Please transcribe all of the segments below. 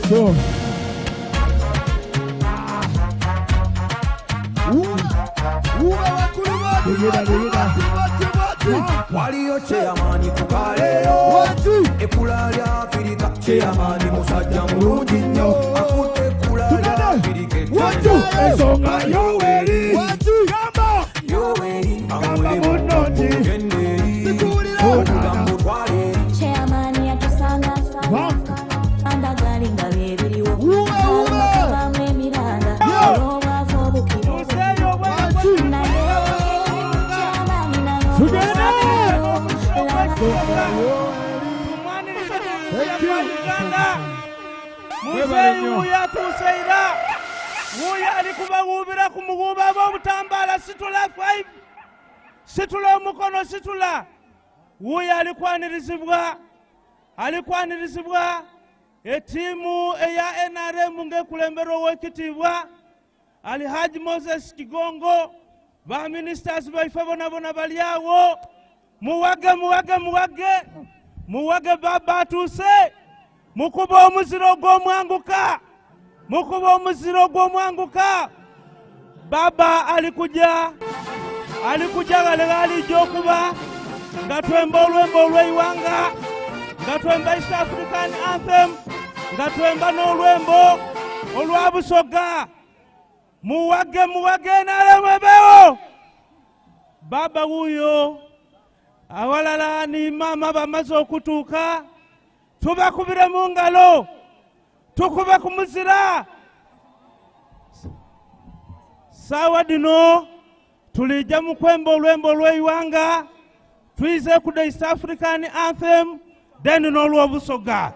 So. Waliyo chairman kukaleyo ekula lya Afrika chairman musajja mulungi nnyo akutte ekula lya Afrika ensonga Yoweri amuli munoti obugambo twale chairman yatusanga andagalinga bebiriwo bamwe emiranga olw'obwavu obukiro Museveni yatuseira wuya alikubawubira ku muguba b'obutambala situla 5 situla omukono situla wuya alikwanirizibwa etiimu eya NRM ng'ekulembera ow'ekitiibwa Alhaji Moses Kigongo ba ministers baife bonabona bali awo muwage baba atuse mukuba omuziro gw'omwanguka baba alikuja galegali jokuba nga twemba olwembo olw'eiwanga nga twemba East African Anthem nga twemba n'olwembo olwa Busoga muwage nalemwebewo baba wuyo awalala ni mama bamaze okutuuka tubakubire mu ngalo tukube ku muzira sawa dino tulijja mu kwemba olwembo olw'eiwanga tuyize ku the East African Anthem then n'olw'Obusoga.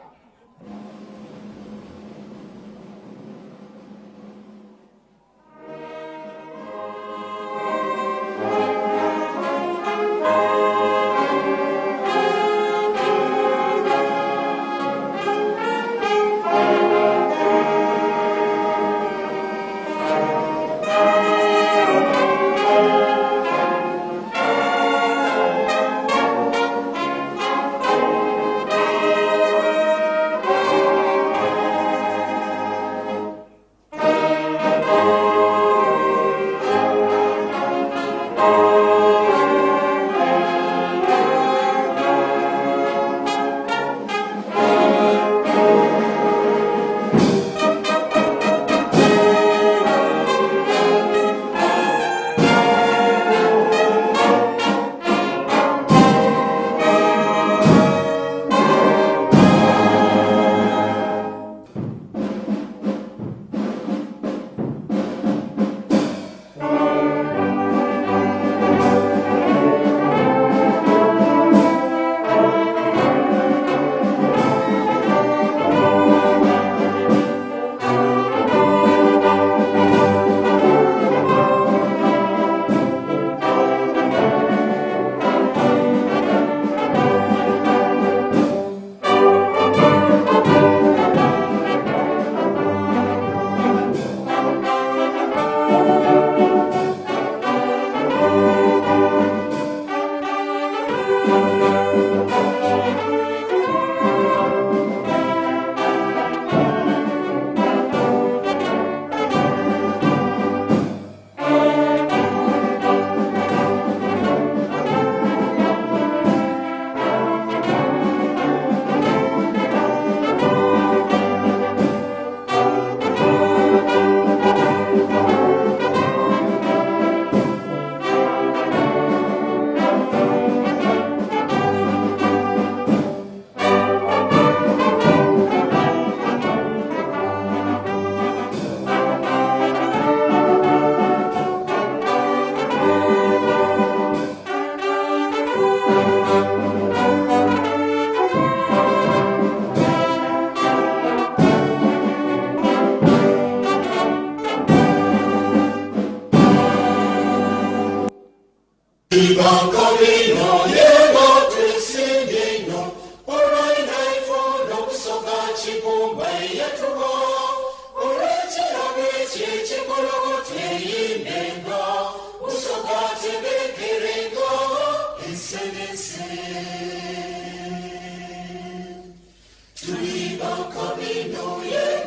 Tuliba kabino ye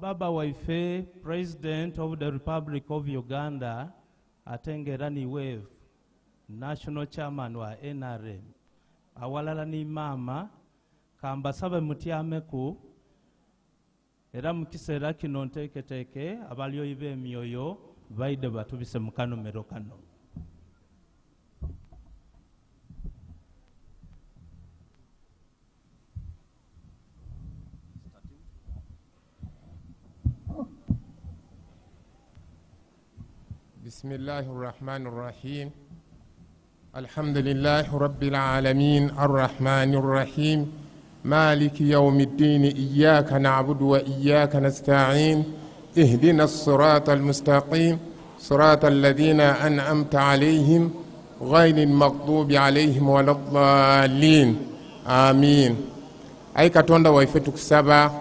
Baba waife, President of the Republic of Uganda, atengera ni wave, National Chairman wa NRM, awalala ni mama, kambasaba mutyameku, era mukisera kino nteeketeke, abalyo ibe emyoyo, baide batubise mukano merokano. بسم الله الرحمن الرحيم الحمد لله رب العالمين الرحمن الرحيم مالك يوم الدين إياك نعبد وإياك نستعين اهدنا الصراط المستقيم صراط الذين أنعمت عليهم غير المغضوب عليهم ولا الضالين آمين. أي كتوندا ويفتك سبا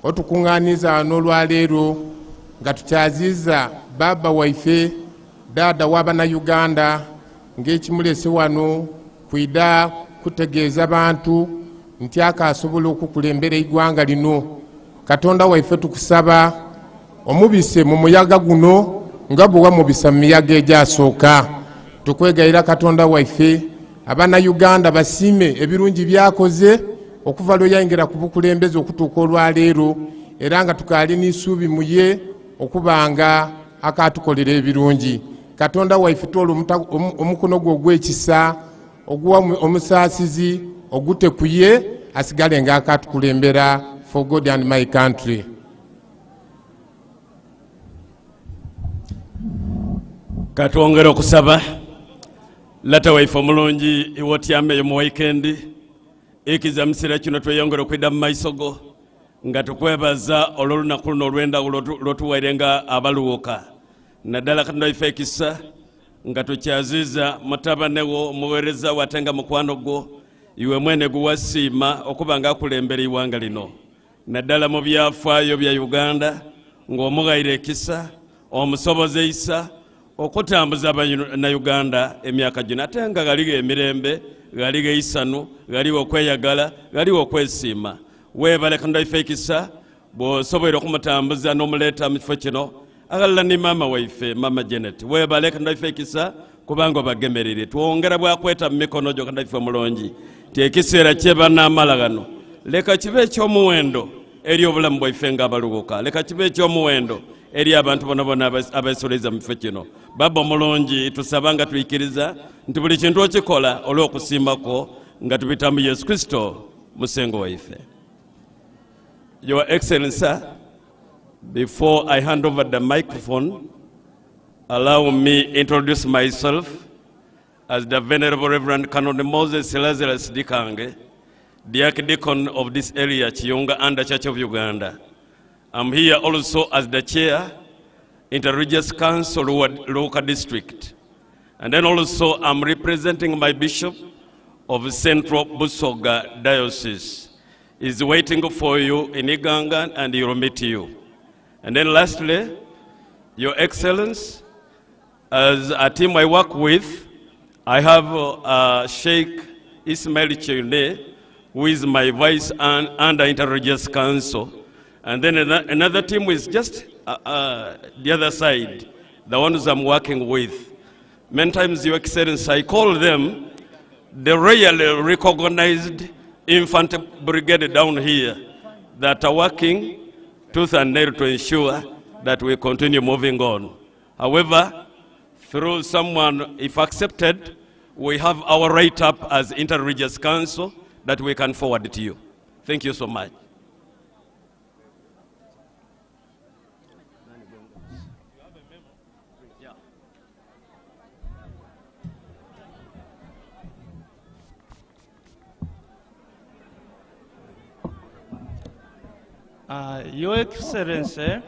وتكونغانيزا نولواليرو ngatuchaziza baba waife dada wabana Uganda ng'ekimulese wano kwida kutegeeza abantu nti akasobola okukulembera igwanga lino. Katonda waife tukusaba omubise mu muyaga guno nga bwe wamubisa mu miyaga egyasooka. Tukwegayira Katonda waife abana Uganda basiime ebirungi byakoze okuva lwe yayingira ku bukulembeze okutuuka olwaleero, era nga tukaali n'isuubi mu ye okubanga akatukolera ebirungi. Katonda waife toola omukono gwo ogw'ekisa oguwa omusaasizi ogutekuye asigale nga akatukulembera for God and my country. Katwongera okusaba lata waife omulungi iwotyame mu weekend ikiza musira kino tweyongera okwidda mu maiso go nga tukwebaza olw'olunaku luno olw'endawulo lw'otuweerenga abaluuka. Naddala Katonda waife ekisa nga tukyaziza mutabanewo omuweereza watenga mukwano gwo iwe mwene guwasiima okuba nga akulembera iwanga lino. Naddala mu byafaayo bya Uganda ng'omughayira ekisa omusobozeisa okutambuza Uganda emyaka gino ate nga galiga emirembe, galiga isanu, galiga okweyagala, galiga okwesiima. Weebale Katonda waife ekisa bw'osobola okumutambuza n'omuleeta mu kifo kino agalala ni maama waife Mama Janet. Weebale Katonda waife ekisa kubanga obagemerere. Twongera bwakweta mu mikono gyo Katonda waife omulungi ti ekiseera kye banaamala gano leka kibe ekyomuwendo eri obulamu bwaife ng'abaluuka. Leka kibe ekyomuwendo eri abantu bonabona abeesoleza mu kifo kino. Baba omulungi tusaba nga tuyikiriza nti buli kintu okikola olw'okusiimako nga tubitamu Yesu Kristo musengo waife. Your Excellency, before I hand over the microphone, allow me introduce myself as the Venerable Reverend Canon Moses Lazarus Dikange, the Archdeacon of this area, Chiyunga Under Church of Uganda. I'm here also as the Chair, Interreligious Council, Luuka District. And then also I'm representing my Bishop of Central Busoga Diocese. Is waiting for you in Iganga and he will meet you. And then lastly, Your Excellence, as a team I work with, I have Sheikh Ismail Chene, who is my vice under Interreligious Council. And then another team is just the other side, the ones I'm working with. Many times, Your Excellency, I call them the rarely recognized infant brigade down here that are working tooth and nail to ensure that we continue moving on. However, through someone, if accepted, we have our write-up as Interreligious Council that we can forward to you. Thank you so much. Your Excellency,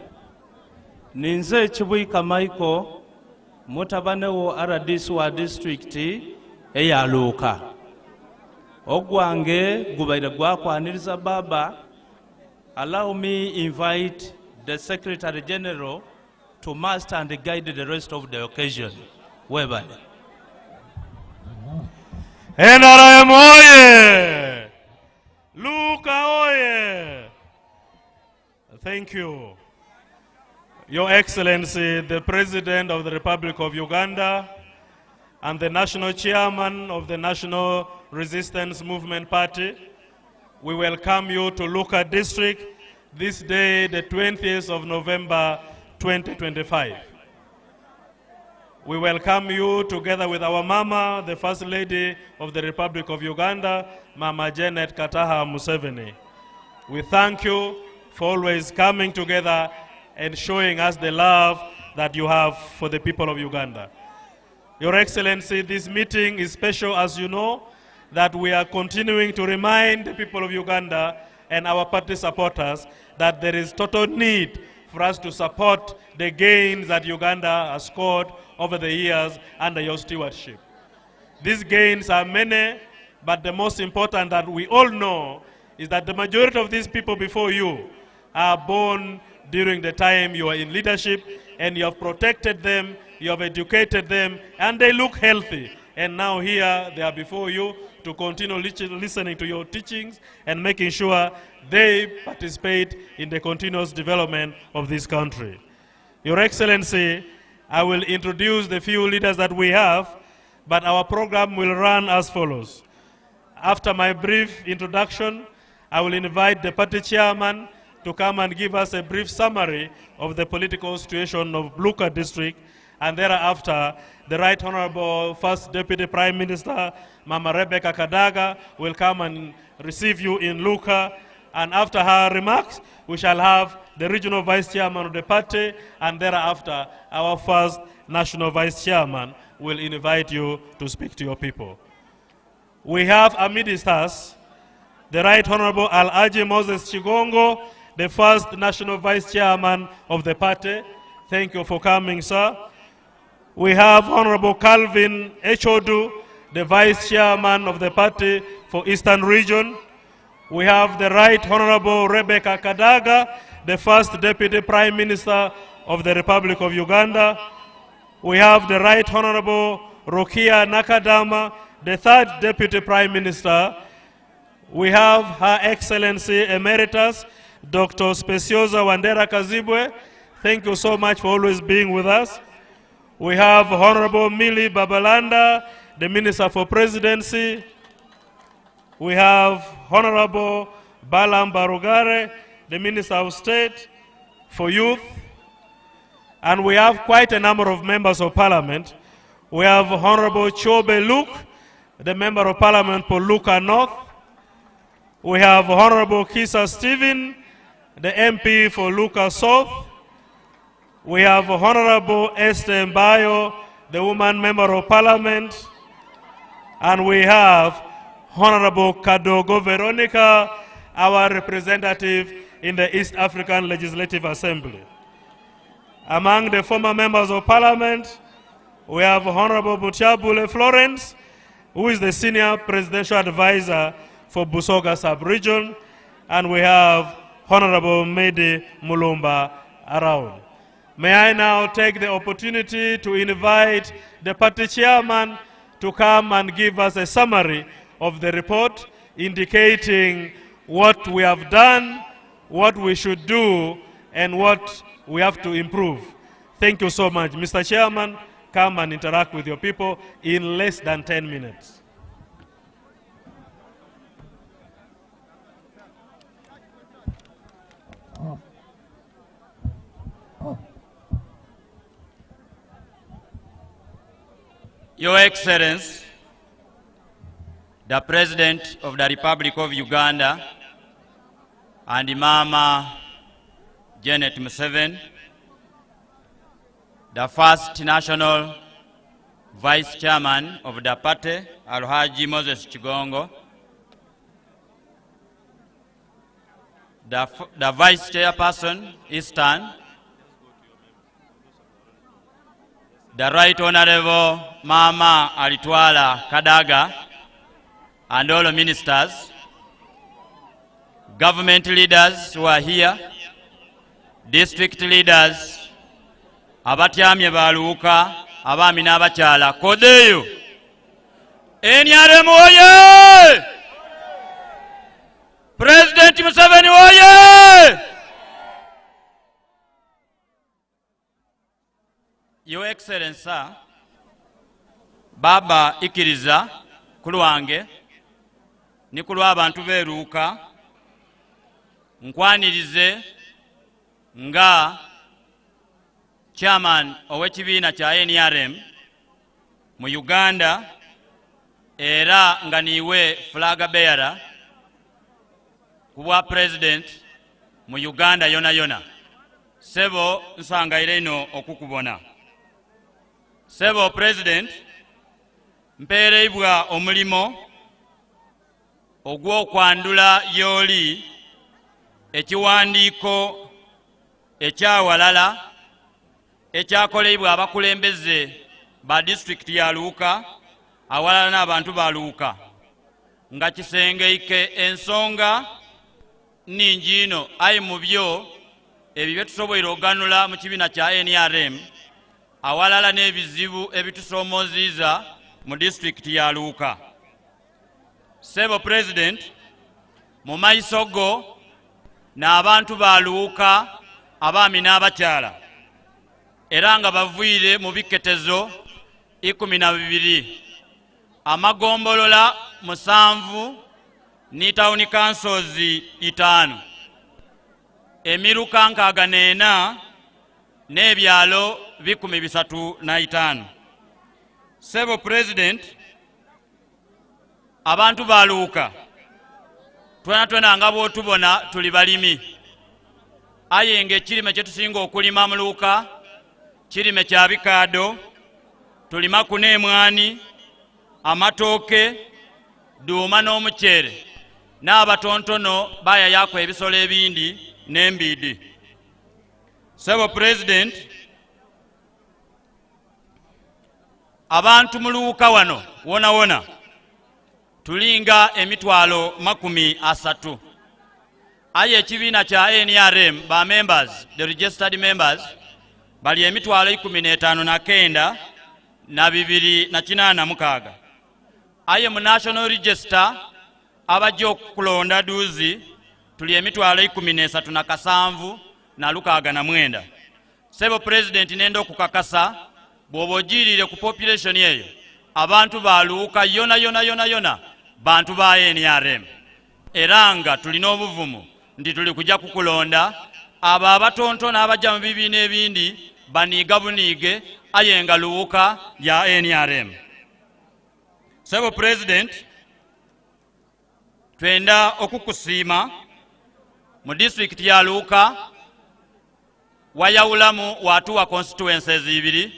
ninze Chibuika Michael, mutabanewo RDC wa district eya Luuka. Ogwange gubaire gwakwaniriza baba. Allow me invite the Secretary General to master and guide the rest of the occasion. Whereby. NRM oye! Luuka oye! Thank you. Your Excellency, the President of the Republic of Uganda and the National Chairman of the National Resistance Movement Party, we welcome you to Luuka District this day, the 20th of November, 2025. We welcome you together with our Mama, the First Lady of the Republic of Uganda, Mama Janet Kataha Museveni. We thank you for always coming together and showing us the love that you have for the people of Uganda. Your Excellency, this meeting is special, as you know, that we are continuing to remind the people of Uganda and our party supporters that there is total need for us to support the gains that Uganda has scored over the years under your stewardship. These gains are many, but the most important that we all know is that the majority of these people before you are born during the time you are in leadership, and you have protected them, you have educated them, and they look healthy. And now here they are before you to continue listening to your teachings and making sure they participate in the continuous development of this country. Your Excellency, I will introduce the few leaders that we have, but our program will run as follows. After my brief introduction, I will invite the party chairman to come and give us a brief summary of the political situation of Luuka District, and thereafter, the Right Honorable First Deputy Prime Minister, Mama Rebecca Kadaga, will come and receive you in Luuka, and after her remarks, we shall have the Regional Vice Chairman of the party, and thereafter, our first National Vice Chairman will invite you to speak to your people. We have amidst us the Right Honorable Alhaji Moses Chigongo, the first National Vice Chairman of the party. Thank you for coming, sir. We have Honorable Calvin Echodu, the Vice Chairman of the party for Eastern Region. We have the Right Honorable Rebecca Kadaga, the first Deputy Prime Minister of the Republic of Uganda. We have the Right Honorable Rokia Nakadama, the third Deputy Prime Minister. We have Her Excellency Emeritus, Dr. Speciosa Wandera Kazibwe. Thank you so much for always being with us. We have Honorable Millie Babalanda, the Minister for Presidency. We have Honorable Balam Barugare, the Minister of State for Youth. And we have quite a number of members of Parliament. We have Honorable Chobe Luke, the Member of Parliament for Luuka North. We have Honorable Kisa Stephen, the MP for Luuka South. We have Honorable Esther Mbayo, the woman Member of Parliament. And we have Honorable Kadogo Veronica, our representative in the East African Legislative Assembly. Among the former members of Parliament, we have Honorable Butiabule Florence, who is the Senior Presidential Advisor for Busoga Sub-Region, and we have Honorable Medi Mulumba around. May I now take the opportunity to invite the party chairman to come and give us a summary of the report, indicating what we have done, what we should do, and what we have to improve. Thank you so much. Mr. Chairman, come and interact with your people in less than 10 minutes. Your Excellency, the President of the Republic of Uganda, and Mama Janet Museveni, the first National Vice Chairman of the party, Alhaji Moses Chigongo, the Vice Chairperson, Eastern, the Right Honorable Mama Alitwala Kadaga, and all the ministers, government leaders who are here, district leaders, abatyamye ba Luuka, abaami n'abakyala, kodeyo. NRM oye! President Museveni oye! Your Excellency, Baba ikiriza kulwange ni kulwa abantu be Luuka nkwanirize nga chairman ow'ekibiina kya NRM mu Uganda era nga niwe flag bearer kubwa president mu Uganda yona yona. Sebo nsangaire ino okukubona. Sebo president mpereibwa omulimo ogw'okwandula yoli ekiwandiiko ekyawalala ekyakoleibwa abakulembeze ba district ya Luuka awalala n'abantu ba Luuka nga kisengeike ensonga ningi ino ayi mu byo ebyo byetusoboire oganula mu kibiina kya NRM awalala n'ebizibu ebitusoomooziza mu district ya Luuka. Sebo president mu maiso go n'abantu ba Luuka abaami n'abakyala era nga bavuire mu biketezo 12 amagombolola 7 ni town councils 5 emiruka 64 n'ebyalo 35. Sebo president abantu ba Luuka twena nga bw'otubona tuli balimi aye ng'ekirime kye tusinga okulima mu Luuka kirime kya bikaado, tulima kuneemwani, amatooke, duuma n'omuceere n'abatontono bayayako ebisolo ebindi n'embiidi. Sebo president abantu mu Luuka wano wona wona tulinga emitwalo 30 aye ekibiina kya NRM ba members, the registered members bali emitwalo 15 na 286 aye mu national register abajja okulonda duzi tuli emitwalo 13 na 69. Sebo president nenda okukakasa bw'oba ogiriire ku population eyo abantu ba Luuka yona bantu ba NRM era nga tulina obuvumu ndi tuli kujja kukulonda abo abatontona abajja mu bibiina ebindi baniiga buniige aye nga Luuka ya NRM. Sebo president twenda okukusiima mu district ya Luuka wayawulamu watuwa constituencies 2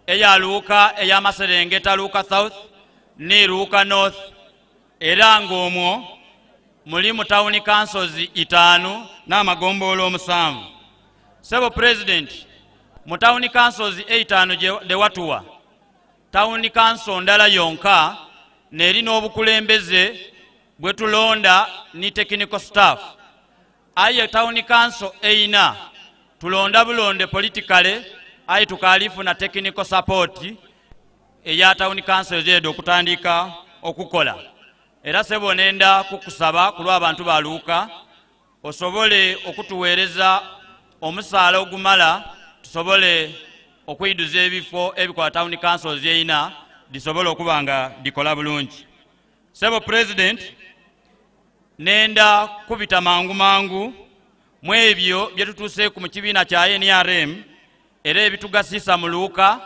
eya Luuka eya Maserengeta Luuka South ne Luuka North era ng'omwo mulimu town councils 5 n'amagombolo 7. Sebo president mu town councils 5 de watuwa town council ndala yonka neri n'obukulembeze bwe tulonda ni technical staff aye town council eina tulonda bulonde politically aye tukalifu na technical support eya town council zedo okutandika okukola. Era Sebo nenda kukusaba kulwa abantu ba Luuka osobole okutuweereza omusaala ogumala tusobole okwiduza ebifo ebikola town councils eina disobole okubanga dikola bulungi. Sebo president nenda kubita mangu mu ebyo bye tutuuseeku mu kibiina kya NRM era ebitugasisa mu Luuka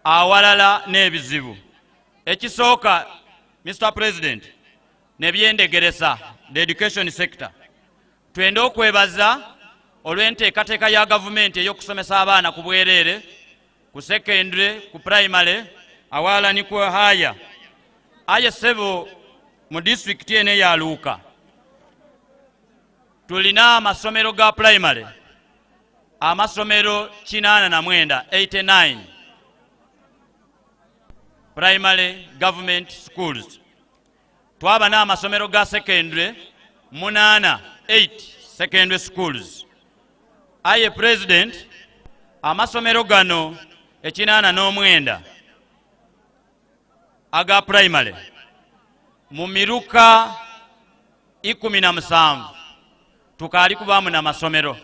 awalala n'ebizibu. Ekisooka Mr. President nebyendegeresa the education sector twenda okwebaza olw'enteekateeka ya gavumenti ey'okusomesa abaana ku bwereere ku secondary ku primary awalala ni ku higher. Aye Sebo mu district ene ya Luuka tulina amasomero ga primary amasomero 89 primary government schools. Twaba n'amasomero ga secondary 8 secondary schools aye president amasomero gano ekinaana n'omwenda aga primary mu miruka 17 tukaali kubaamu n'amasomero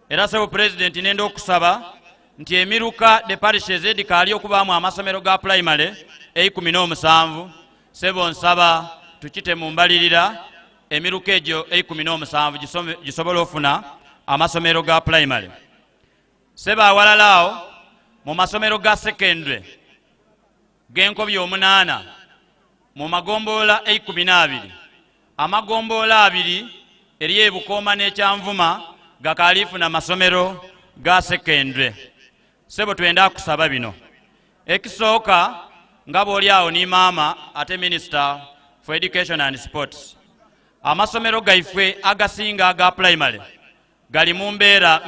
era sebo president nenda okusaba nti emiruka de parishes edikaali okubaamu amasomero ga primary 17 sebo nsaba tukite mu mbalirira emiruka egyo 17 gisobola ofuna amasomero ga primary. Seba awalalaawo mu masomero ga secondary g'enkobi 8 mu magomboola 12 amagomboola 2 eri ebukooma n'ekyanvuma gakaaliifuna amasomero ga secondary. Sebo twenda kusaba bino ekisooka nga bw'oli awo ni maama ate minister for education and sports. Amasomero gaifwe agasinga aga primary gali mu mbeera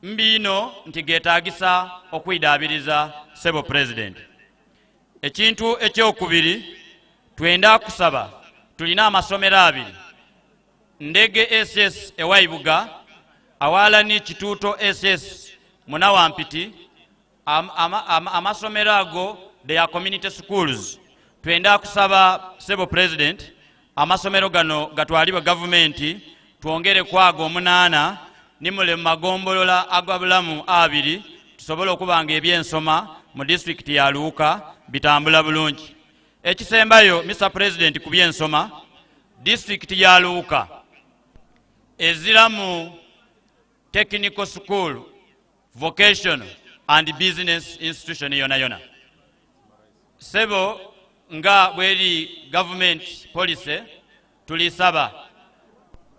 mbi ino nti geetaagisa okwidaabiriza sebo president. Ekintu ekyokubiri twenda kusaba tulina amasomero 2 Ndege SS ewaibuga awalani kituuto SS munawampiti amasomero ago they are community schools. Twenda kusaba sebo president amasomero gano gatwalibwa gavumenti twongere kwago 8 nimule magombolola agabulamu 2 tusobola okubanga ebyensoma mu district ya Luuka bitambula bulungi. Ekisembayo Mr President ku byensoma district ya Luuka eziramu technical school vocational and business institution yona. Sebo nga bweri government policy tulisaba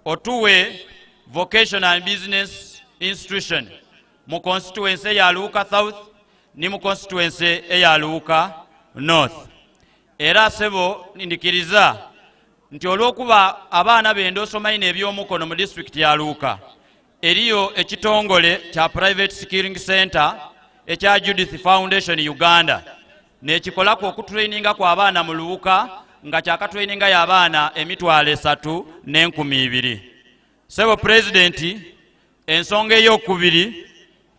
otuwe vocational and business institution mu constituency ya Luuka South ni mu constituency ya Luuka North. Era sebo ndikiriza nti olwokuba abaana benda osoma ine ebyomukono mu district ya Luuka eriyo ekitongole kya private skilling center ekya Judith Foundation Uganda nekikolako okutraininga kwa abaana mu Luuka nga kyakatraininga y'abaana 3,200. Sebo president ensonga ey'okubiri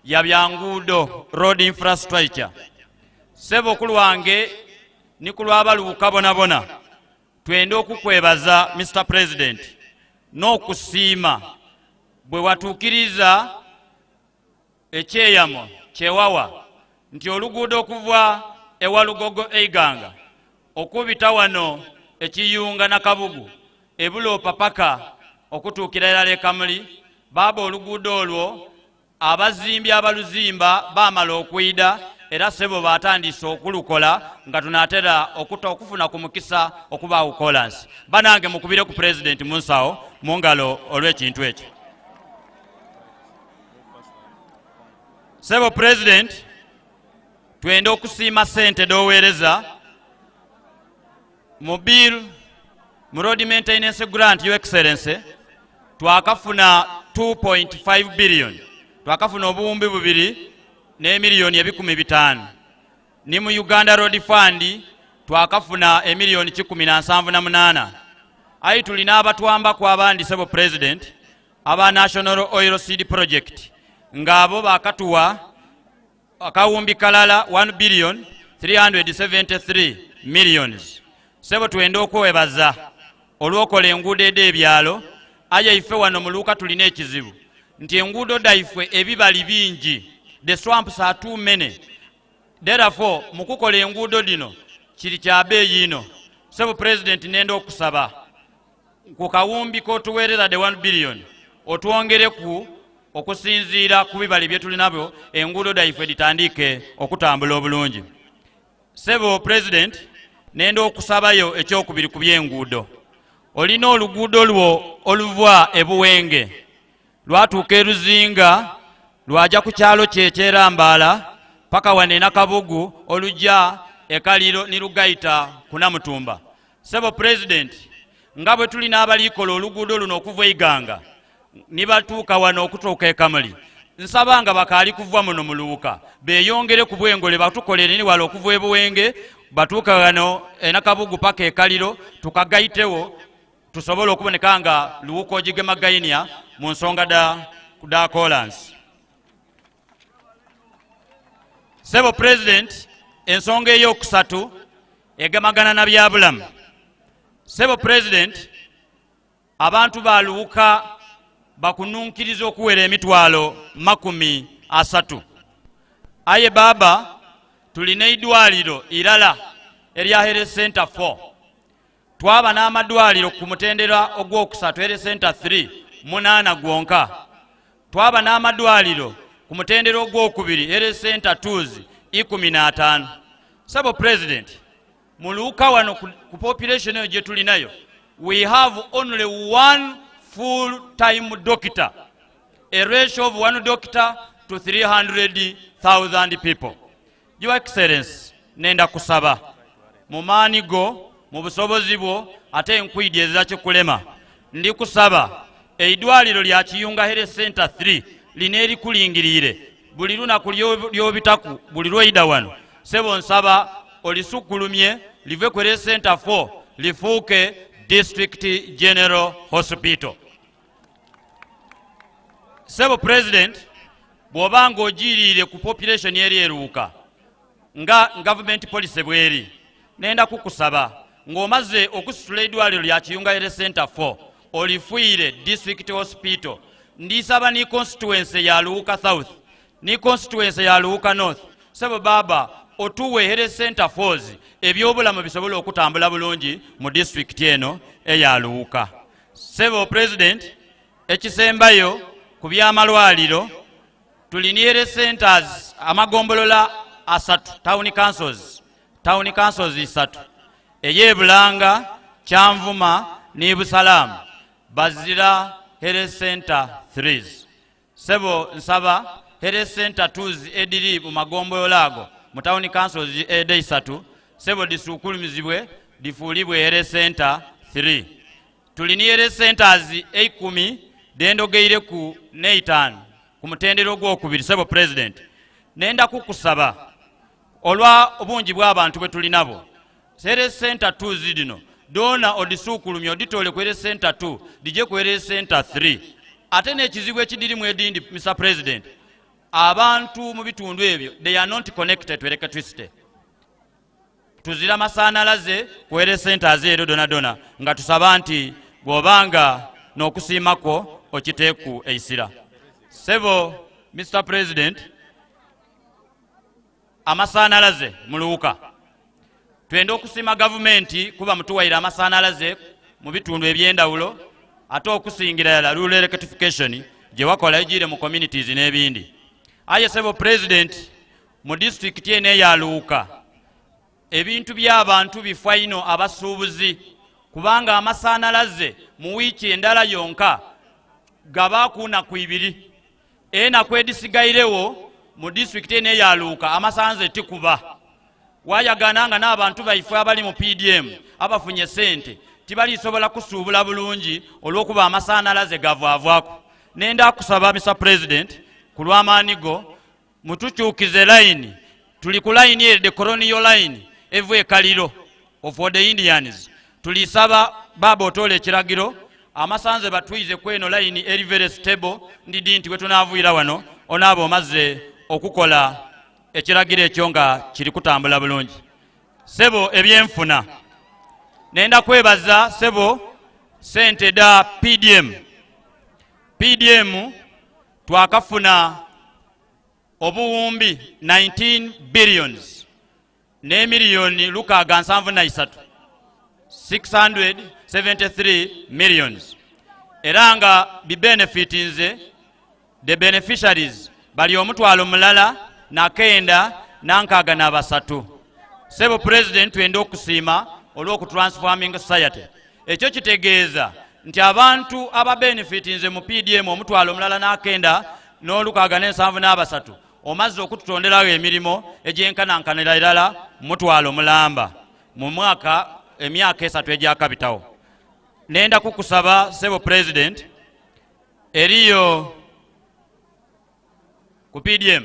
ya byanguudo road infrastructure. Sebo kulwange ni kulwaba Luuka bonabona twenda okukwebaza Mr President n'okusiima bwe watuukiriza ekyeyamo kyewawa nti oluguudo okuva ewalugogo eiganga okubita wano ekiyunga na Kabugu ebuloopa paka okutuukira ddala ekamuli baaba oluguudo olwo abazimbi abaluzimba baamala okwida era sebo batandise okulukola nga tunaatera okufuna ku mukisa okubaawo kolansi. Banange mukubire ku president munsawo mu ngalo olw'ekintu ekyo. Sebo president twenda okusiima sente doweereza mu bill mu road maintenance grant your excellency twakafuna 2.5 billion twakafuna obuwumbi 2 n'emiliyoni 500 ni mu Uganda Road Fund twakafuna emiliyoni 178. Ayi tulina abatwamba kwa abandi sebo president aba National Oil Seed Project ngabo bakatuwa akawumbi kalala 1 billion 373 millions. Sebo twenda okwebaza olwokola enguudo ebyalo aya ife wano mu Luuka tulina ekizibu nti enguudo daife ebibali bingi. The swamps are too many. Therefore mukukola enguudo dino kiri kya beeyi ino. Sebo president nenda okusaba ku kawumbi kotuweereza de 1 billion otwongereku okusinziira ku bibali bye tulinabyo enguudo daife ditandike okutambula obulungi. Sebo president nenda okusabayo ekyokubiri ku byenguudo. Olina oluguudo lwo oluva ebuwenge lwatuuka eruzinga lwaja ku kyalo kyekyerambaala paka wane na Kabugu olujja ekaliro ni Lugayita kuna Mutumba. Sebo president nga bwe tulina abalikola oluguudo luno okuva iganga nibatuuka wano okutuuka ekamuli nsabanga bakaali kuva muno mu Luuka beeyongere ku bwengole batukolere ni wala okuva ebuwenge batuuka wano na Kabugu paka ekaliro tukagayitewo tusobola okuboneka nga Luuka ogigemagainia mu nsonga da ku dakolansi. Sebo President, ensonga ey'okusatu egemagana na byabulamu. Sebo President, abantu ba Luuka bakununkiriza okuwera emitwalo 30. Aye baba, tulina eddwaliro irala erya Health Center 4. Twaba n'amadwaliro ku mutendera ogwokusatu Health Center 3 8 gwonka. Twaba n'amadwaliro ku mutendera ogwokubiri Health Center 2 15. Sebo President, mu Luuka wano ku population eyo gye tulinayo, we have only one full-time doctor, a ratio of 1 doctor to 300,000 people. Your Excellency, nenda kusaba mu maani go, mu busobozi bwo, ate enkwidyeza kikulema. Ndi kusaba eidwaliro lya Kiyunga Health Center 3 lina erikulingirire buli lunaku lyobitaku buli lw'oyida wano. Sebo nsaba olisukulumye live ku Health Center 4 lifuuke District General Hospital. Sebo President, bw'obanga ogiriire ku population eri eruuka nga government policy bweri, nenda kukusaba ng'omaze okusitula eddwaliro lya Kiyunga Health Center 4 olifuire District Hospital. Ndisaba ni constituency ya Luuka South, ni constituency ya Luuka North. Sebo baba, otuwe Health Center 4 ebyobulamu bisobola okutambula bulungi mu district eno eya Luuka. Sebo President, ekisembayo ku by'amalwaliro tulina Health Centers amagombolola asatu, town councils 3, ey'Ebulanga, Kyanvuma ne Busalamu bazira Health Center 3. Sebo nsaba Health Center 2 ediri mu magombolola ago mu town councils ede 3, sebo disukulumizibwe difuulibwe Health Center 3. Tulina Health Centers 10 dendogeire ku 5 ku mutendero ogwokubiri. Sebo President, nenda kukusaba olwa obungi bw'abantu bwe tulinabo, Health Center 2 zidino dona odisukulumya oditole ku Health Center 2 dije ku Health Center 3. Ate n'ekizibu ekidirimu edindi, Mr. President, abantu mu bitundu ebyo they are not connected to electricity. Tuzira masanalaze ku Health Centers ero dona nga tusaba nti bw'obanga n'okusiimako okiteeku eisira. Sebo Mr. President, amasanalaze mu Luuka twenda okusiima gavumenti kuba mutuwaire amasanalaze mu bitundu ebyendawulo, ate okusingira la rural electrification gye wakola ejire mu communities n'ebindi. Aye Sebo President, mu district eno eya Luuka ebintu by'abantu bifaino abasuubuzi, kubanga amasanalaze mu wiiki endala yonka gabaku naku 2 enaku edisigairewo mu district eno eya Luuka amasanze tikuba. Wayagananga n'abantu baife abali mu PDM abafunye sente tibalisobola kusuubula bulungi olw'okuba amasanalaze gavaavaako. Nenda kusaba Mr. President, ku lw'amaani go mutukyukize line. Tuli ku line eri the colonial line eva Kaliro of the Indians. Tulisaba baba otole ekiragiro amasanze batwize kweno line eri very stable ndidi nti wetunaavuira wano onaabo omaze okukola ekiragiro ekyo nga kiri kutambula bulungi. Sebo ebyenfuna, nenda kwebaza Sebo sente da PDM twakafuna obuwumbi 19 billions ne miliyoni Luuka 73 673 millions. Era nga bibenefitinze the beneficiaries bali omutwalo mulala na 963. Sebo President, twenda okusiima olw'okutransforming society. Ekyo kitegeeza nti abantu ababenefitinze mu PDM omutwalo mulala na 9 n'Oluuka 73 omaze okututonderawo emirimo egyenkanankanira irala mutwalo mulamba mu mwaka emyaka 3 egyakabitawo. Nenda kukusaba Sebo President, eriyo ku PDM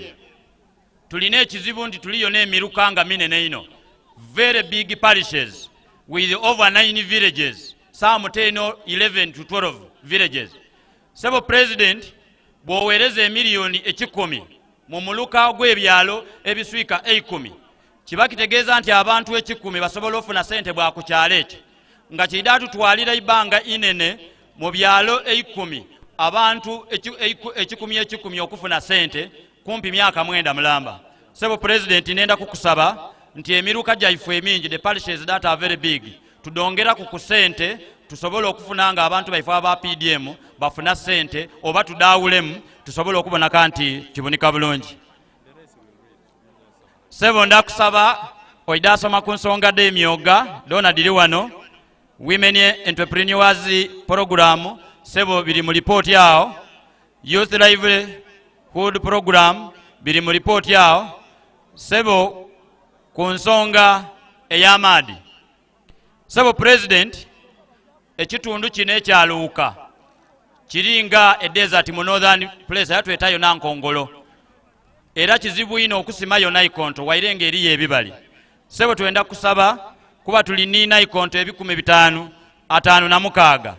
tulina ekizibu nti tuliyo n'emiruka nga minene ino, very big parishes with over 9 villages, some 10 or 11 to 12 villages. Sebo President, bw'oweereza emiliyoni 10 mu muluka gw'ebyalo ebiswika 10 kiba kitegeeza nti abantu 10 basobola ofuna ssente bwakukyalo ekyo nga kirida tutwalira ibanga inene mu byalo 10 abantu 10 okufuna ssente kumpi myaka 9 mulamba. Sebo President, nenda kukusaba nti emiruka gyaife emingi, the parishes that are very big, tudongera ku ssente tusobola okufuna nga abantu baife aba PDM bafuna ssente oba tudawulemu tusobola okubonaka nti kibunika bulungi. Sebo ndakusaba oidasoma ku nsonga d'emyoga dona diri wano Women Entrepreneurs Program sebo biri mu report yao, Youth Livelihood Program biri mu report yao, sebo ku nsonga ey'amaadi. Sebo President, ekitundu kino ekya Luuka kiringa e desert mu northern place yatweta yona Nkongolo era kizibu ino okusima yona ikonto wairenge eriye ebibali. Sebo twenda kusaba kuba tulini naikonto 1556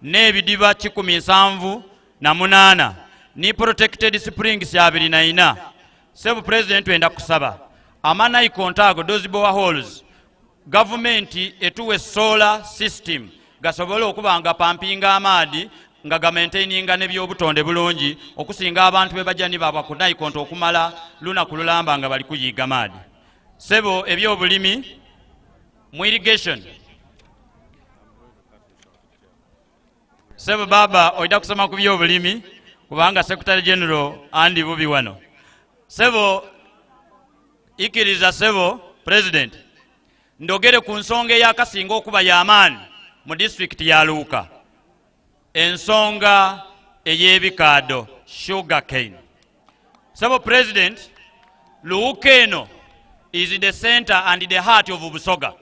n'ebidiba 17 ni protected springs ya 24. Sebo President twenda kusaba amanaikonto ago those boreholes government etuwe solar system gasobola okubanga pampinga amaadi nga ga-maintaininga n'ebyobutonde bulungi okusinga abantu bebajja nibaba ku naikonto okumala lunaku lulamba nga bali kuyiga amaadi. Sebo ebyobulimi mu irrigation. Sebo baba oida kusoma ku byobulimi kubanga Secretary General Andy Bubi wano. Sebo ikiriza Sebo President ndogere ku nsonga eyakasinga okuba y'amaani mu district ya Luuka, ensonga ey'ebikaado sugar cane. Sebo President, Luuka eno is the center and the heart of Busoga.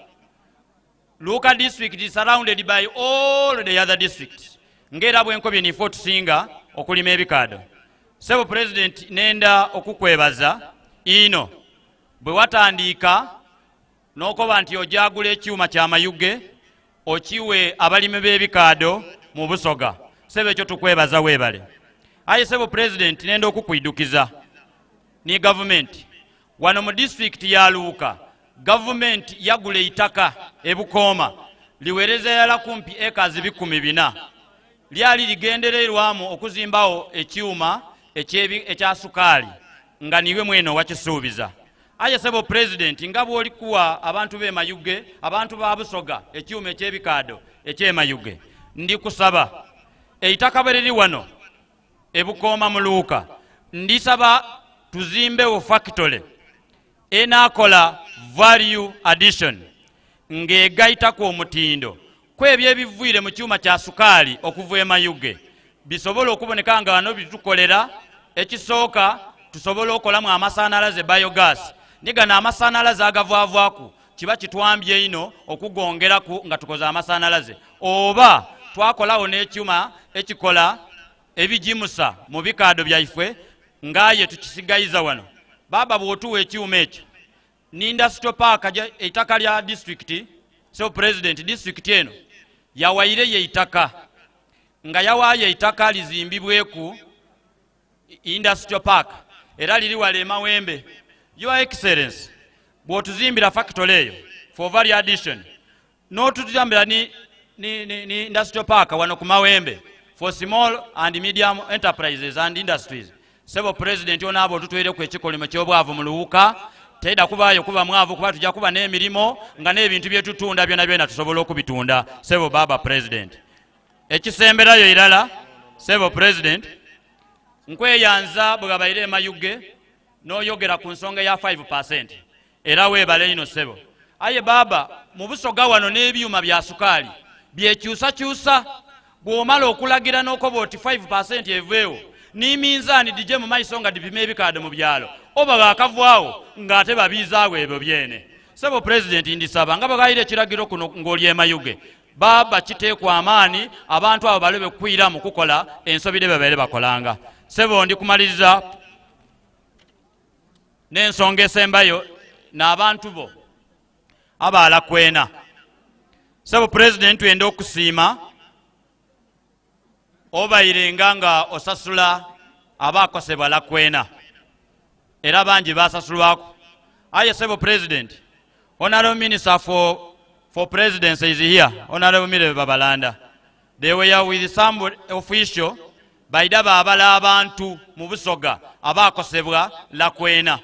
Luuka district is surrounded by all the other districts. Ngera bwenkobye nifo tusinga okulima ebikaado. Sebo President, nenda okukwebaza ino bwe watandika n'okoba nti ojagula ekyuma ky'amayuge okiwe abalimi b'ebikaado mu Busoga. Sebo ekyo tukwebaza weebale. Aye Sebo President, nenda okukwidukiza ni government wano mu district ya Luuka, government yagula itaka ebukooma liwereza yala kumpi acres 14 lyali ligendererwamu okuzimbawo ekyuma ekya sukaali nga niwe mweno wakisuubiza. Aye Sebo President, nga bw'olikuwa abantu b'emayuge, abantu ba Busoga ekyuma eky'ebikaado eky'emayuge, ndi kusaba eitaka bwe liri wano ebukooma mu Luuka, ndisaba tuzimbewo factory enakola value addition ng'egaitako omutindo kwebyo ebivuire mu kyuma kya sukaali okuva emayuge bisobola okuboneka nga wano bitukolera. Ekisooka tusobola okolamu amasanalaze biogas nigana amasanalaze agavaavaaku kiba kitwambye ino okugongeraku nga tukoza amasanalaze oba twakolawo n'ekyuma ekikola ebijimusa mu bikaado byaife ngaye tukisigayiza wano. Baba bw'otuwa ekyuma ekyo ni industrial park eitaka lya district. So President, district eno yawaire ye itaka nga yawaye itaka lizimbibweku industrial park era liri wale Mawembe. Your Excellency, bw'otuzimbira factory eyo for value addition n'otuzambira ni industrial park wano ku Mawembe for small and medium enterprises and industries. Sebo President, onaabo otutwere ku ekikolimo ky'obwavu mu Luuka teda kubaayo kuba mwavu kuba tujja kuba n'emirimo nga n'ebintu bye tutunda byonna tusobola okubitunda. Sebo Baba President, ekisemberayo irala Sebo President, nkweyanza bwe gabaire emayuge n'oyogera ku nsonga ya 5% era weebale ino Sebo. Aye Baba, mu Busoga wano n'ebyuma bya sukaali byekyusakyusa bw'omala okulagira n'okoba oti 5% eveewo ni minzaani dije mu maiso nga dipima ebikaado mu byalo oba bakavaawo ng'ate babiizaawo ebyo byene. Sebo President, ndisaba nga bagaire ekiragiro kuno ng'oli emayuge Baba kiteekwa amaani abantu abo balebe kukwira mu kukola ensobire bebaire bakolanga. Sebo ndikumaliriza n'ensonga esembayo n'abantu bo abaala kwena. Sebo President, twenda okusiima obairenga nga osasula abakosebwa Lakwena era bangi basasulwako. Aye Sebo President, Honorable Minister for Presidency is here, Honorable Mire Babalanda. They were with some official baidaba abala abantu mu Busoga abakosebwa Lakwena.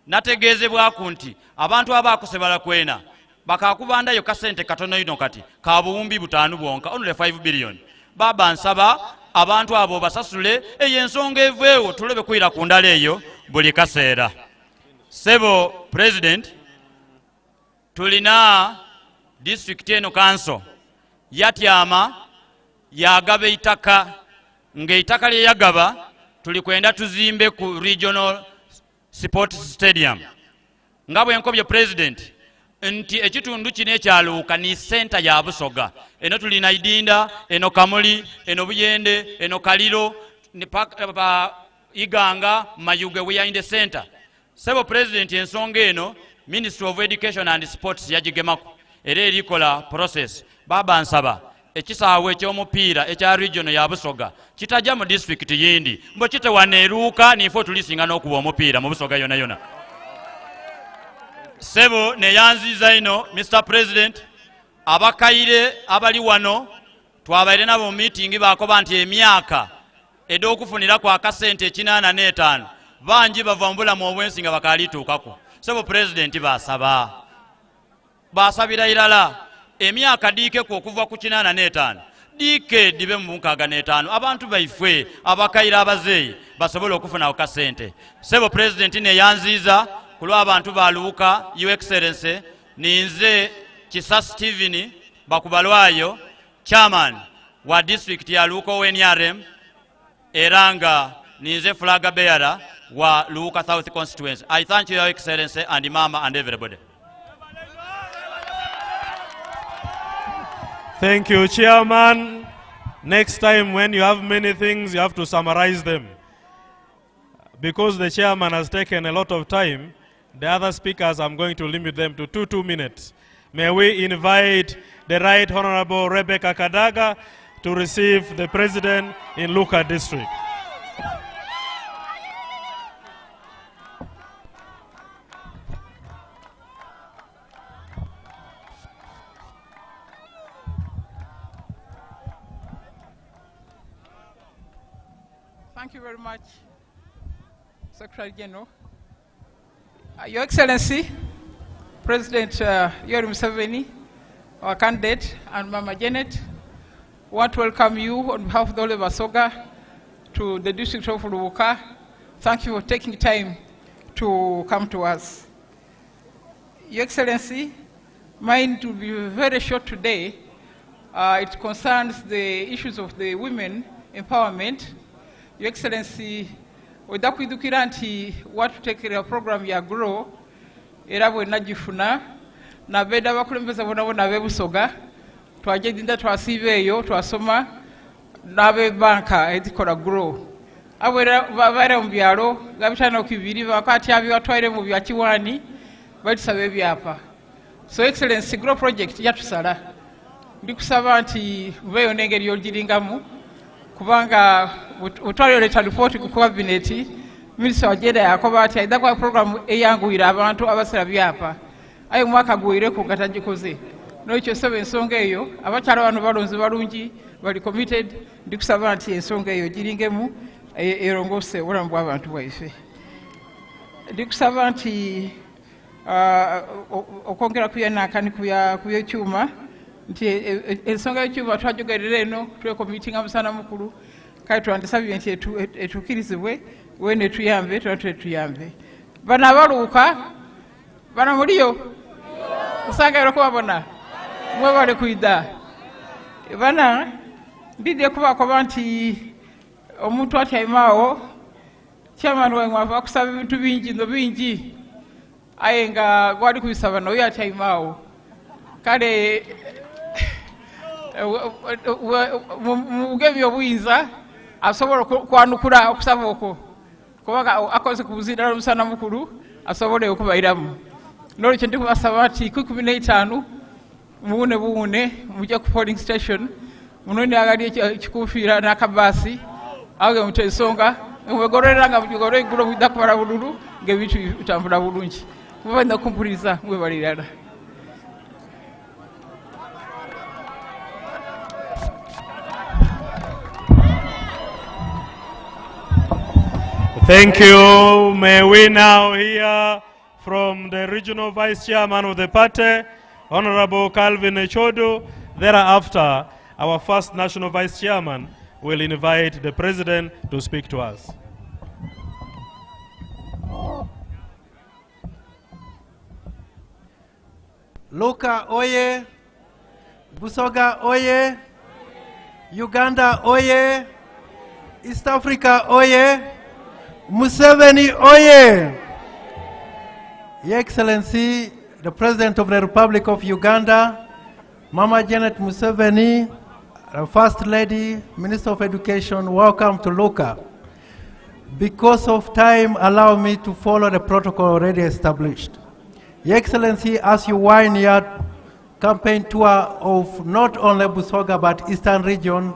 Nategezebwa kunti abantu abakosebwa Lakwena bakakubanda yo kasente katono ino kati kabuwumbi butanu bwonka only 5 billion. Baba nsaba abantu abo basasule eyensonga eveewo tulebe kwira ku ndala eyo buli kaseera. Sebo President, tulina district eno council yatyama yagaba itaka ng'eitaka lye yagaba tulikwenda tuzimbe ku regional sports stadium. Nga bwe nkobye President nti ekitundu kino ekyaluuka ni center ya Busoga. Eno tulina Idinda, eno Kamuli, eno Buyende, eno Kaliro, Iganga, Mayuge, we are in the center. Sebo President ensonga eno Ministry of Education and Sports yagigemaku era erikola process. Baba nsaba ekisaawe ekyomupiira ekya region ya Busoga kitajja mu district yindi mbo kitewaneeruuka nifo tulisinga n'okuba omupiira mu Busoga yona yona. Sebo neyanziza ino Mr. President, abakaire abali wano twabaire nabo meeting bakoba nti emyaka ed'okufunira kwa kasente 85 bangi bavambula mu obwensi nga bakalituukako. Sebo President basabira irala emyaka diike ku okuva ku 85 diike dibe mu 65 abantu baifwe abakaire abazeeyi basobola okufuna kasente. Sebo President neyanziza kulwa abantu ba Luuka, Your Excellency, ninze Kisa Steven Bakubalwayo, Chairman wa district ya Luuka ONRM, eranga ninze flag bearer wa Luuka South Constituency. I thank you, Your Excellency, and Mama and everybody. Thank you, Chairman. Next time when you have many things, you have to summarize them. Because the Chairman has taken a lot of time, the other speakers, I'm going to limit them to 2 minutes. May we invite the Right Honorable Rebecca Kadaga to receive the President in Luuka District. Thank you very much, Secretary General. Your Excellency, President Yoweri Museveni, our candidate, and Mama Janet, want to welcome you on behalf of the whole of Busoga to the district of Luuka. Thank you for taking time to come to us. Your Excellency, mine will be very short today. It concerns the issues of the women empowerment. Your Excellency, odakwidukira nti watuteekera program ya grow era bwenna gifuna nabeera abakulembeze bonabona ab'Ebusoga twagenda twasiiba eyo twasoma n'ab'ebanka ezikola grow abaera mu byalo nga bitano ku bibiri bakatyabi batwaire mu bya Kiwani batusaba ebyapa. So Excellency, grow project yatusala ndikusaba nti mubeeyo n'engeri y'ogiringamu kubanga utwalio leta ripoti ku cabinet Minister wa Jeda yakoba ati aidha kwa program eyanguira abantu abasira byapa ayo mwaka guire ku gatagikoze no icho sebe ensonga eyo abakyala abantu balonzi balungi bali committed ndikusaba nti ensonga eyo giringemu erongose obulambu bw'abantu bwaife. Ndikusaba nti okongera kuyanakani kuya cyuma nti ensonga y'ekyuma twajogerera eno tweko meeting amusana mukulu kale twandisabye nti etukirizibwe wene tuyambe tuyambe bana baluuka bana muliyo usanga ero kubabona mwe bale kuida bana ndide kuba nti omuntu atyaimawo chairman wa mwafa kusaba ebintu bingi ndo bingi ayenga gwali kubisaba no yatyaimawo kale mugebi obuyinza asobola kwanukula okusaba okwo kubanga akoze kubuzira omusana mukulu asobole okubayiramu nolwekyo ndi kubasaba nti 15 buwune mujja ku polling station munoni agali ekikufiira n'akabaasi awge mutensonga wegorera nga bugore gulo bidakora bululu ngebitu bitambula bulungi mubanda kumpuriza mwebalirana. Thank you. May we now hear from the regional vice chairman of the party, Honorable Calvin Echodo. Thereafter, our first national vice chairman will invite the president to speak to us. Luuka oye, Busoga oye, Uganda oye, East Africa oye, Museveni oye. Your Excellency, the President of the Republic of Uganda, Mama Janet Museveni, the First Lady, Minister of Education, welcome to Luuka. Because of time, allow me to follow the protocol already established. Your Excellency, as you wind your campaign tour of not only Busoga but Eastern region,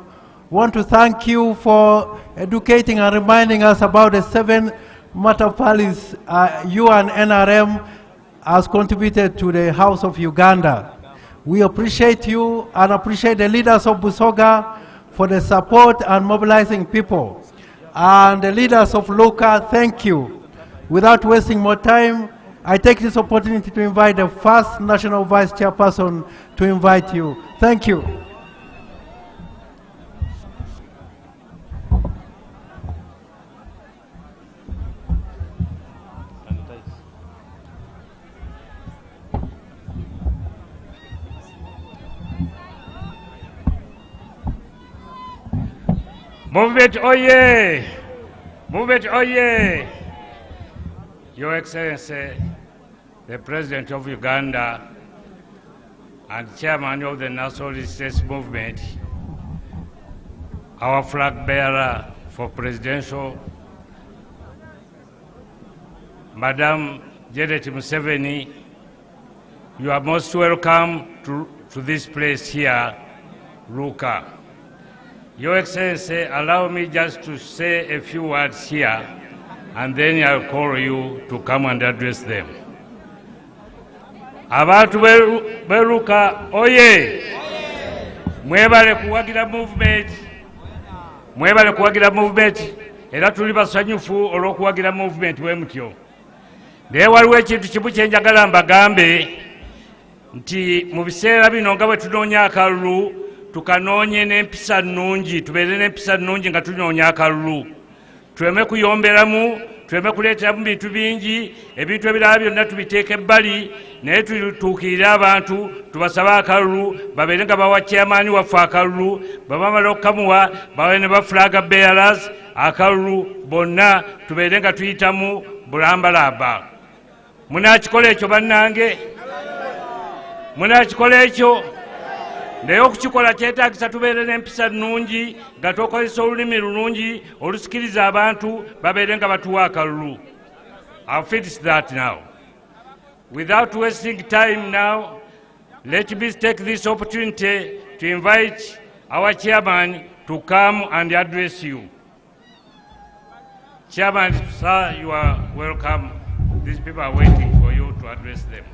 want to thank you for educating and reminding us about the 7 Matafali's you and NRM has contributed to the House of Uganda. We appreciate you and appreciate the leaders of Busoga for the support and mobilizing people. And the leaders of Luuka, thank you. Without wasting more time, I take this opportunity to invite the first national vice chairperson to invite you. Thank you. Movement oye! Movement oye! Your Excellency, the President of Uganda and Chairman of the National Resistance Movement, our flag bearer for presidential, Madam Janet Museveni, you are most welcome to this place here, Luuka. Your Excellency, allow me just to say a few words here, and then I'll call you to come and address them. Abantu beluka oye! Mwebale kuwagira movement. Mwebale kuwagira movement. Era tuli basanyufu olw'okuwagira movement wemutyo. Naye waliwo ekintu kimu kye njagala mbagambe nti mu biseera bino nga bwe tunoonya akalulu tukanoonye n'empisa nnungi, tubeere n'empisa nnungi nga tunoonya akalulu. Tuleme kuyomberamu, tuleme kuleeteramu bintu bingi, ebintu ebirala byonna tubiteeke ebbali, naye tutuukirire abantu, tubasabe akalulu, babeere nga bawa chairman waffe akalulu, babamala okukamuwa, bawe ne ba flag bearers akalulu, bonna tubeere nga tuyitamu bulambalamba. Munaakikola ekyo bannange? Munaakikola ekyo? Naye okukikola kyetaagisa tubeere n'empisa nnungi nga tukozesa olulimi lulungi olusikiriza abantu babeere nga batuwa akalulu. I'll finish that now. Without wasting time now, let me take this opportunity to invite our chairman to come and address you. Chairman, sir, you are welcome. These people are waiting for you to address them.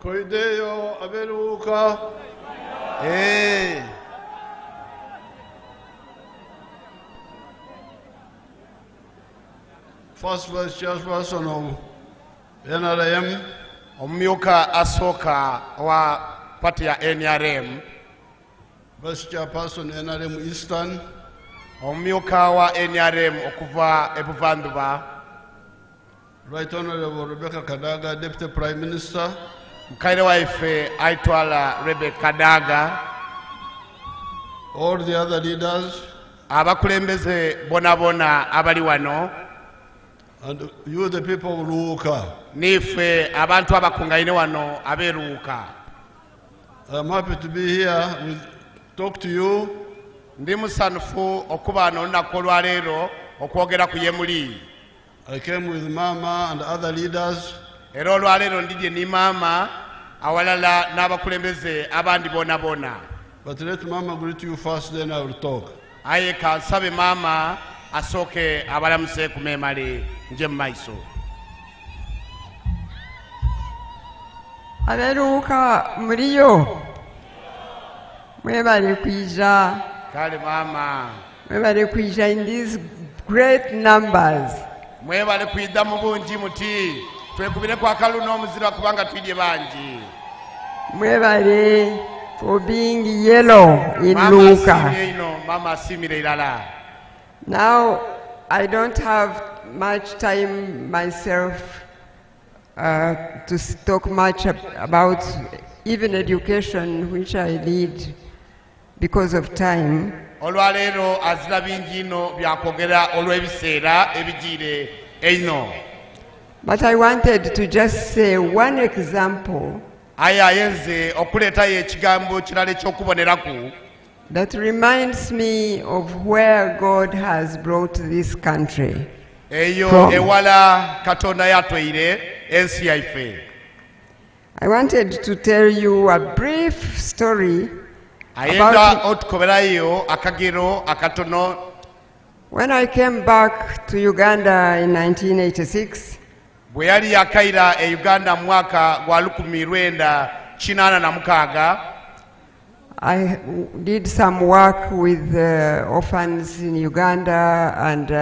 Koideyo abeluka. Hey. first vice chairperson of NRM, omumyuka asooka wa pati ya NRM, vice chairperson NRM Eastern, omumyuka wa NRM okuva ebuvanjuba, Right Honorable Rebecca Kadaga, Deputy Prime Minister, mukaire waife aitwala Rebecca Kadaga, all the other leaders, abakulembeze bonabona abali wano, and you the people of Luuka. nife abantu abakungaine wano abe Luuka. I'm happy to be here with talk to you. Ndi musanfu okuba wano olunaku olwaleero okwogera ku yemuli. I came with Mama and other leaders. Era olwaleero ndije ni maama awalala n'abakulembeze abandi bonabona. But let Mama greet you first, then I will talk. Aye kansabe maama asooke abalamuse ku meemale nje mu maiso. Aberuuka muliyo mwebale kwija, Kale maama mwebale kwija in these great numbers. mwebale kwidda mu bungi muti twekubireko akalu n'omuzira kubanga twidye bangi. Mwebale for being yellow in Mama Luuka. asiimye ino, mama asiimire irala. Now I don't have much time myself to talk much about even education, which I lead because of time. Olwaleero azira bingi ino byakwogera olw'ebiseera ebigiire eino. But I wanted to just say one example Aye ayenze okuleetayo ekigambo kirala eky'okuboneraku that reminds me of where God has brought this country eyo from. ewala Katonda yatweire ensi yaife. I wanted to tell you a brief story Ayenda about otukoberayo akagero akatono. when I came back to Uganda in 1986. Bwe yali yakaira e Uganda mu mwaka gwa 1986, I did some work with orphans in Uganda, and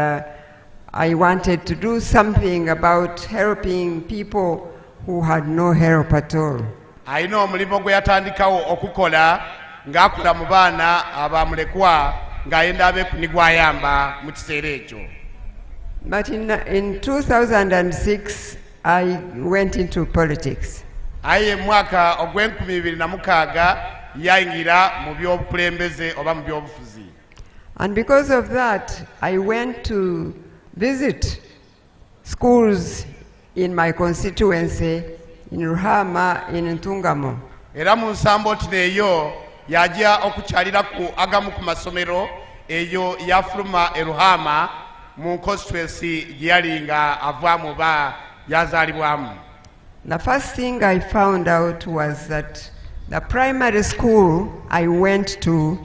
I wanted to do something about helping people who had no help at all. alina omulimu gwe yatandikawo okukola ng'akula mu baana abamulekwa ng'ayenda abe nigwayamba mu kiseera ekyo. But in 2006, I went into politics. Aye mwaka ogw'2006 yayingira mu by'obukulembeze oba mu by'obufuzi. And because of that, I went to visit schools in my constituency, in Ruhama, in Ntungamo. Era mu nsambo eyo yajja okukyalira ku agamu ku masomero eyo yafuluma e Ruhama mu constituency gye yali nga avaamu ba yazaalibwamu. The first thing I found out was that the primary school I went to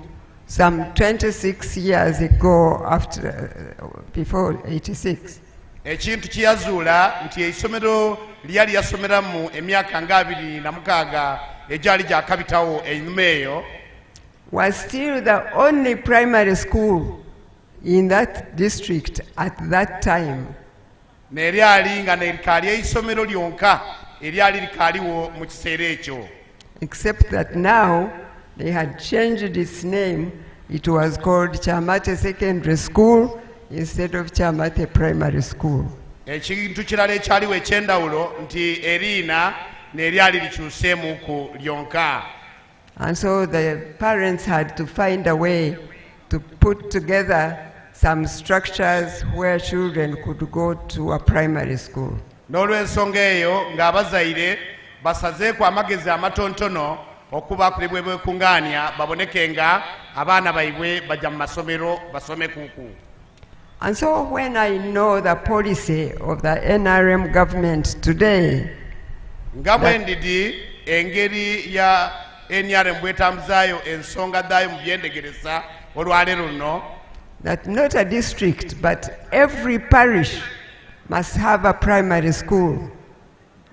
some 26 years ago, before 86. Ekintu kye yazuula nti essomero lyali yasomeramu emyaka nga 26 egyali gyakabitawo enyuma eyo was still the only primary school in that district at that time. Neryali nga nerikaali eisomero lyonka eryali likaaliwo mu kiseera ekyo. Except that now they had changed its name. It was called Chamate Secondary School instead of Chamate Primary School. Ekintu kirala ekyaliwo ekyendawulo nti eriina neryali likyuseemuku lyonka. And so the parents had to find a way to put together some structures where children could go to a primary school. N'olw'ensonga eyo ng'abazaire basazeeko amagezi amatontono okuba kuli bwe bwekuŋŋaanya baboneke nga abaana baibwe bajja mu masomero basome kuuku. And so when I know the policy of the NRM government today, nga bwe ndidi engeri ya NRM bwetambuzaayo ensonga zaayo mu byendegereza olwaleero luno, that not a district but every parish must have a primary school,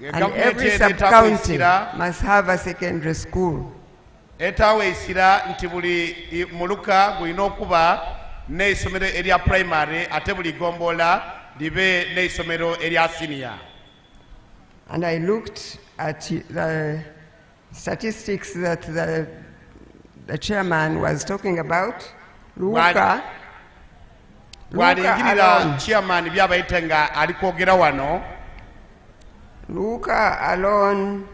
and every sub-county must have a secondary school. Etaawo esira nti buli muluka gulina okuba n'essomero erya primary ate buli ggombolola libe n'essomero erya senior. And I looked at the statistics that the chairman was talking about. Luuka bw'alingirira chairman by'abayita nga ali kwogera wano. Luuka alone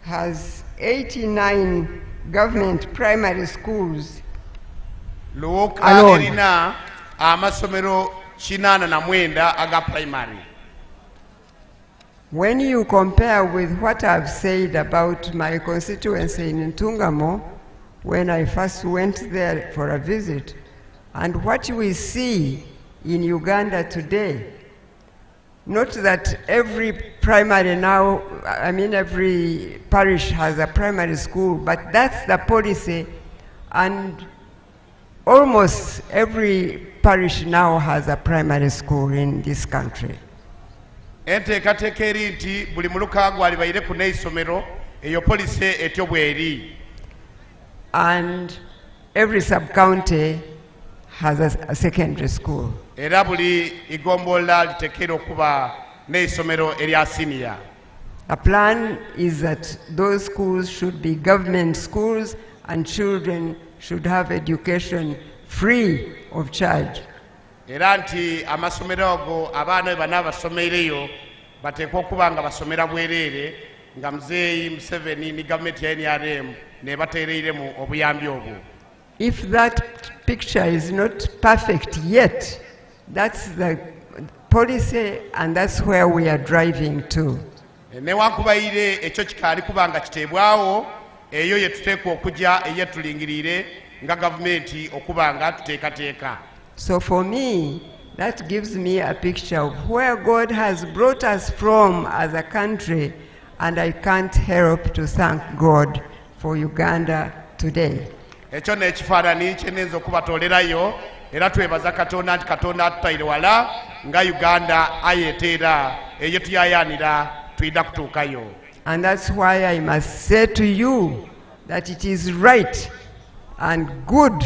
has 89 government primary schools. Luuka alone. erina amasomero 89 aga primary. When you compare with what I've said about my constituency in Ntungamo, when I first went there for a visit, and what we see in Uganda today, not that every primary now, I mean every parish has a primary school, but that's the policy, and almost every parish now has a primary school in this country. Enteekateeka eri nti buli muluka gwalibaire ku n'essomero eyo poliisi etyo bw'eri. And every sub-county has a secondary school. Era buli igombola liteekera okuba n'essomero erya senior. The plan is that those schools should be government schools and children should have education free of charge. Era nti amasomero ago abaana bana basomereyo bateekwa okuba nga basomera bwereere nga muzeeyi Museveni ne gavumenti ya NRM ne bateereiremu obuyambi obwo. If that picture is not perfect yet, that's the policy and that's where we are driving to. Newankubadde ekyo kikaali kuba nga kiteebwawo, eyo ye tuteekwa okujja eyetulingirire nga gavumenti okuba nga tuteekateeka. So for me, that gives me a picture of where God has brought us from as a country, and I can't help to thank God for Uganda today. Ekyo n'ekifaananyi kye nnyinza okubatoolerayo, era twebaza Katonda nti Katonda atutaire wala nga Uganda ayeeteera eyo tuyayaanira tuyida kutuukayo. And that's why I must say to you that it is right and good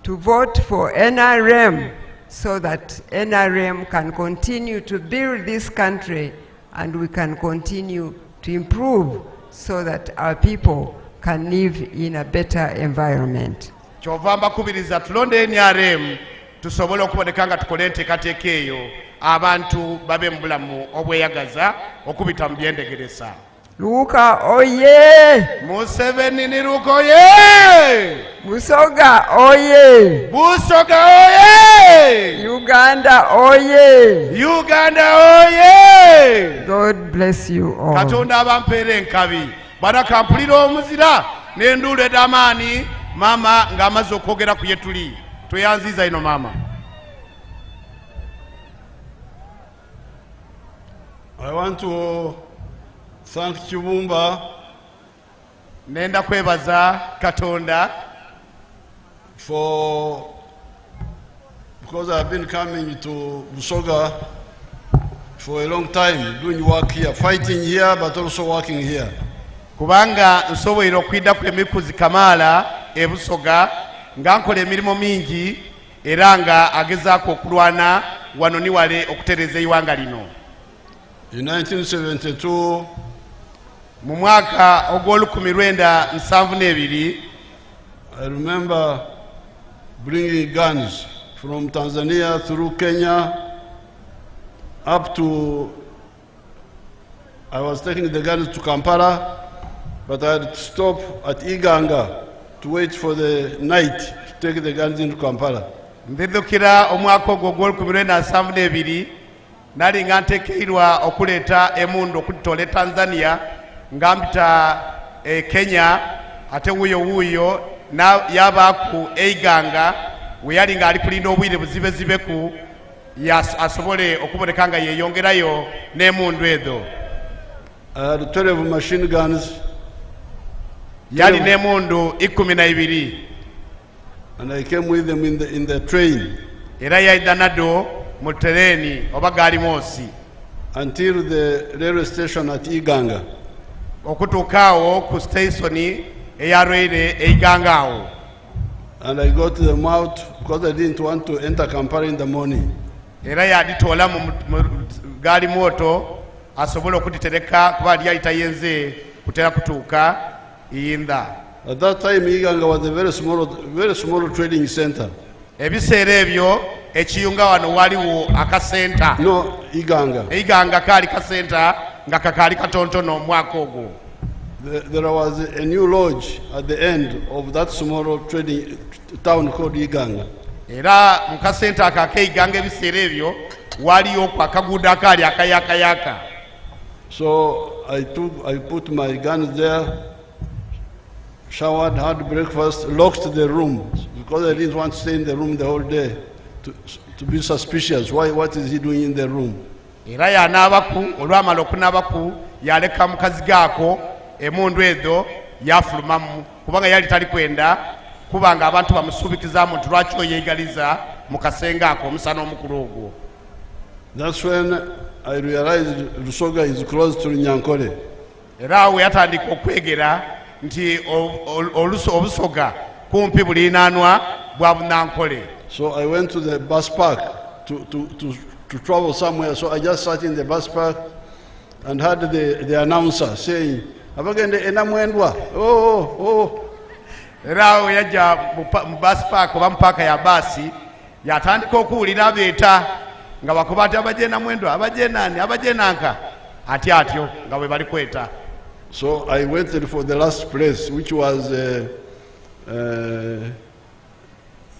to vote for NRM so that NRM can continue to build this country and we can continue to improve so that our people can live in a better environment. Kyova mbakubiriza tulonde NRM tusobole okuboneka nga tukole enteekateeka eyo abantu babe mu bulamu obweyagaza okubita mu byendegeresa. Luuka oye! Museveni ni Luuka oye! Busoga oye! Busoga oye! Uganda oye! Uganda oye! God bless you all. Katonda abampeere enkabi bana kampulira omuzira n'enduulu ed'amaanyi maama ng'amaze okwogera ku ye tuli. Tweyanziza ino maama. I want to thank Kibumba. Nenda kwebaza Katonda because I've been coming to Busoga for a long time, doing work here, fighting here, but also working here. Kubanga nsobola okwidda ku emikuzi Kamaala e Busoga nga nkola emirimu mingi era nga agezaako okulwana wano ni wale okutereeza eiwanga lino. In 1972, mu mwaka ogw'Olukumi-1972, I remember bringing guns from Tanzania through Kenya up to, I was taking the guns to Kampala, but I had to stop at Iganga to wait for the night to take the guns into Kampala. Mbidukira omwaka ogwo ogw'Olukumi-1972 nali nga nteekeirwa okuleeta emundu okutoola Tanzania nga mpita Kenya ate wuuyo yabaaku Eiganga we yali nga ali kulinda obwire buzibezibeku asobole okuboneka nga yeeyongerayo n'emundu ezo. I had 12 machine guns. Yali n'emundu 12. And I came with them in the train. Era yayidda naddo mu tereeni oba gaali moosi. Until the railway station at Iganga. Okutuukaawo ku station eya railway Eiganga awo. And I got them out because I didn't want to enter Kampala in the morning. era yaditoola mu gaali moto asobole okuditereka kuba lyali tayenze kutera kutuuka iyinda. At that time, Iganga was a very small trading center. Ebiseera ebyo ekiyunga wano waliwo akasenta. No, Iganga kaali kasenta nga kakaali katontono omwaka ogwo. There was a new lodge at the end of that small trading town called Iganga. Era mu kasenta ak'Iganga ebiseera ebyo waliyo akaguudo akaali akayakayaka. So I put my guns there, showered, had breakfast, locked the room because I didn't want to stay in the room the whole day to be suspicious. What is he doing in the room? Era yanaabaku olwamala okunaabaku yaleka mukazi gaako emundu ezo yafulumamu kubanga yali tali kwenda kubanga abantu bamusuubikizaamu nti lwaki oyeegaliza mu kasenge ako omusana omukulu ogwo. That's when I realized Lusoga is close to Nyankole. Era awo yatandika okwegera nti obusoga kumpi bulinaanwa bwa Bunankole. So I went to the bus park to travel somewhere. So I just sat in the bus park and heard the announcer saying, "Abagende enamwendwa." Oh. Era awo yajja mu bus park oba mu paaka ya basi yatandika okuwulira abeeta nga bakuba ati abajena mwendwa abajenani abajenanka atyo nga bwe bali kweta. So I waited for the last place, which was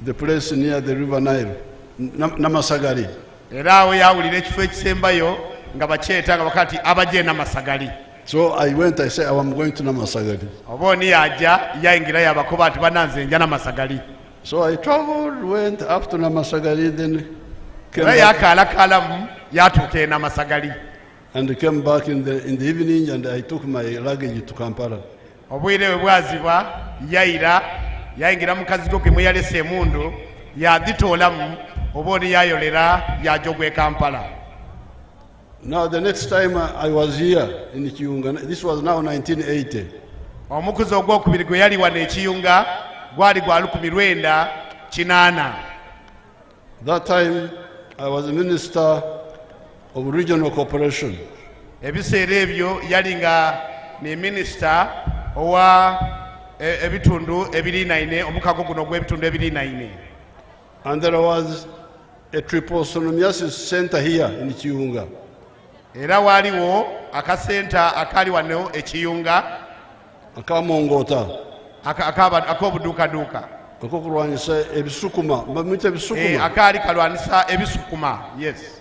the place near the river Nile, Namasagari. Era awo yawulira ekifo ekisembayo nga bakyeta nga bakati abajena Masagari. So I went, I said, I'm going to Namasagari. Oboni yajja yayingira yabakuba ati bananze nja Namasagari. So I traveled, went up to Namasagari, then came back, and came back in the evening, and I took my luggage to Kampala. Obwire bwe bwaziba yayira yayingira mukazi gwe mwe yalese emundu yaditoolamu oboni yayolera yajogwe Kampala. Now the next time I was here in Kiyunga, this was now 1980. Omukuzi ogwokubiri gwe yali wano ekiyunga gwali gwa 1980. That time I was a minister of regional cooperation. Ebiseera ebyo yali nga ne minister owa ebitundu ebirinaine omukago guno gw'ebitundu ebirinaine. And there was a trypanosomiasis center here in Kiyunga. Era waliwo akasenta akali wano ekiyunga akamongota ak'obuduukaduuka akokulwanyisa ebisukuma bamuyita ebisukuma akaali kalwanisa ebisukuma. Yes.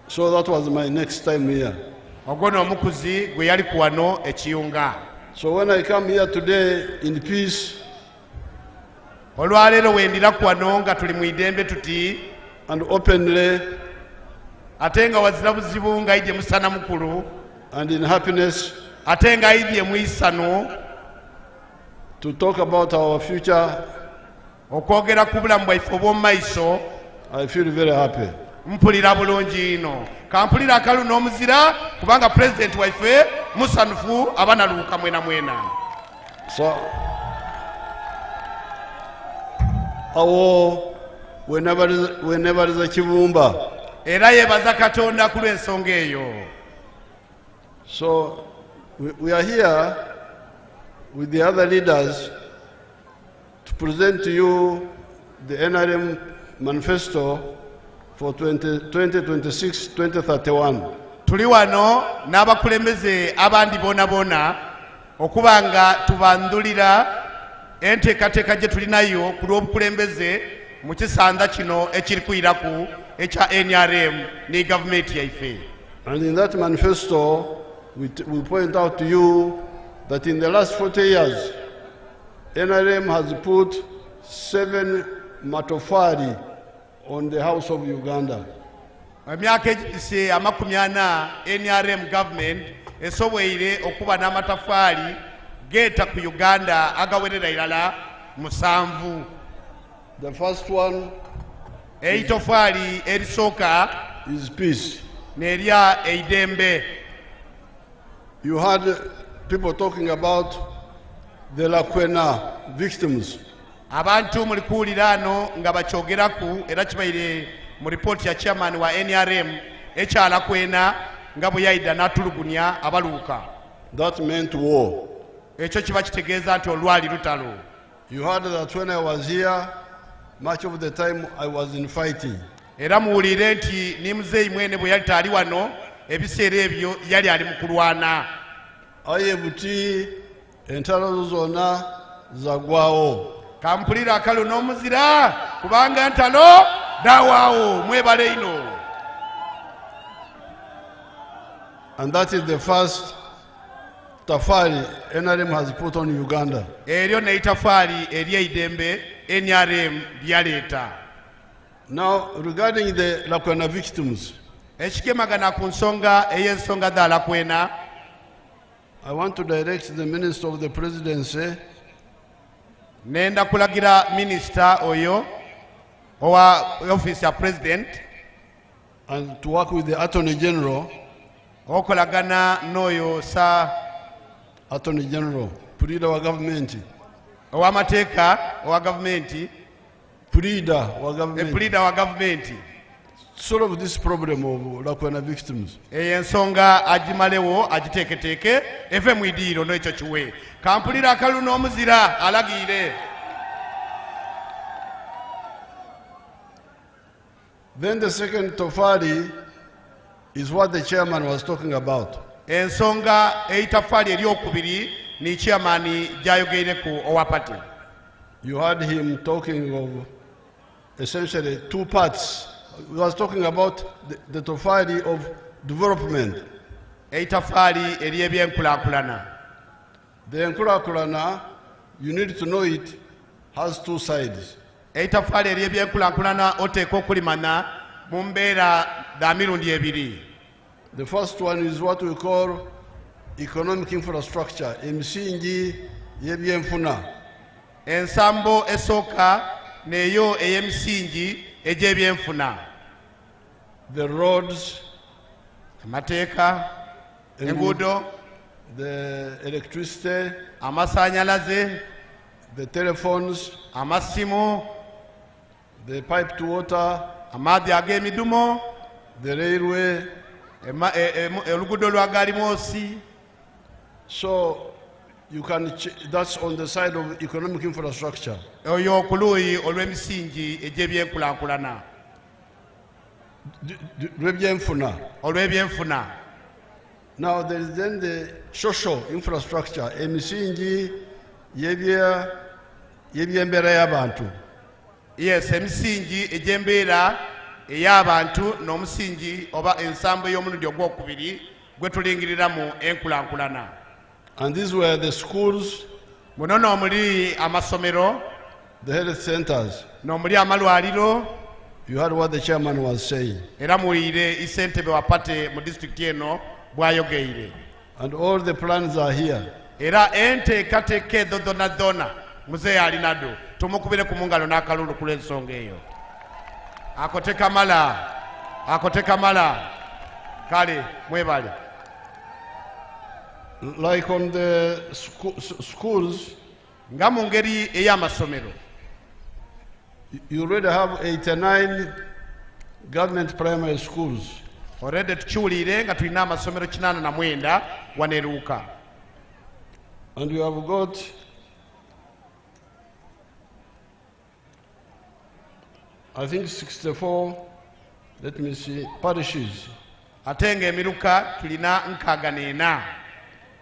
So that was my next time here. Ogwo n'omukuzi gwe yali ku wano ekiyunga. So when I come here today in peace, olwaleero wendira ku wano nga tuli mu idembe tuti and openly, ate nga wazira buzibu ng'ayidye musana mukulu, and in happiness, ate ng'ayidye mu isano, to talk about our future, okwogera ku bulamu bwaife obw'omu maiso, I feel very happy. Mpulira bulungi ino. Kampulira akalu n'omuzira kubanga president waife musanufu abana Luuka mwena mwena. So awo whenever is a kibumba. Era yebaza Katonda ku lw'ensonga eyo. So we are here with the other leaders to present to you the NRM manifesto for 2026-2031. Tuli wano n'abakulembeze abandi boona okubanga tubandulira enteekateeka gye tulinayo ku lw'obukulembeze mu kisanza kino ekiri kuyiraku ekya NRM ne gavumenti yaife. And in that manifesto we point out to you that in the last 40 years NRM has put 7 matofali on the House of Uganda. Emyaka egiyise 40 NRM government esoboire okuba n'amatafaali geeta ku Uganda agawerera irala 7. The first one, eitofaali erisooka, is peace. Nerya eidembe. You heard people talking about the Lakwena victims. Abantu muli kuwulira ano nga bakyogeraku era kibaire mu ripooti ya chairman wa NRM ekyala kwena nga bwe yayidda n'atulugunya abaluuka. That meant war. Ekyo kiba kitegeeza nti olwali lutalo. You heard that when I was here, much of the time I was in fighting. Era muwulire nti ni muzeeyi mwene bwe yali taali wano ebiseera ebyo yali ali mu kulwana. Aye buti entalo zonna zagwawo. Kampulira akalu n'omuzira kubanga ntalo dawaawo. Mwebale ino. And that is the first tafari NRM has put on Uganda. Eryo ne itafari ery'eidembe NRM lyaleeta. Now, regarding the Lakwena victims, ekikemagana ku nsonga ey'ensonga za Lakwena, I want to direct the Minister of the Presidency nenda kulagira minisita oyo owa office ya president and to work with the Attorney General, okolagana n'oyo sa Attorney General, Purida wa government, ow'amateeka owa gavumenti, Purida wa government, Purida wa gavumenti, solve this problem of Lakwena victims. eyo ensonga agimalewo agiteeketeeke eve mu idiiro n'ekyo kiwe. Kampulira akalu n'omuzira alagiire. Then the second tafari is what the chairman was talking about. Ensonga eitafali eryokubiri ni chairman gyayogeireko owa party. You heard him talking of essentially two parts. He was talking about the tafari of development. Eitafali ery'ebyenkulaakulana. The enkulakulana, you need to know it, has two sides. Eitafali ery'ebyenkulaakulana oteeka okulimanya mu mbeera za mirundi ebiri. The first one is what we call economic infrastructure, emisingi y'ebyenfuna. Ensambo esooka neyo ey'emisingi egy'ebyenfuna. The roads, amateeka, enguudo, the electricity, amasannyalaze, the telephones, amasimu, the pipe to water, amaadhi ag'emidumo, the railway. Oluguudo lwa gaalimoosi. So you can that's on the side of economic infrastructure. Oyo ku luuyi olw'emisingi egy'ebyenkulaakulana. Olw'ebyenfuna. Now there is then the social infrastructure, emisingi y'ebyembeera y'abantu. Yes, emisingi egy'embeera ey'abantu n'omusingi oba ensambo y'omulundi ogwokubiri gwe tulingirira mu enkulaakulana. And these were the schools, muno n'omuli amasomero, the health centers. N'omuli amalwaliro. You heard what the chairman was saying. Era muwulire issentebe wa pate mu district eno bw'ayogeire. And all the plans are here. Era enteekateeka ezo zonna muzeeyi alinado. Tumukubire ku mungalo n'akalulu ku lw'ensonga eyo. Akote kamala. Kale mwebale. Like on the schools, nga mu ngeri ey'amasomero, you already have 89 government primary schools. Already tukiwulire nga tulina amasomero 89 wano e Luuka. And you have got I think 64, let me see, parishes. Ate nga emiruka tulina 64.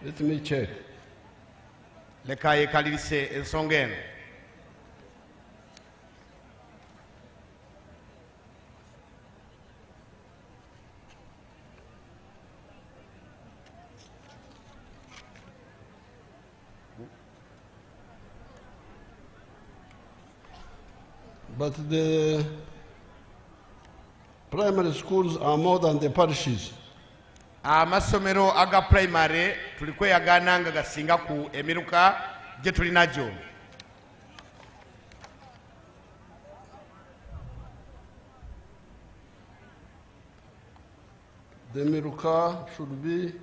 Let me check. Leka yeekalirise ensonga eno. But the primary schools are more than the parishes. Amasomero aga primary tulikweyagaana nga gasinga ku emiruka gye tulinajo. The miruka should be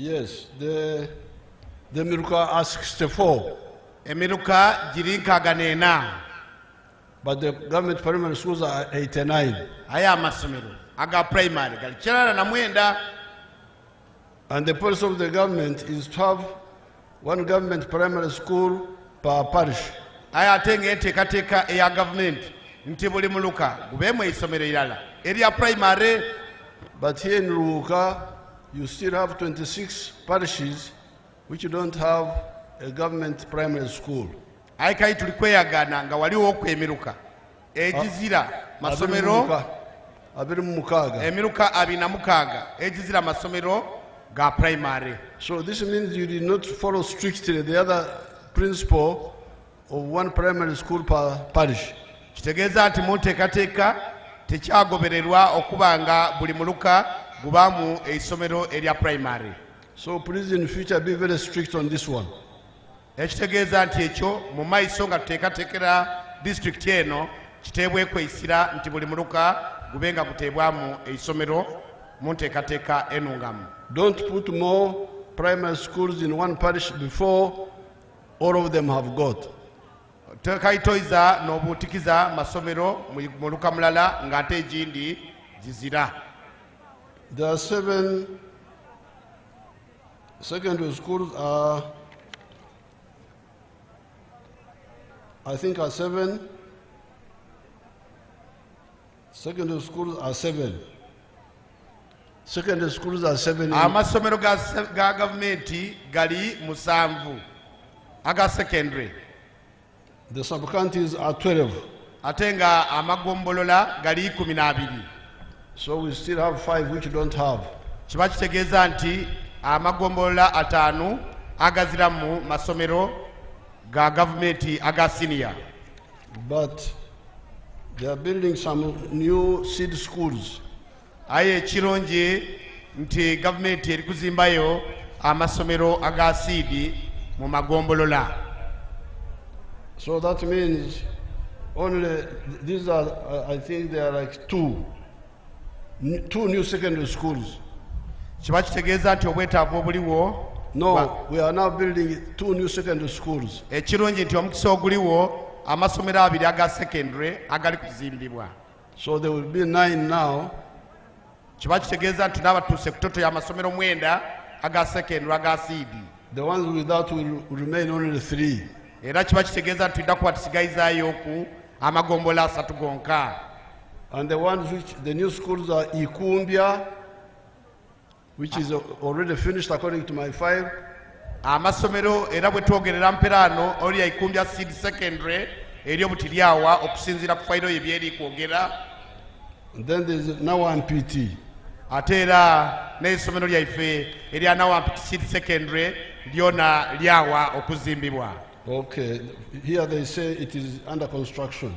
Yes, the Miruka are 64. Emiruka jirinkaga nena. But the government primary schools are 89. Aya amasomero aga primary gali kirala na mwenda. And the policy of the government is to have one government primary school per parish. Aya atenge enteekateeka eya government nti buli muluka gubeemu isomero irala erya primary. But here in Luuka, you still have 26 parishes which don't have a government primary school. Aye kai tuli kweyagana nga waliwo okwemiruka egizira masomero emiruka 26 egizira masomero ga primary. So this means you did not follow strictly the other principle of one primary school per parish. Kitegeeza nti munteekateeka tekyagobererwa okuba nga buli muluka gubaamu eisomero erya primary. So please in future be very strict on this one. Ekitegeeza nti ekyo mu maiso nga tuteekateekera district eno kiteebweko isira nti buli muluka gubenga guteebwamu eisomero mu nteekateeka enungamu. Don't put more primary schools in one parish before all of them have got. Tekaitoiza n'obuutikiza masomero mu muluka mulala ng'ate egindi zizira. There are 7 secondary schools I think are 7. Secondary schools are 7. Secondary schools are 7. Amasomero ga gavumenti gali 7 aga secondary. The sub-counties are 12. Ate nga amagombolola gali 12. So we still have 5 which don't have. Kiba kitegeeza nti amagombolola 5 agazira mu masomero ga gavumenti aga senior. But they are building some new seed schools. Aye kirungi nti gavumenti eri kuzimbayo amasomero aga seed mu magombolola. So that means only these are I think there are like 2 new secondary schools. Kiba kitegeeza nti obwetaavu obuliwo. No, we are now building 2 new secondary schools. Ekirungi nti omukisa oguliwo amasomero 2 aga secondary agali kuzimbibwa. So there will be 9 now. Kiba kitegeeza nti n'abatuuse kutoto y'amasomero 9 aga secondary aga seed. The ones without will remain only 3. Era kiba kitegeeza nti tudda kuba tusigayizaayo ku amagombola 3 gonka. And the ones which the new schools are Ikumbia, which is already finished according to my file. Amasomero era bwe twogerera mperano oli Ikumbia seed secondary eri obutiryawa okusinziira ku file ye byeri kwogera. And then there is Nawampiti. Ate era n'essomero lyaife erya Nawampiti seed secondary lyona lyawa okuzimbibwa. Okay, here they say it is under construction.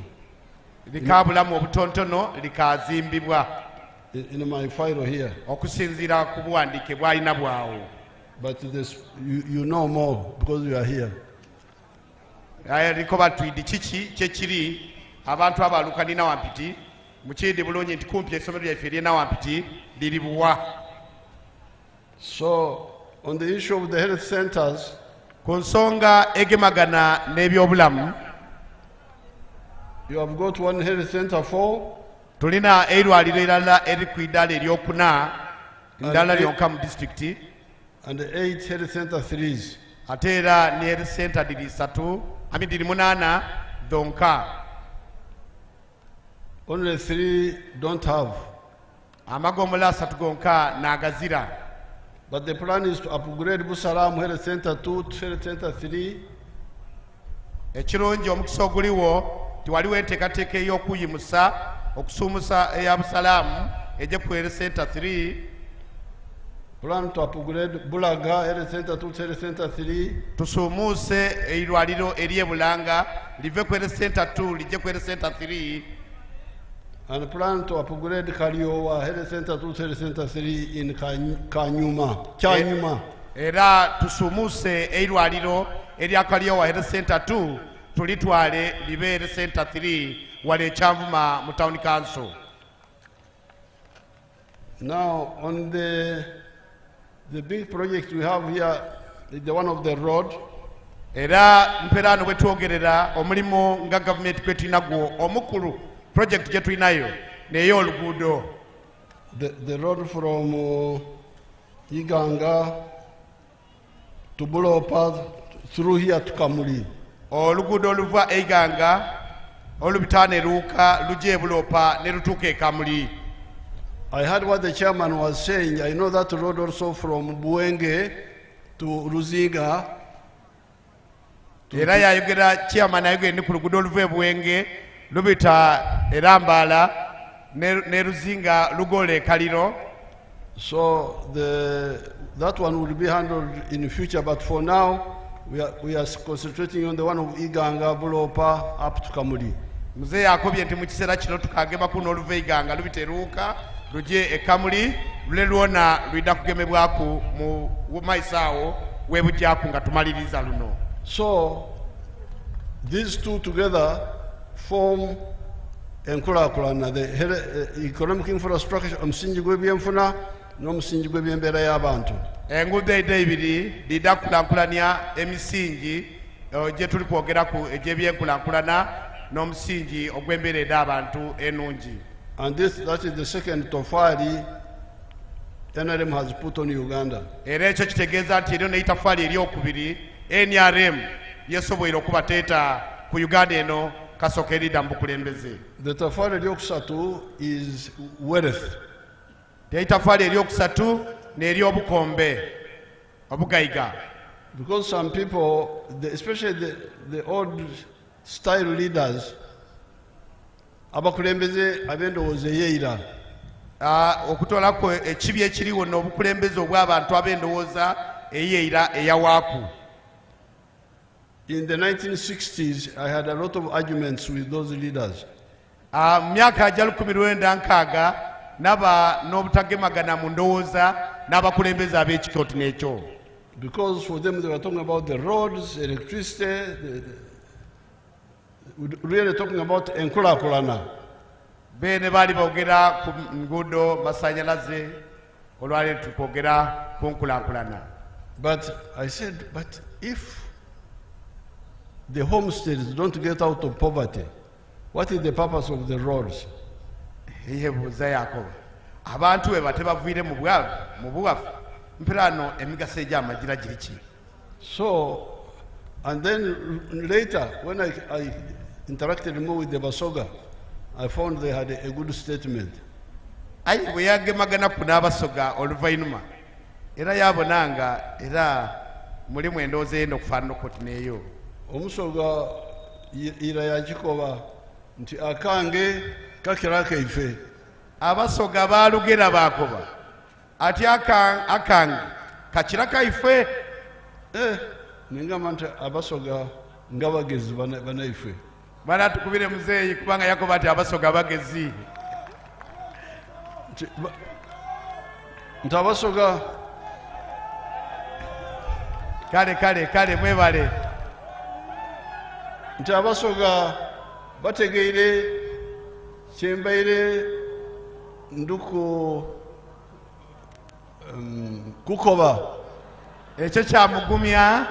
Likabulamu obutontono likazimbibwa. In my file here. Okusinziira ku buwandiike bwalina bwawo. But this, you know more because you are here. Liko batwidi kiki kyekiri abantu abaluka ni Nawampiti mukindi bulungi nti kumpi essomero lyaife erye Nawampiti liri buwa. So on the issue of the health centers, ku nsonga egemagana n'ebyobulamu, you have got 1 health center 4. Tulina eirwaliro erala eri ku idala eryokuna ndala lyonka mu district. And 8 health center 3s. Ate era ne health center diri 3 diri 8 donka. Only 3 don't have. Amagomola 3 gonka n'agazira. But the plan is to upgrade Busalamu health center 2 to health center 3. Ekirungi omukisa oguliwo tiwaliwo enteekateeka ey'okuyimusa okusumusa eya Busalamu ejje ku health center 3. Plan to upgrade Bulaga health center 2 to health center 3. Tusumuse eirwaliro eri Bulanga live ku health center 2 lijje ku health center 3. And plan to upgrade Kaliowa health center 2 to health center 3 in Kyanyuma. Era tusumuse eirwaliro eri Kaliowa health center 2 tulitwale libe health center 3 wale Kyavuma mu town council. Now on the The big project we have here is the one of the road. Era mperano bwetwogerera omulimu nga government kwetinago omukulu project gye tulinayo neyo oluguudo. The road from Iganga to Bulopa through here to Kamuli. Oluguudo oluva Iganga olubitane Luuka luje Bulopa ne lutuuka e Kamuli. I heard what the chairman was saying. I know that road also from Buenge to Ruziga. Era yayogera chairman ayogera ne ku luguudo oluva e Buenge lubita Erambala ne Ruzinga lugole Kaliro. So that one will be handled in the future, but for now we are concentrating on the one of Iganga Bulopa up to Kamuli. Mzee akobye nti mu kiseera kino tukagema kuno oluva Iganga lubite Luuka luje e Kamuli lule lwona lwida kugemebwaku mu maisaawo webujjaku nga tumaliriza luno. So these two together form enkulaakulana, the economic infrastructure, omusingi gw'ebyenfuna n'omusingi gw'ebyembeera y'abantu. Enguudo edda ibiri lidda kukulaakulanya emisingi gye tuli kwogeraku egy'ebyenkulaakulana n'omusingi ogw'embeera ed'abantu ennungi. And that is the second tofaali NRM has put on Uganda. Era ekyo kitegeeza nti eryo n'eitafaali eryokubiri NRM yesoboire okubateeta ku Uganda eno kasooka eridda mu bukulembeze. The tafaali eryokusatu is wealth. Eitafaali eryokusatu n'eryobukombe obugayiga. Because some people, especially the old style leaders, abakulembeze ab'endowooza eyeeyira. Okutoolako ekibi ekiriwo n'obukulembeze obw'abantu ab'endowooza eyeeyira eyawaaku. In the 1960s, I had a lot of arguments with those leaders. Myaka gya 1960 naba n'obutagemagana mu ndowooza n'abakulembeze ab'ekikooti n'ekyo. Because for them they were talking about the roads, electricity, really talking about enkulaakulana. Bene baali boogera ku nguudo, masannyalaze, olwaleero tukwogera ku nkulaakulana. But I said, but if the homesteads don't get out of poverty, what is the purpose of the roads? Yebuuza Yakobo, abantu bwe batebaviire mu buwafu mpirano emigaso egy'amagira giri ki? So, and then later when I interacted more with the Basoga, I found they had a good statement. Ayi bwe yagemagana ku n'Abasoga oluvannyuma era yabonanga era mulimu endowooza eyenda okufaanana okoti n'eyo. Omusoga ira yakikoba nti akange kakira kaife. Abasoga baalugera baakoba ati akange kakira kaife. Ningamba nti Abasoga nga bagezi banaife. Bana tukubire muzeeyi kubanga yakoba ati Abasoga bagezi. Nti Abasoga kale mwebale. Nti Abasoga bategeire kyembaire nduku kukoba. Ekyo kyamugumya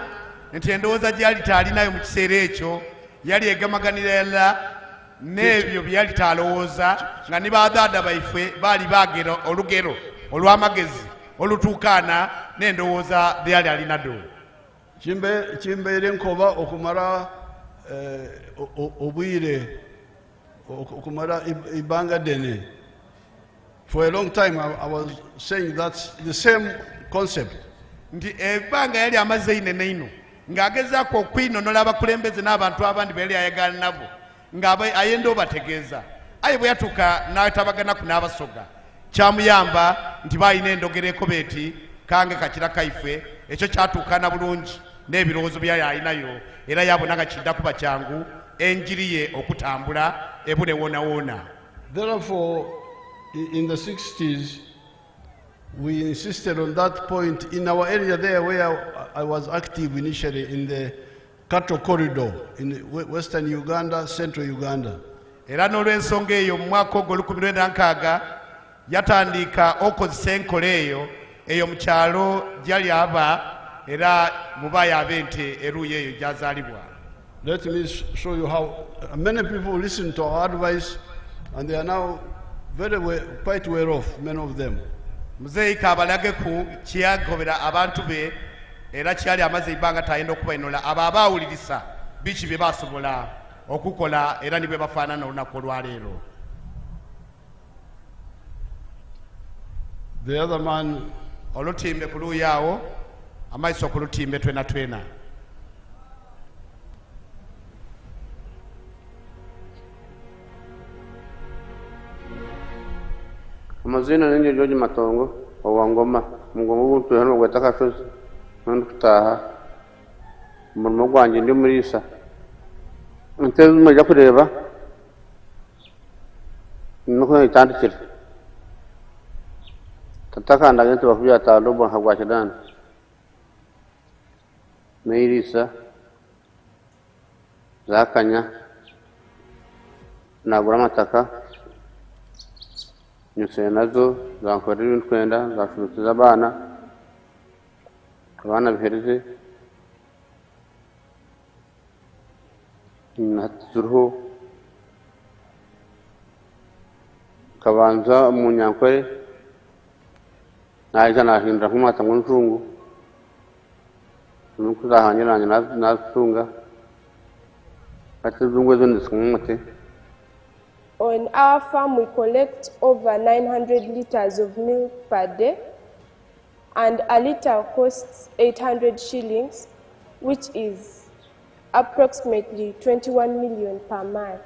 nti endowooza gyali taalinayo mu kiseera ekyo yali egamaganira n'ebyo bye yali taalowooza nga ne baadaada baife baali baagera olugero olw'amagezi olutuukaana n'endowooza bye yali alina ddo. Kimbeire nkoba okumala obwire okumala ibanga dene. For a long time I was saying that's the same concept. Nti ebbanga yali amaze inene ino ng'agezaako okwinonola abakulembeze n'abantu abandi bali ayagala nabo ng'ayenda obategeeza. Aye bwe yatuuka n'atabagana ku n'Abasoga kyamuyamba nti baalina endogera ekoba eti kange kakira kaife. Ekyo kyatuukana bulungi n'ebirowoozo byali alinayo era yabona nga kidda kuba kyangu enjiri ye okutambula ebule woona. Therefore, in the 60s, we insisted on that point in our area there where I was active initially in the cattle corridor in western Uganda, central Uganda. Era n'olw'ensonga eyo mu mwaka ogwo 1996 yatandika okozesa enkola eyo eyo mu kyalo gyali aba era mubaaya ab'ente eruuyi eyo gyazaalibwa. Let me show you how many people listen to our advice and they are now quite well off, many of them. Muzeeyi kabalage ku kyagobera abantu be era kyali amaze ebbanga tayenda okubainola abo abaawulirisa biki bye basobola okukola era ne bwe bafaanana olunaku olwaleero. The other man, olutimbe ku luuyi awo, amaiso ku lutimbe twena twena. Amazina ninje George Matongo owangoma mugongo buntu hano gwataka shozi nandi kutaha umurimo gwanjye ndi murisa nteze mujya kureba nuko itandikira tatakanda gente bakuya talobo hagwakidana meirisa zakanya nagura amataka nyuse nazo zankorera ibintu kwenda zashurutiza abana bihereze natuzurho kabanza mu nyankore naje nahindura nk'umwata ngo nzungu nuko zahanyiranye nasunga atuzungwe zo ndisumute. On our farm, we collect over 900 liters of milk per day, and a liter costs 800 shillings, which is approximately 21 million per month.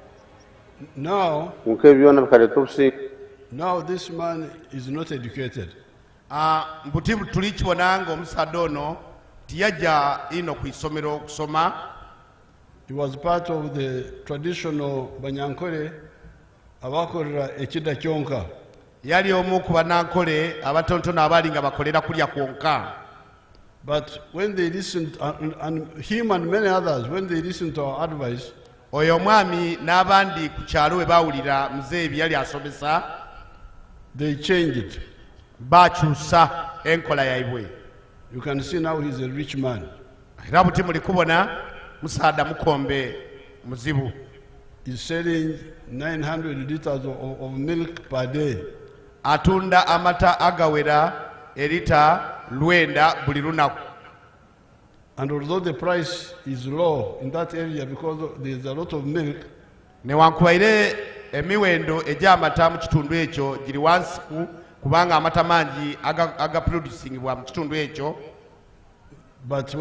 Now this man is not educated. Mbuti tulichibona ngo omusaadde ono tiyajja ino ku isomero okusoma. He was part of the traditional Banyankole abakolera ekida kyonka. Yali omu ku banankole abatontono abali nga bakolera kulya kwonka. But when they listened, and him and many others, when they listened to our advice, oyo omwami n'abandi ku kyalo we baawulira muzeeyi bye yali asomesa, they changed it. Bakyusa enkola yaibwe. You can see now he's a rich man. Era buti muli kubona musaada mukombe muzibu. He's selling 900 liters of milk per day. Atunda amata agawera erita lwenda buli lunaku. And although the price is low in that area because there's a lot of milk, newankubadde emiwendo egy'amata mu kitundu ekyo giri wansi kubanga amata mangi agaproducingibwa mu kitundu ekyo. But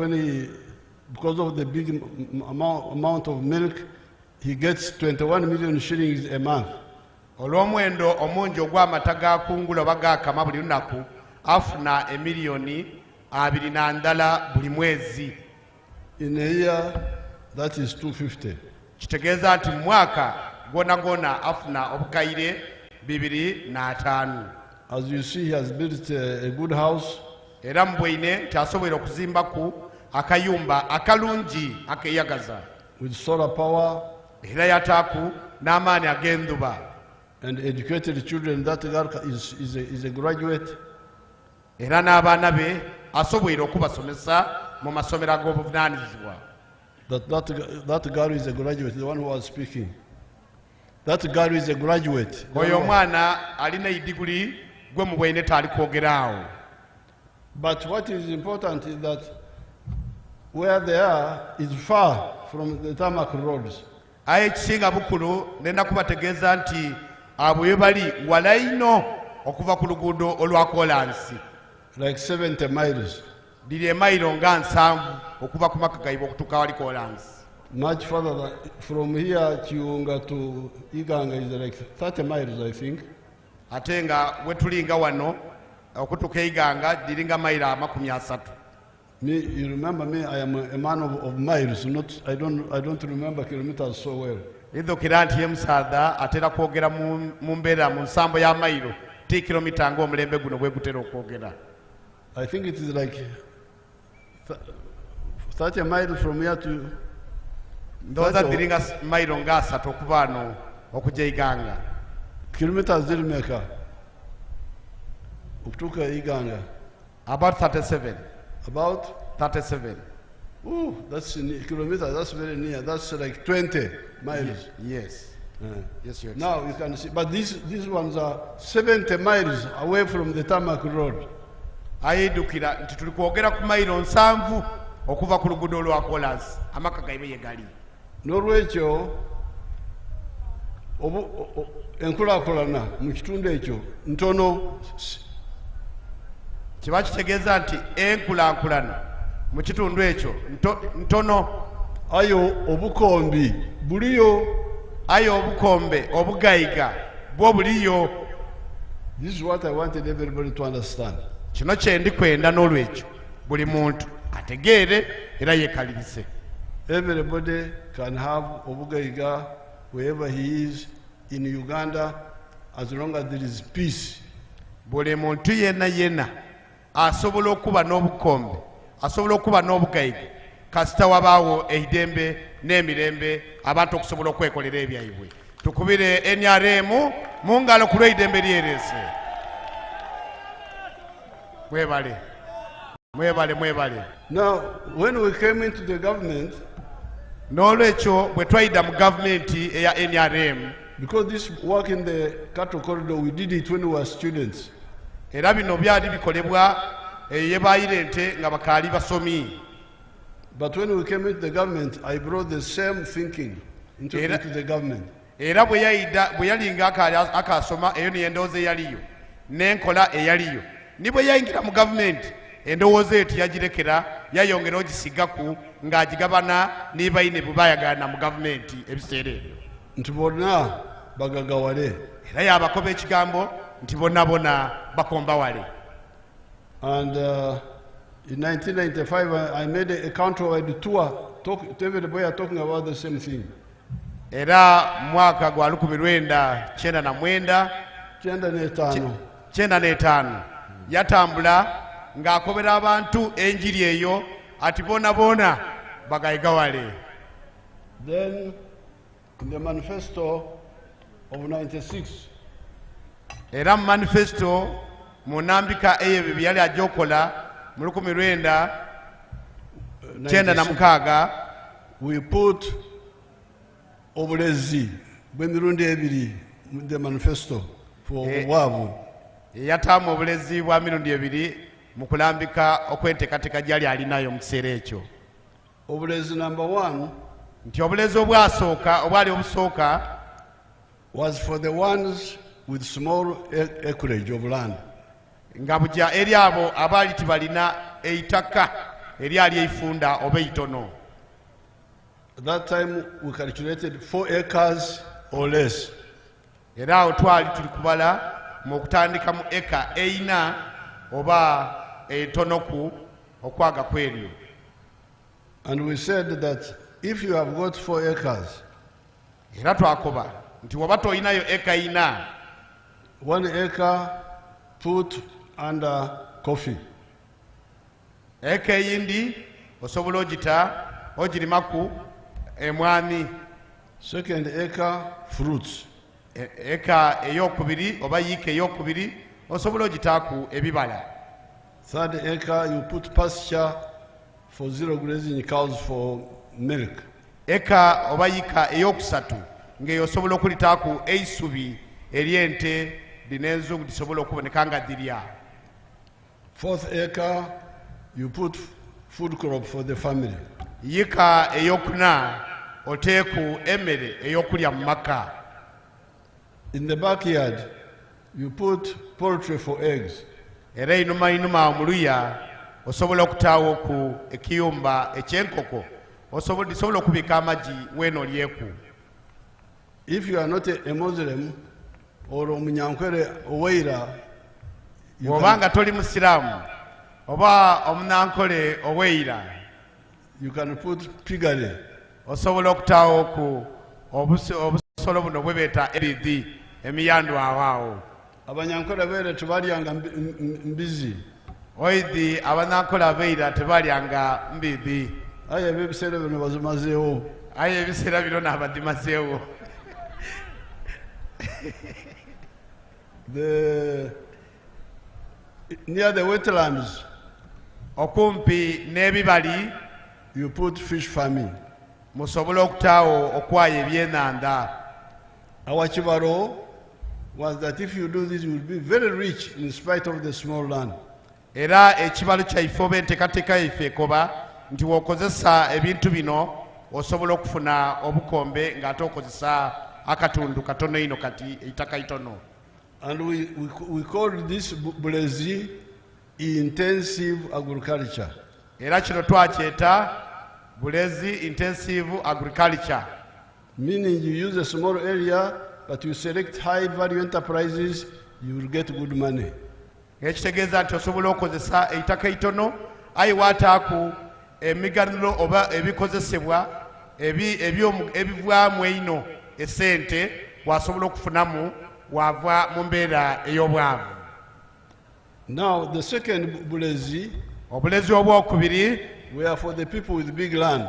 because of the big amount of milk, he gets 21 million shillings a month. Olw'omuwendo omungi ogw'amata gakungula oba gakama buli lunaku afuna emiliyoni 20 buli mwezi. In a year, that is 250. Kitegeeza nti mu mwaka gwona gwona afuna obukayire 205. As you see, he has built a good house. Era mbwine kyasobola okuzimbaku akayumba akalungi akeyagaza. With solar power. Era yataaku n'amaani ag'enduba. And educated children. That girl is a graduate. Era n'abaana be asobola okubasomesa mu masomero ag'obuvunaanyizibwa. That girl is a graduate, the one who was speaking. That girl is a graduate. Oyo omwana alina ediguli gwe mu bwine taali kwogera awo. But what is important is that where they are is far from the tarmac roads. Aye kisinga bukulu nenda kubategeeza nti abo we bali wala ino okuva ku luguudo olwa kolansi. Like 70 miles. Liri emailo nga 7 okuva ku maka gaibwe okutuuka wali kolansi. Much further from here Chiunga to Iganga is like 30 miles, I think. Ate nga we tulinga wano okutuuka Iganga liringa mailo 30. You remember me, I am a man of miles, I don't remember kilometers so well. Idhukira nti ye musaadha atera kwogera mu mbeera mu nsambo ya mailo ti kilomita ng'omulembe guno bwe gutera okwogera. I think it is like 30 miles from here to... Ndoza diringa mailo nga 3 okuva wano okujja Iganga. Kilometers zirimeka okutuuka Iganga. About 37. About? 37. Ooh, that's in kilometers, that's very near. That's like 20 miles. Yes. Yes, Your Now you can see, but these ones are 70 miles away from the tarmac road. Ayedukira nti tuli kwogera ku mayiro 7 okuva ku luguudo lwa kolas amaka gaibe ye gali. N'olwekyo enkulaakulana mu kitundu ekyo ntono. Kiba kitegeeza nti enkulaakulana mu kitundu ekyo ntono. Ayo obukombi buliyo. Ayo obukombe obugayiga bwo buliyo. This is what I wanted everybody to understand. Kino kye ndikwenda n'olwekyo buli muntu ategeere era yekalirize. Everybody can have obugayiga wherever he is in Uganda as long as there is peace. Buli muntu yenna asobola okuba n'obukombe, asobola okuba n'obugayiga kasita wabaawo eidembe n'emirembe abantu okusobola okwekolera ebyaibwe. Tukubire NRM mu ngalo ku lw'eidembe lyerese. Mwebale. Now, when we came into the government, n'olwekyo bwe twayida mu gavumenti eya NRM, because this work in the cattle corridor, we did it when we were students. Era bino byali bikolebwa ye baayire ente nga bakaali basomi. But when we came into the government, I brought the same thinking into the government. Era bwe yalinga akasoma eyo niyo endowooza eyaliyo n'enkola eyaliyo, ni bwe yayingira mu gavumenti endowooza eyo teyagirekera, yayongera ogisigaku ng'agigabana nibayine bwe bayagana mu gavumenti ebiseera ebyo. Nti bonna bagagawale. Era yabakoba ekigambo nti bonna bakombawale. And in 1995, I made a countrywide tour. Everybody talking about the same thing. Era mwaka gwa 1995 yatambula ng'akobera abantu enjiri eyo ati bona bagayigawale. Then in the manifesto of 96, era manifesto mu nnambika eyo byali ajokola mu 1996 we put obulezi bw'emirundi ebiri mu the manifesto for obwavu. Yataamu obulezi bwa mirundi ebiri mu kulambika okweteekateeka gyali alinayo mu kiseera ekyo. Obulezi number 1, nti obulezi obwali obusooka was for the ones with small acreage of land. Nga bujja eri abo abaali tibalina eitaka eryali eifunda oba eitono. At that time we calculated 4 acres or less. Era awo twali tuli kubala mu kutandika mu eka 4 oba etonoku okwaga kweryo. And we said that if you have got 4 acres, era twakoba nti woba toyinayo eka 4, 1 acre put under coffee. Eka eyindi osobola ogirimaku emwani. Second acre fruits. Eka eyokubiri oba yiika eyokubiri osobola ogitaaku ebibala. Third acre you put pasture for zero grazing cows for milk. Eka oba yiika eyokusatu ng'eyo osobola okulitaaku eisubi ery'ente din'enzungu disobola okuboneka nga dirya. Fourth acre you put food crop for the family. Yiika eyokuna oteeku emmere ey'okulya mu maka. In the backyard you put poultry for eggs. Era inuma omuluya osobola okutaawo ku ekiyumba eky'enkoko disobola okubika amagi weeno lyeku. If you are not a Muslim or omunyankwere oweira, obanga toli musiraamu oba omunankole oweira, you can put piggery. Osobola okutaawo ku obusolo buno bwe beeta ebidhi emiyandu awaawo. Abanyankole beera tebalyanga mbizi. Oidhi abanankole abeira tebalyanga mbidhi. Aye ebiseera bino bazimazeewo. Aye ebiseera bino nabadimazeewo. Near the wetlands okumpi n'ebibali you put fish farming. musobola okutaawo okwaya ebyenanda. Our Chibaro was that if you do this, you will be very rich in spite of the small land. Era ekibalo kyaife oba enteekateeka yaife ekoba nti w'okozesa ebintu bino osobola okufuna obukombe ng'ate okozesa akatundu katono ino kati eitaka itono. And we called this Bulezi intensive agriculture. Era kino twakyeta Bulezi intensive agriculture. Meaning you use a small area, but you select high value enterprises, you will get good money. Ekitegeeza nti osobola okozesa eitaka itono ayi waataaku emiganiro oba ebikozesebwa ebivaamu eino esente wasobola okufunamu wava mu mbeera ey'obwavu. Now the second Bulezi, obulezi obwokubiri, were for the people with big land.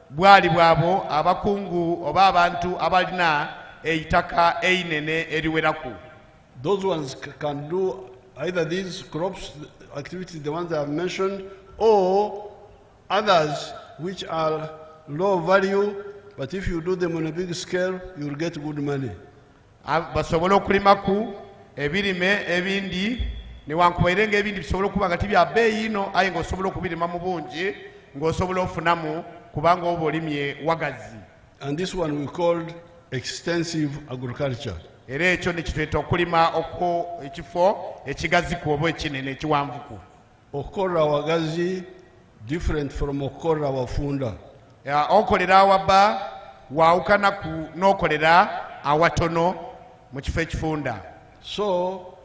Bwali bwabo abakungu oba abantu abalina eitaka einene eriweraku. Those ones can do either these crops activities, the ones I have mentioned, or others which are low value, but if you do them on a big scale, you will get good money. Basobola okulimaku ebirime ebindi newankubadde ng'ebindi bisobola okuba nga tibya bbeeyi ino aye ng'osobola okubirima mu bungi ng'osobola okufunamu kubanga oba olimye wagazi. And this one we called extensive agriculture. Era ekyo ne kitweta okulima ekifo ekigaziku oba ekinene ekiwanvuku. Okukolera wagazi different from okukolera wafunda. Okolera awabba waawukanaku n'okolera awatono mu kifo ekifunda. So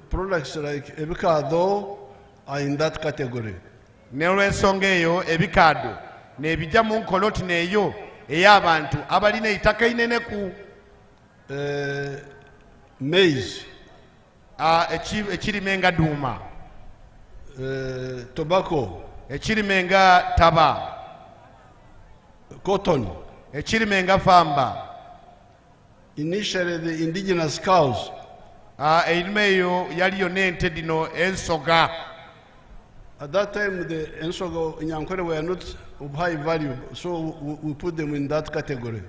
products like ebikaado are in that category. N'olw'ensonga eyo ebikaado n'ebijja mu nkoloti n'eyo ey'abantu abalina eitaka inene ku maize, ekirime nga duuma, tobacco, ekirime nga taba, cotton, ekirime nga famba. Initially the indigenous cows, erime eyo yaliyo n'ente dino ensoga. At that time the ensoga in Nyankore were not of high value, so we put them in that category.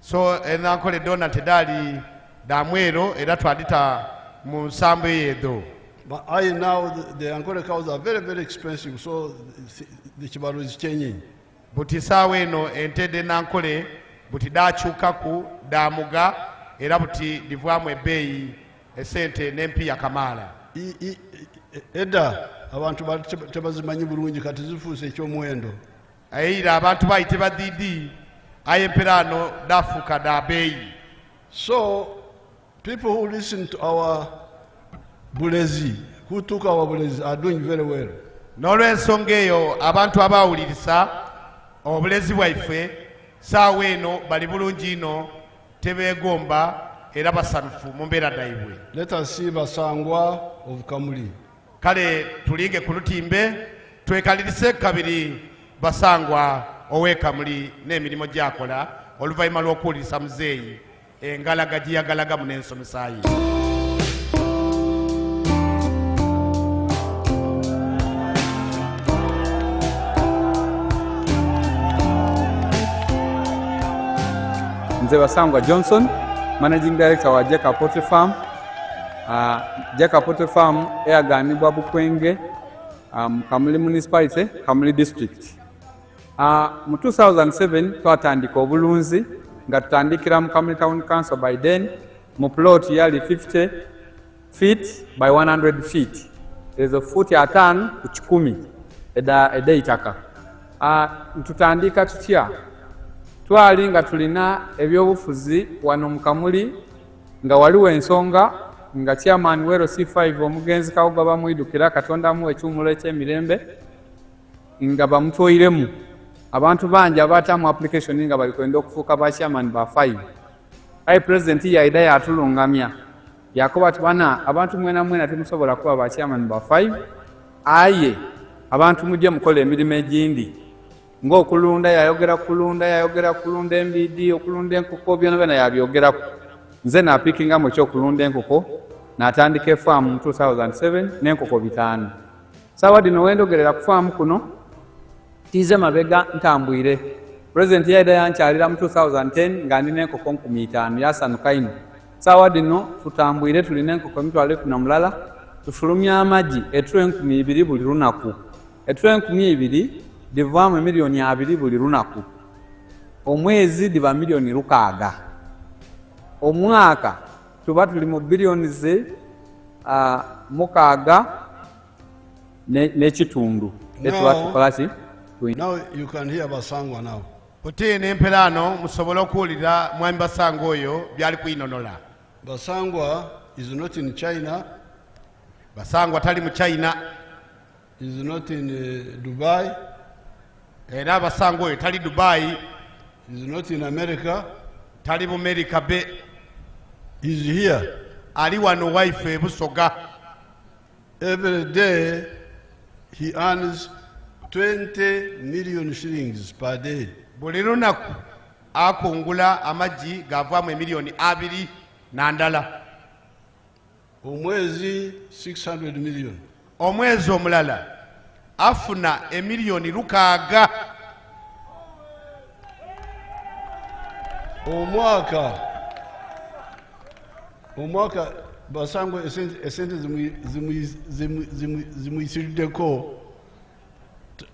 So enankole dona tedali damwero era twadita mu nsambu yedo. But now the Ankole cows are very, very expensive, so the Chibaro is changing. Buti sawe eno ente de nankole buti dakyukaku damuga era buti divwamu ebbeeyi esente n'empi ya kamala. Edda abantu tebazimanyi bulungi kati zifuuse eky'omuwendo. Era abantu bayite badidi aye empirano dafuka da beeyi. So people who listen to our Bulezi, who took our Bulezi, are doing very well. N'olw'ensonga eyo abantu abawulirisa obulezi bwaife saawa eno bali bulungi ino tebeegomba era basanufu mu mbeera daibwe. Let us see Basangwa of Kamuli. Kale tulinge ku lutimbe twekalirise kabiri Basangwa ow'e Kamuli n'emirimu gy'akola oluvannyuma lw'okuwuliriza muzeeyi engalaga gye yagalaga mu n'ensomesa ye. Nze Basangwa Johnson, Managing Director wa Jeka Poultry Farm. Jeka Poultry Farm eyaganibwa Bukwenge, Kamuli Municipality, Kamuli District. Mu 2007 twatandika obulunzi nga tutandikira mu Kamuli Town Council by then mu plot yali 50 feet by 100 feet. Ezo futi 5 ku 10 eda itaka. Tutandika tutya twali nga tulina ebyobufuzi wano mu Kamuli nga waliwo ensonga nga chairman wero C5 omugenzi Kawuga bamwidukira Katonda mu ekyumulo eky'emirembe nga bamutoyiremu abantu bangi abatamu application nga bali kwenda okufuuka ba chairman ba 5. Aye president yaida yatulungamya yakoba tubana abantu mwena mwena temusobola kuba ba chairman ba 5. Aye abantu mujje mukola emirimu egindi ng'okulunda yayogera kulunda embidi okulunda enkoko byonna yabyogeraku. Nze napikinga mu ekyokulunda enkoko n'atandika efaamu mu 2007 n'enkoko 5. Sawa dino wendogerera ku faamu kuno tize mabega ntambwire. President yaida yankyalira mu 2010 nga nina enkoko 5,000 yasanuka ino. Sawa dino tutambwire tulina enkoko 1,200 tufulumya amagi etro 2,000 buli lunaku. Etro 2,000 divaamu miliyoni 2 buli lunaku. Omwezi diva miliyoni 6. Omwaka tuba tuli mu biliyoni ze 6 n'ekitundu. Now you can hear Basangwa now. Putini empelano musobola okuwulira mwami Basangwa oyo byali kuyinonola. Basangwa is not in China. Basangwa tali mu China. Is not in Dubai. Era Basangwa oyo tali Dubai. Is not in America. Tali mu America be. Is here. Ali wano wife e Busoga. Every day he earns 20 million shillings per day. Buli lunaku akungula amagi gavaamu emiliyoni 2 n'andala. Omwezi 600 million. Omwezi omulala afuna emiliyoni 6. Omwaka Basangwa esente zimuyisiriddeko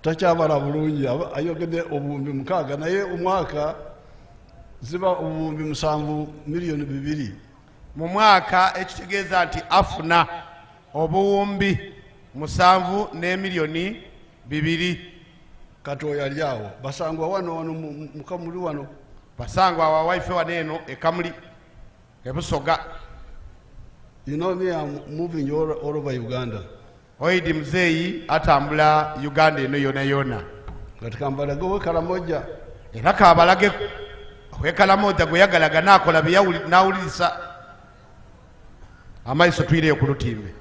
takyabala bulungi ayogedde obuwumbi 6 naye omwaka ziba obuwumbi 7 miliyoni 2. Mu mwaka ekitegeeza nti afuna obuwumbi 7 n'emiliyoni 2. Kati oyo ali awo. Basangwa wano mukamuli wano. Basangwa wa wife wano eno ekamuli ebusoga. You know me, I'm moving all over Uganda. Oidi mzeyi atambula Uganda eno yona yona. Katika mbalaga wekalamoja. Era kabalage wekalamoja gweyagalaga nakola nawulisa. Amaiso twire ku lutimbe.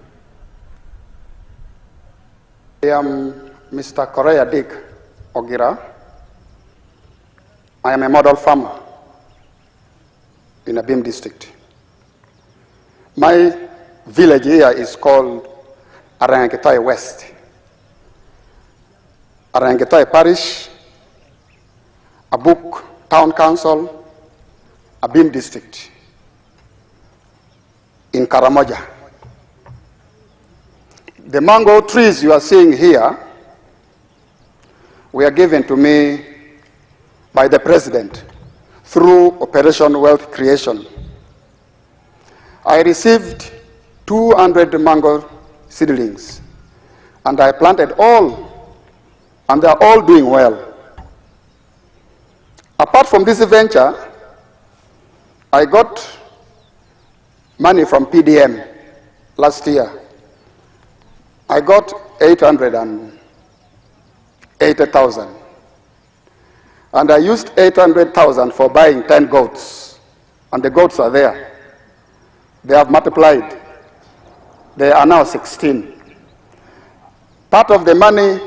I am Mr. Korea Dick Ogira. I am a model farmer in Abim district. My village here is called Arangetai West. Arangetai Parish, Abuk Town Council, Abim District, in Karamoja. The mango trees you are seeing here were given to me by the President through Operation Wealth Creation. I received 200 mango seedlings, and I planted all, and they are all doing well. Apart from this venture, I got money from PDM last year. I got 880,000, and I used 800,000 for buying 10 goats, and the goats are there. They have multiplied. They are now 16. Part of the money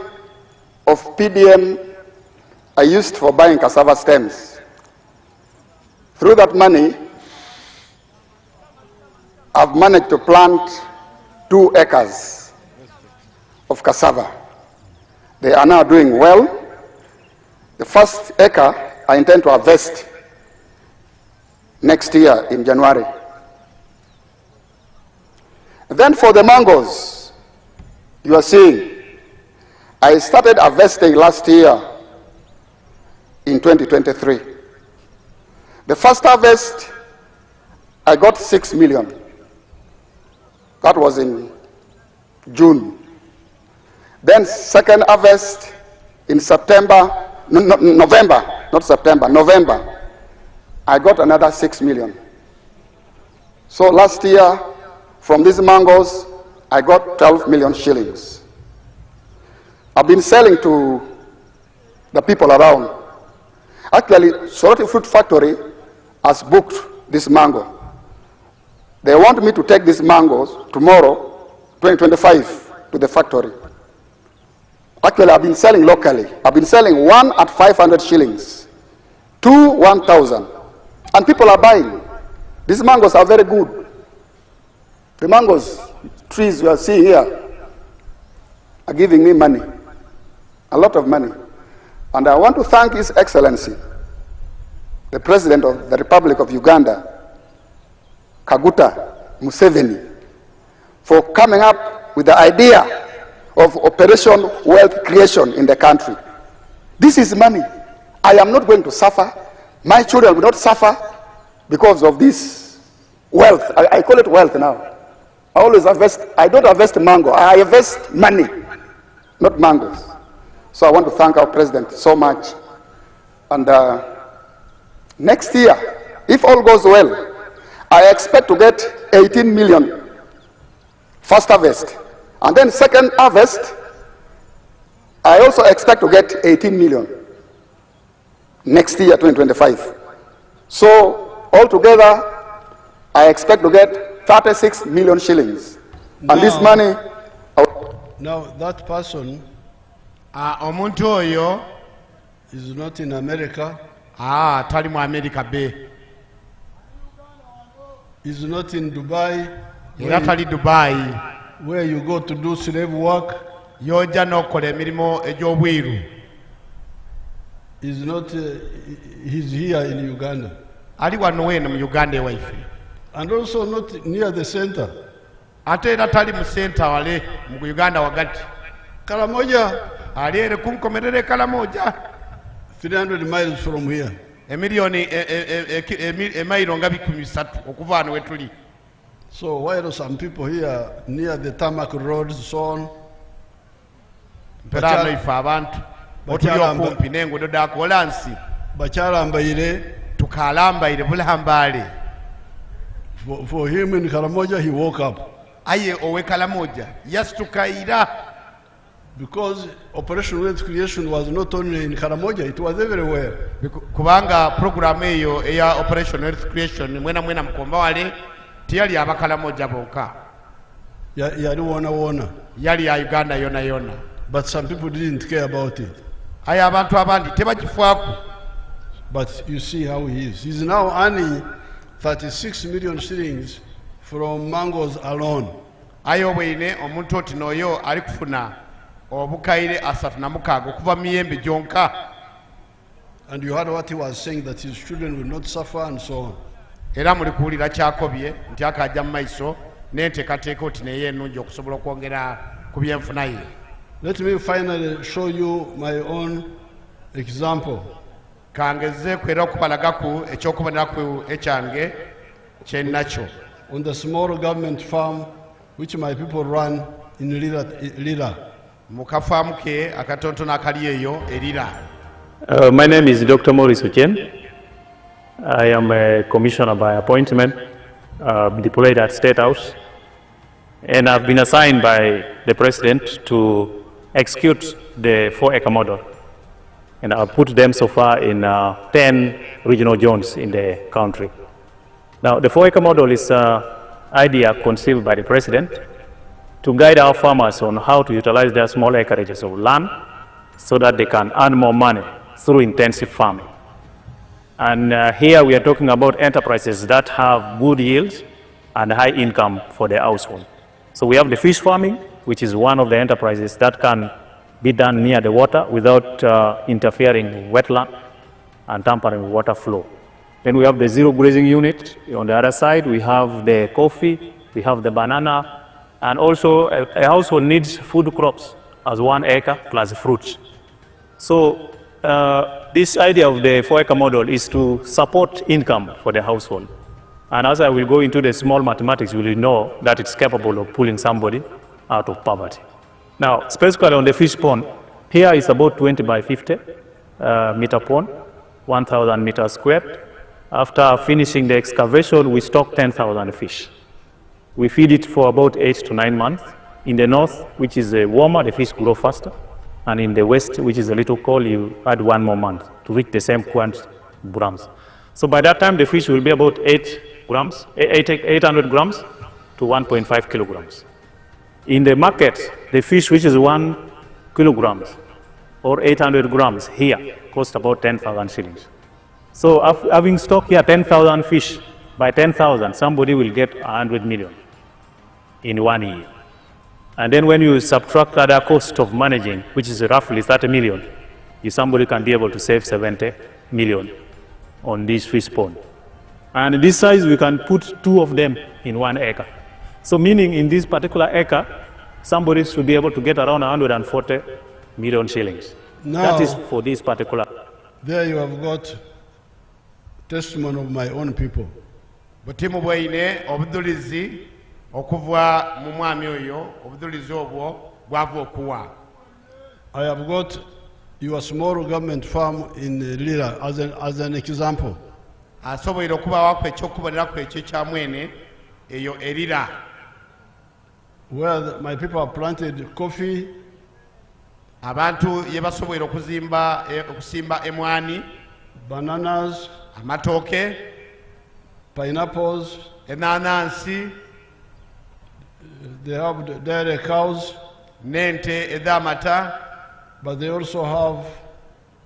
of PDM I used for buying cassava stems. Through that money, I've managed to plant 2 acres of cassava. They are now doing well. The first acre I intend to harvest next year in January. Then for the mangoes, you are seeing, I started harvesting last year in 2023. The first harvest, I got 6 million. That was in June. Then second harvest in November, I got another 6 million. So last year, from these mangoes, I got 12 million shillings. I've been selling to the people around. Actually, Soroti Fruit Factory has booked this mango. They want me to take these mangoes tomorrow, 2025, to the factory. Actually, I've been selling locally. I've been selling 1 at 500 shillings, 2 1,000, and people are buying. These mangoes are very good. The mangoes trees you are seeing here, are giving me money, a lot of money. And I want to thank His Excellency, the President of the Republic of Uganda, Kaguta Museveni, for coming up with the idea of Operation Wealth Creation in the country. This is money. I am not going to suffer. My children will not suffer because of this wealth. I call it wealth now. I always harvest. I don't harvest mango. I harvest money, not mangoes. So I want to thank our president so much. And next year, if all goes well, I expect to get 18 million first harvest. And then second harvest, I also expect to get 18 million next year, 2025. So altogether, I expect to get 36 million shillings. And this money... Now that person omuntu oyo is not in America. Tali mu America be. Is not in Dubai. Era tali Dubai. Where you go to do slave work. Yoja n'okola emirimu egy'obwiru. Is not. He's here in Uganda. Ali wano weno mu Uganda ewaife. And also not near the center. Ate era tali mu center wale mu Uganda wagati. Karamoja. Ali ere kunkomerere Karamoja. 300 miles from here. Emiliyoni emailo nga 300 okuva wano wetuli. So while some people here near the tarmac roads, so on, for him in Karamoja, he woke up. Yes, to Kaira. Because Operation Wealth Creation was not only in Karamoja, it was everywhere. Kubanga program eyo eya Operation Wealth Creation mwena mkomba wale tiyali abakalamoja bonka. Yali wona. Yali ya Uganda yona. But some people didn't care about it. Aya abantu abandi tebakifuaku. But you see how he is. He's now earning 36 million shillings from mangoes alone. Ayo bwine omuntu otinoyo ali kufuna obukaire 36 okuva miyembe jonka. And you heard what he was saying, that his children will not suffer and so on. Era muli kuwulira kyakobye nti akajja mu maiso n'enteekateeka oti naye ennungi okusobola okwongera ku byenfuna ye. Let me finally show you my own example. Kangezzeeku era okubalagaku ekyokuboneraku ekyange kye nnakyo. On the small government farm which my people run in Lira. Mu kafaamu ke akatontona akali eyo erira. My name is Dr. Maurice Ochen. I am a commissioner by appointment, deployed at State House, and I've been assigned by the President to execute the 4-acre model. And I've put them so far in 10 regional zones in the country. Now, the 4-acre model is an idea conceived by the President to guide our farmers on how to utilize their small acreages of land so that they can earn more money through intensive farming. And here we are talking about enterprises that have good yields and high income for the household. So we have the fish farming, which is one of the enterprises that can be done near the water without interfering with wetland and tampering with water flow. Then we have the zero grazing unit. On the other side, we have the coffee, we have the banana, and also a household needs food crops as 1 acre plus fruits. So this idea of the 4-acre model is to support income for the household. And as I will go into the small mathematics, you will know that it's capable of pulling somebody out of poverty. Now, specifically on the fish pond, here is about 20 by 50 meter pond, 1,000 meters squared. After finishing the excavation, we stock 10,000 fish. We feed it for about 8 to 9 months. In the north, which is warmer, the fish grow faster. And in the west, which is a little cold, you add 1 more month to reach the same quantity of grams. So by that time, the fish will be about 800 grams to 1.5 kilograms. In the market, the fish which is 1 kilograms or 800 grams here cost about 10,000 shillings. So having stock here 10,000 fish, by 10,000, somebody will get 100 million in 1 year. And then when you subtract other cost of managing, which is roughly 30 million, somebody can be able to save 70 million on this fish pond. And this size, we can put 2 of them in 1 acre. So meaning in this particular acre, somebody should be able to get around 140 million shillings. Now, that is for this particular. There you have got testimony of my own people. Butimu bwaine obudulizi okuva mu mwami oyo obudulizi obwo bwava okuwa. I have got your small government farm in Lira as an example. Asobola okuba wakwe ekyokubonerako ekyo kya mwene eyo erira. Where my people have planted coffee. Abantu ye basobola okusimba emwani, bananas, amatooke, pineapples, enanansi, they have dairy cows, nente edamata, but they also have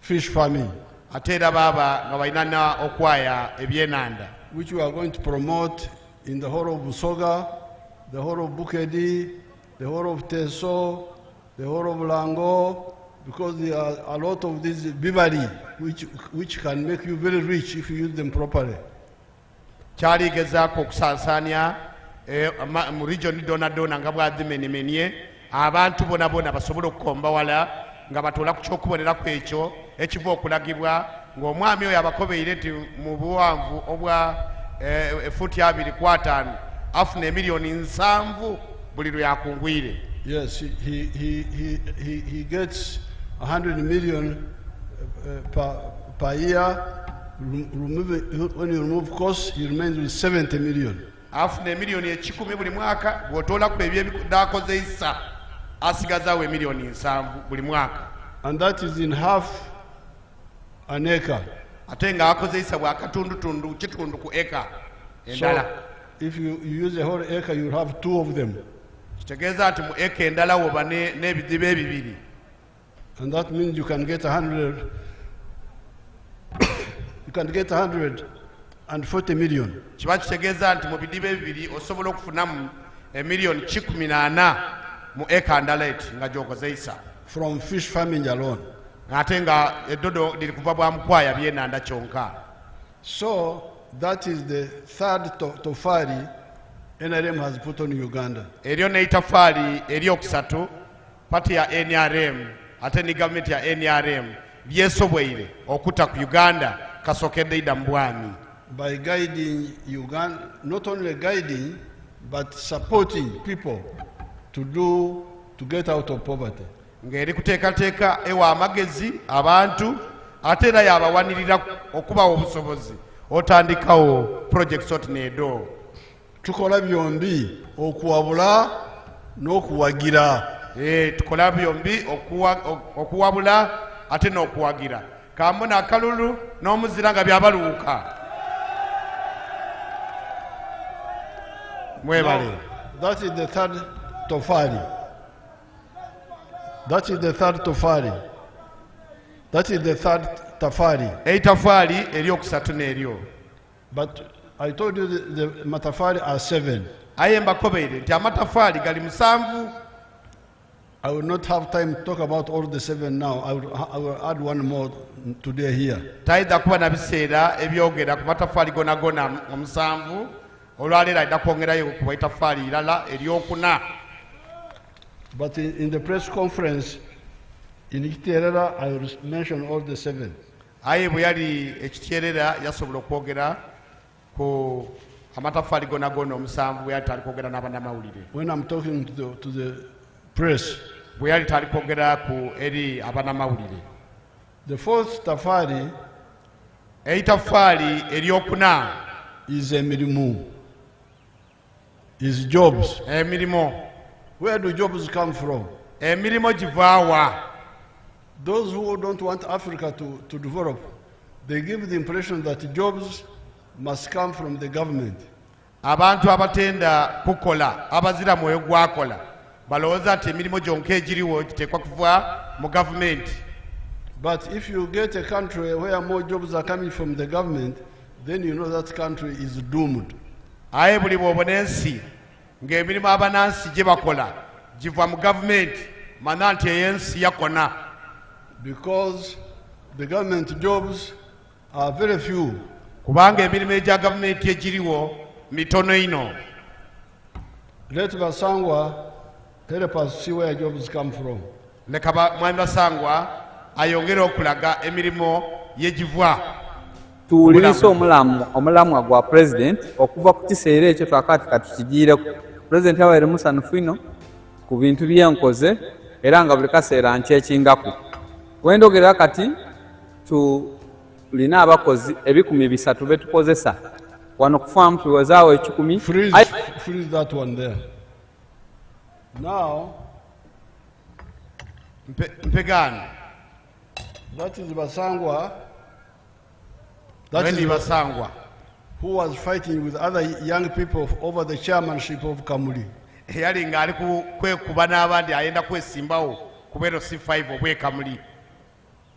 fish farming, atera baba nga bainana okwaya ebyenanda, which we are going to promote in the whole of Busoga, the whole of Bukedi, the whole of Teso, the whole of Lango, because there are a lot of these bibari which can make you very rich if you use them properly. Kyali gezaako okusansanya mu region dona nga bwadhimenye abantu bona basobola okukomba wala nga batola ku kyokubonerako ekyo ekiva okulagibwa ng'omwami oyo abakobeire nti mu buwanvu obwa efuti 2.5 afuna emiliyoni 7 buli lwe yakungwire. Yes, he gets 100 million per year. When you remove costs, he remains with 70 million. Afuna emiliyoni 10 buli mwaka, bw'otoola ku ebyo ebyakozeisa asigazaawo emiliyoni 7 buli mwaka. And that is in half an acre. Ate nga akozeisa bwa katundutundu kitundu ku eka endala. So if you use a whole acre, you have 2 of them. Kitegeeza nti mu eka endala woba n'ebidiba ebibiri. And that means you can get 100. You can get 140 million. Kiba kitegeeza nti mu bidiba ebibiri osobola okufunamu emiliyoni 14 mu eka ndala eti nga gy'okozeisa. From fish farming alone. Ate nga eddodo liri kuva bwa mukwaya byenanda kyonka. So that is the third tofali NRM has put on Uganda. Eryo neitafaali eryokusatu pati ya NRM ate ni government ya NRM byesobweire okuta ku Uganda kasokedde ida mbwami. By guiding Uganda, not only guiding but supporting people to get out of poverty. Ngeri kuteekateeka ewa amagezi abantu ate era yabawanirira okubawo obusobozi otandikawo projects oti needo. Tukola byombi okuwabula n'okuwagira. Tukola byombi okuwabula ate n'okuwagira. Kambona akalulu n'omuzira nga byabaluuka. Mwebale. That is the third tofali. That is the third tofali. That is the third tafari. Eitafali eryokusatu n'eryo. But I told you the matafari are 7. Aye mbakobeire nti amatafali gali 7. I will not have time to talk about all the 7 now. I will add one more today here. Taida kuba na biseera ebyogera ku matafali gona mu 7. Olwaleero ayida kwongerayo ku itafali irala eryokuna. But in the press conference in Ekiterera, I will mention all the 7. Aye bwe yali Ekiterera yasobola okwogera ku amatafali gona omusanvu bwe yali tali kwogera n'abannamawulire. When I'm talking to the press, bwe yali tali kwogera ku eri abannamawulire. The fourth tafari, eitafali eryokuna, is emirimu, is jobs. Emirimo. Where do jobs come from? Emirimo givaawa. Those who don't want Africa to develop, they give the impression that jobs must come from the government. Abantu abatenda kukola, abazira mwoyo gwakola, balowooza nti emirimu gyonka egiriwo giteekwa kuva mu government. But if you get a country where more jobs are coming from the government, then you know that country is doomed. Aye buli bw'obona ensi ng'emirimu abanansi gye bakola giva mu gavumenti mana nti eyensi yakona. Because the government jobs are very few. Kubanga emirimu egya gavumenti egiriwo mitono ino. Let Basangwa help us see where jobs come from. Leka mwami Basangwa ayongere okulaga emirimu yegivwa. Tuwuliriza omulamwa gwa president okuva ku kiseera ekyo twakati katukigiireko. President yabaire musanhufu ino ku bintu byenkoze era nga buli kaseera nkyekingako. Wendogera kati tulina abakozi 300 betukozesa wano ku farm tuwezaawo 10. Freeze that one there. Now, Mpegani. That is Basangwa. That is Basangwa. Who was fighting with other young people over the chairmanship of Kamuli. Yali nga ali kwekuba n'abandi ayenda kwesimbawo kubeera C5 obwe Kamuli.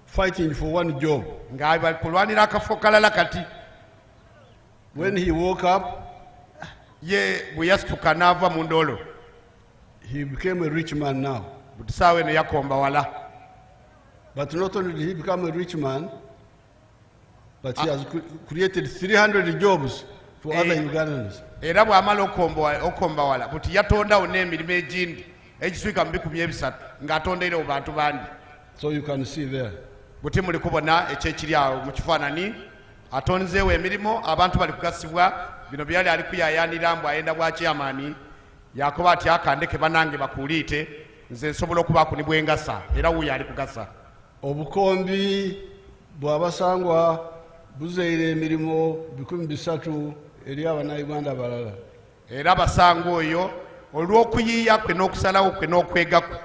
Fighting for one job. Nga bali kulwanira akafo kalala kati. When he woke up, ye bwe yasituka n'ava mu ndolo. He became a rich man now. Butisaawe eno yakomba wala. But not only did he become a rich man, but he has created 300 jobs for other Ugandans. Era bw'amala okomba wala buti yatondawo n'emirimu egindi egiswika mu 300 ng'atonderewo bantu bandi. So you can see there. Buti muli kubona ekyekiri awo mu kifaananyi atonzeewo emirimu abantu bali kugasibwa bino byali ali kuyayaanira mbu ayenda bwa chairman yakoba ati akandeke banange bakuliite nze nsobola okubaako ne bwengasa era wuyo ali kugasa. Obukombi bwa Basangwa buzeire emirimu 300 eri abannayuganda abalala. Era Basangwa oyo olw'okuyiiya kwe n'okusalawo kwe n'okwegako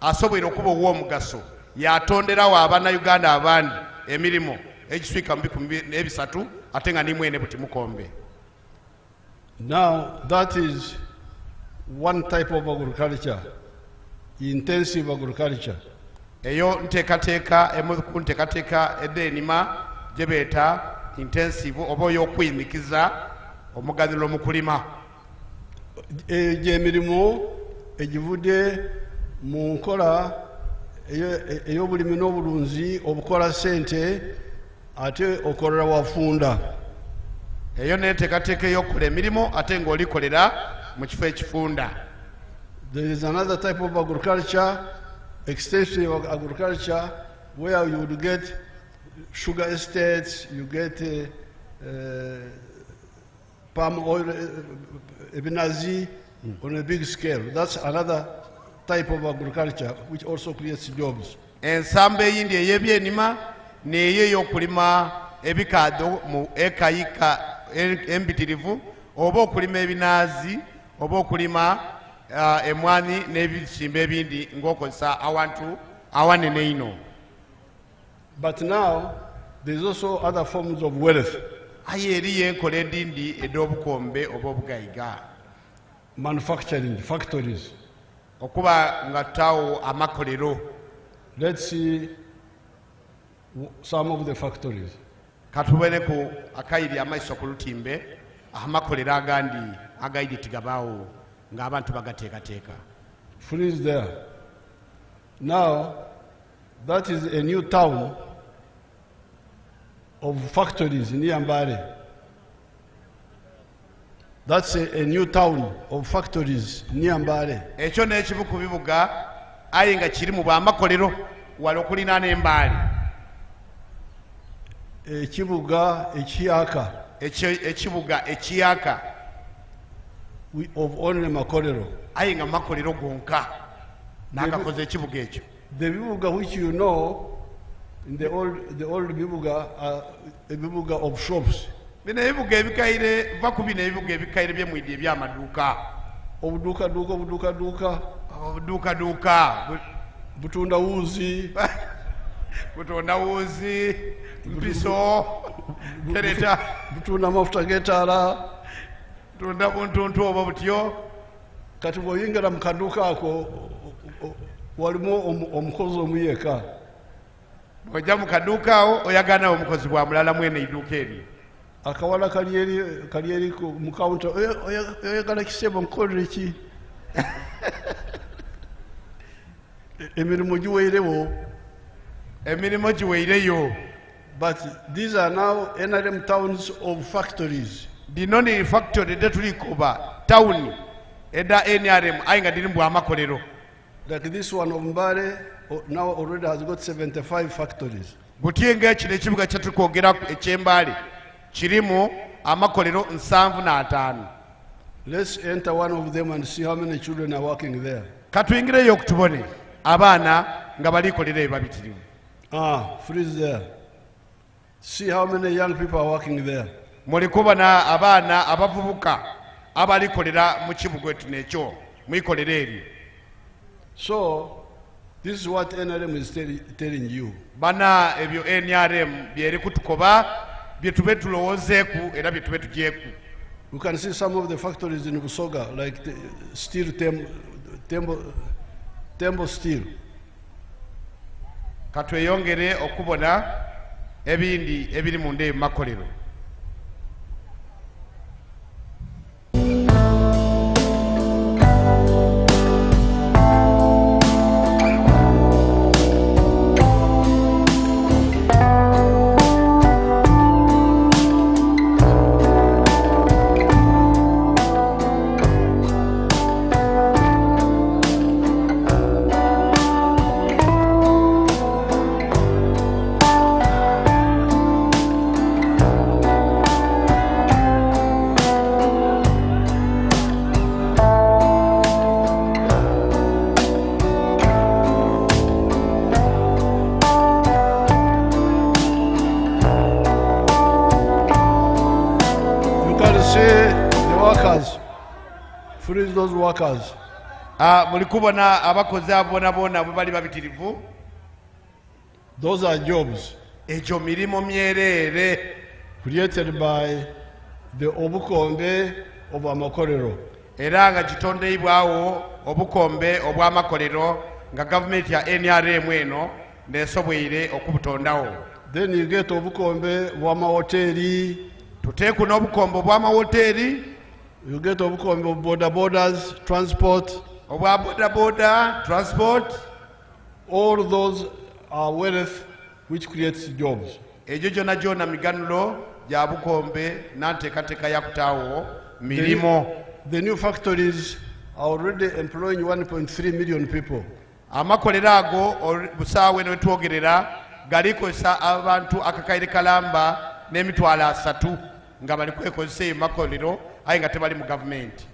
asobola okuba ow'omugaso yatonderawo abannayuganda abandi emirimu egiswika mu 300 ate nga ni mwene buti mukombe. Now that is one type of agriculture, intensive agriculture. Eyo nteekateeka emu ku nteekateeka eddenima gye beeta intensive oba ey'okuyimikiza omuganiro mu kulima. Emirimu egivudde mu nkola ey'obulimi n'obulunzi obukola ssente ate okolera wafunda. Eyo n'enteekateeka ey'okukola emirimu ate ng'olikolera mu kifo ekifunda. There is another type of agriculture, extensive agriculture, where you would get sugar estates, you get palm oil, ebinazi on a big scale. That's another type of agriculture which also creates jobs. Ensamba eyindi ey'ebyenima n'eyo ey'okulima ebikaado mu ekayika embitirivu oba okulima ebinaazi oba okulima emwani n'ebisimba ebindi ng'okozesa awantu awanene ino. But now there is also other forms of wealth. Aye eriyo enkola endindi ed'obukombe oba obugayiga. Manufacturing factories. Okuba nga tawo amakolero. Let's see some of the factories. Katubone ku akayiri amaiso ku lutimbe amakolero agandi agayidi tigabaawo ng'abantu bagateekateeka. Freeze there. Now that is a new town of factories near Mbale. That's a new town of factories near Mbale. Ekyo n'ekimu ku bibuga aye nga kiri mu bwamakolero wali okulinaana Embale. Ekibuga ekiyaka. Ekibuga ekiyaka of only makolero. Aye nga makolero gonka n'akakoze ekibuga ekyo. The bibuga which you know in the old bibuga are a bibuga of shops. Bino ebibuga ebikaire va ku bino ebibuga ebikaire by'emwidi eby'amaduuka. Obuduuka butunda wuzi. Butunda wuzi, mpiso, tereta. Butunda mafuta g'etaala. Butunda buntuntu oba butyo. Kati bw'oyingira mu kaduuka ako walimu omukozi omu yekka. Bw'ojja mu kaduuka awo oyagana omukozi bwa mulala mwene iduuka eryo. Akawala kali eri mu kawunta oyagala kisebo nkolere ki? emirimu giweirewo. Emirimu giweireyo. But these are now NRM towns of factories. Dino ni factory detulikuba town eda NRM ainga dirimbu amakolero. Like this one of Mbare now already has got 75 factories. Gutienga kino ekibuga kyetukwogera ekyembale kirimu amakolero 75. Let's enter one of them and see how many children are working there. Katuyingireyo okutubone abaana nga balikolera ebabitirimu. Freeze there. See how many young people are working there. Mulikubona abaana abavubuka abalikolera mu kibuga etu nekyo muikolera eri. So this is what NRM is telling you. Bana ebyo NRM byeri kutukoba byetube tulowoozeeku era byetube tugyeku. You can see some of the factories in Busoga, like the steel Tembo Steel. Katweyongere okubona ebindi ebiri mu nde makolero. Freeze those workers. Mulikubona abakozi abonabona bwe bali babitirivu. Those are jobs. Ekyo mirimo myerere created by the obukombe of amakolero. Era nga kitondeibwawo obukombe obw'amakolero nga government ya NRM eno nesobweire okubutondawo. Then you get obukombe bw'amahoteri. Tuteeku n'obukombe bw'amahoteri. You get obukombe of borders, transport. Obwa border, transport. All those are wealth which creates jobs. Ejo jona jona miganulo ya bukombe nanteekateeka yakutaawo mirimo. The new factories are already employing 1.3 million people. Amakolero ago busaawe ne twogerera galikosa abantu akakaire kalamba n'emitwalo 3 nga bali kwekozesa emakolero aye nga tebali mu government.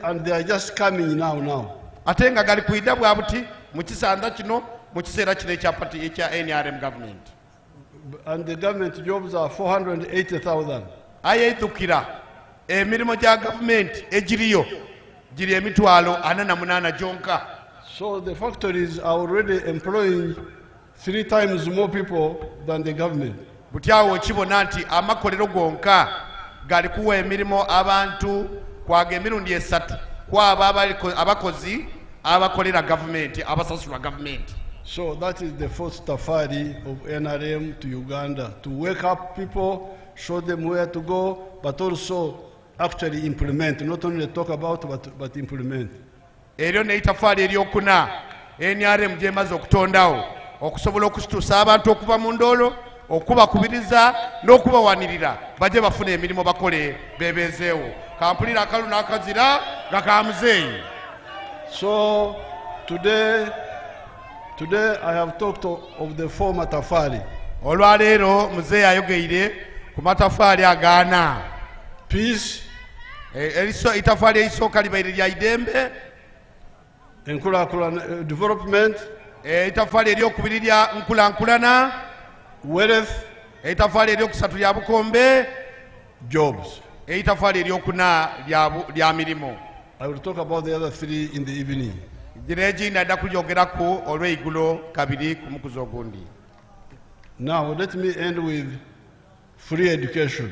And they are just coming now. Ate nga gali kuidda bwa buti mu kisanda kino mu kiseera kino ekya NRM government. And the government jobs are 480,000. Aye itukira emirimu gya government egiriyo giri emitwalo 48 jonka. So the factories are already employing 3 times more people than the government. Butyawo kibona nti amakolero gonka gali kuwa emirimo abantu kwaga emirundi 3 kwaba abakozi abakolera government abasasulwa government. So that is the first safari of NRM to Uganda, to wake up people, show them where to go, but also actually implement, not only talk about but implement. Eryo ne itafali eryokuna NRM gyemaze okutondawo okusobola okusitusa abantu okuva mu ndolo okubakubiriza n'okubawanirira baje bafune emirimu bakole bebezeewo kampulira akalu n'akazira gakamuzeeyi. So today I have talked of the 4 matafali. Olwaleero muzeeyi ayogeire ku matafali agaana. Peace, itafali erisooka libaire lya idembe. Development, itafali eryokubiri lya nkulankulana. Wealth, itafali eryokusatu lya bukombe. Jobs. Itafali eryokuna lya mirimo. I will talk about the other 3 in the evening. Now let me end with free education.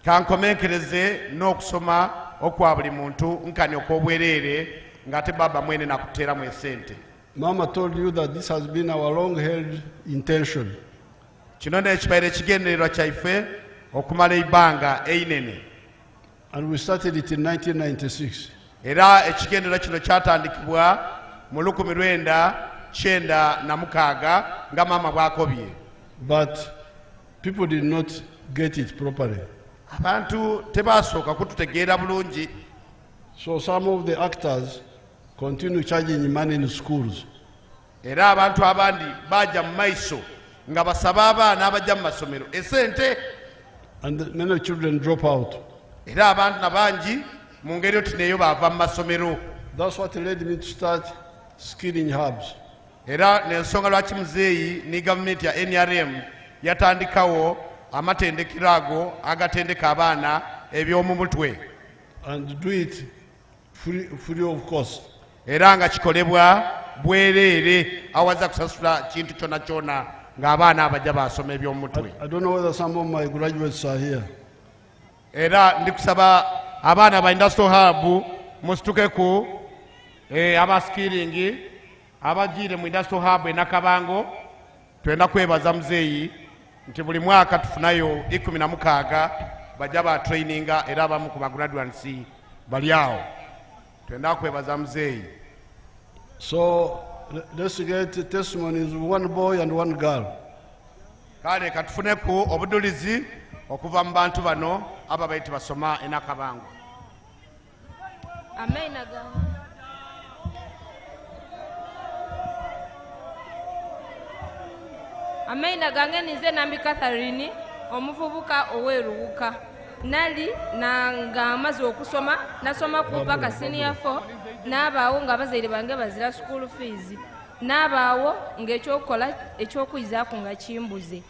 Kankomenkereze n'okusoma okwa buli muntu nkani okw'obwereere ng'ate baba mwene nakuteeramu esente. Mama told you that this has been our long-held intention. Kino n'ekibaire ekigendererwa kyaife okumala ebbanga einene. And we started it in 1996. Era ekigendererwa kino kyatandikibwa mu 1996 nga maama bw'akobye. But people did not get it properly. Abantu tebasooka kututegeera bulungi. So some of the actors continue charging money in schools. Era abantu abandi bajja mu maiso nga basaba abaana abajja mu masomero esente. And many children drop out. Era abantu nabangi mu ngeri oti neyo baava mu masomero. That's what led me to start skilling hubs. Era n'ensonga lwaki muzeeyi ne gavumenti ya NRM yatandikawo amatendekero ago agatendeka abaana eby'omu mutwe. And do it free of cost. Era nga kikolebwa bwereere awaza kusasula kintu kyona kyona ng'abaana abajja basoma eby'omu mutwe. I don't know whether some of my graduates are here. Era ndikusaba abaana ba industrial hub musitukeku abaskiringi abagiire mu industrial hub e Nakabango. Twenda kwebaza muzeeyi nti buli mwaka tufunayo 16 bajja ba traininga era abamu ku bagraduates bali awo. Twenda kwebaza muzeeyi. So let's get testimonies of one boy and one girl. Kale katufuneku obudulizi okuva mu bantu bano aba baiti basoma e Nakabango. Amaina gange nize nambi Catherine omuvubuka oweruwuka. Nali nga amaze okusoma nasoma ku paka senior 4 n'abaawo nga abazaire bange bazira school fees. N'abaawo ng'ekyokukola ekyokuyizaako nga kimbuze.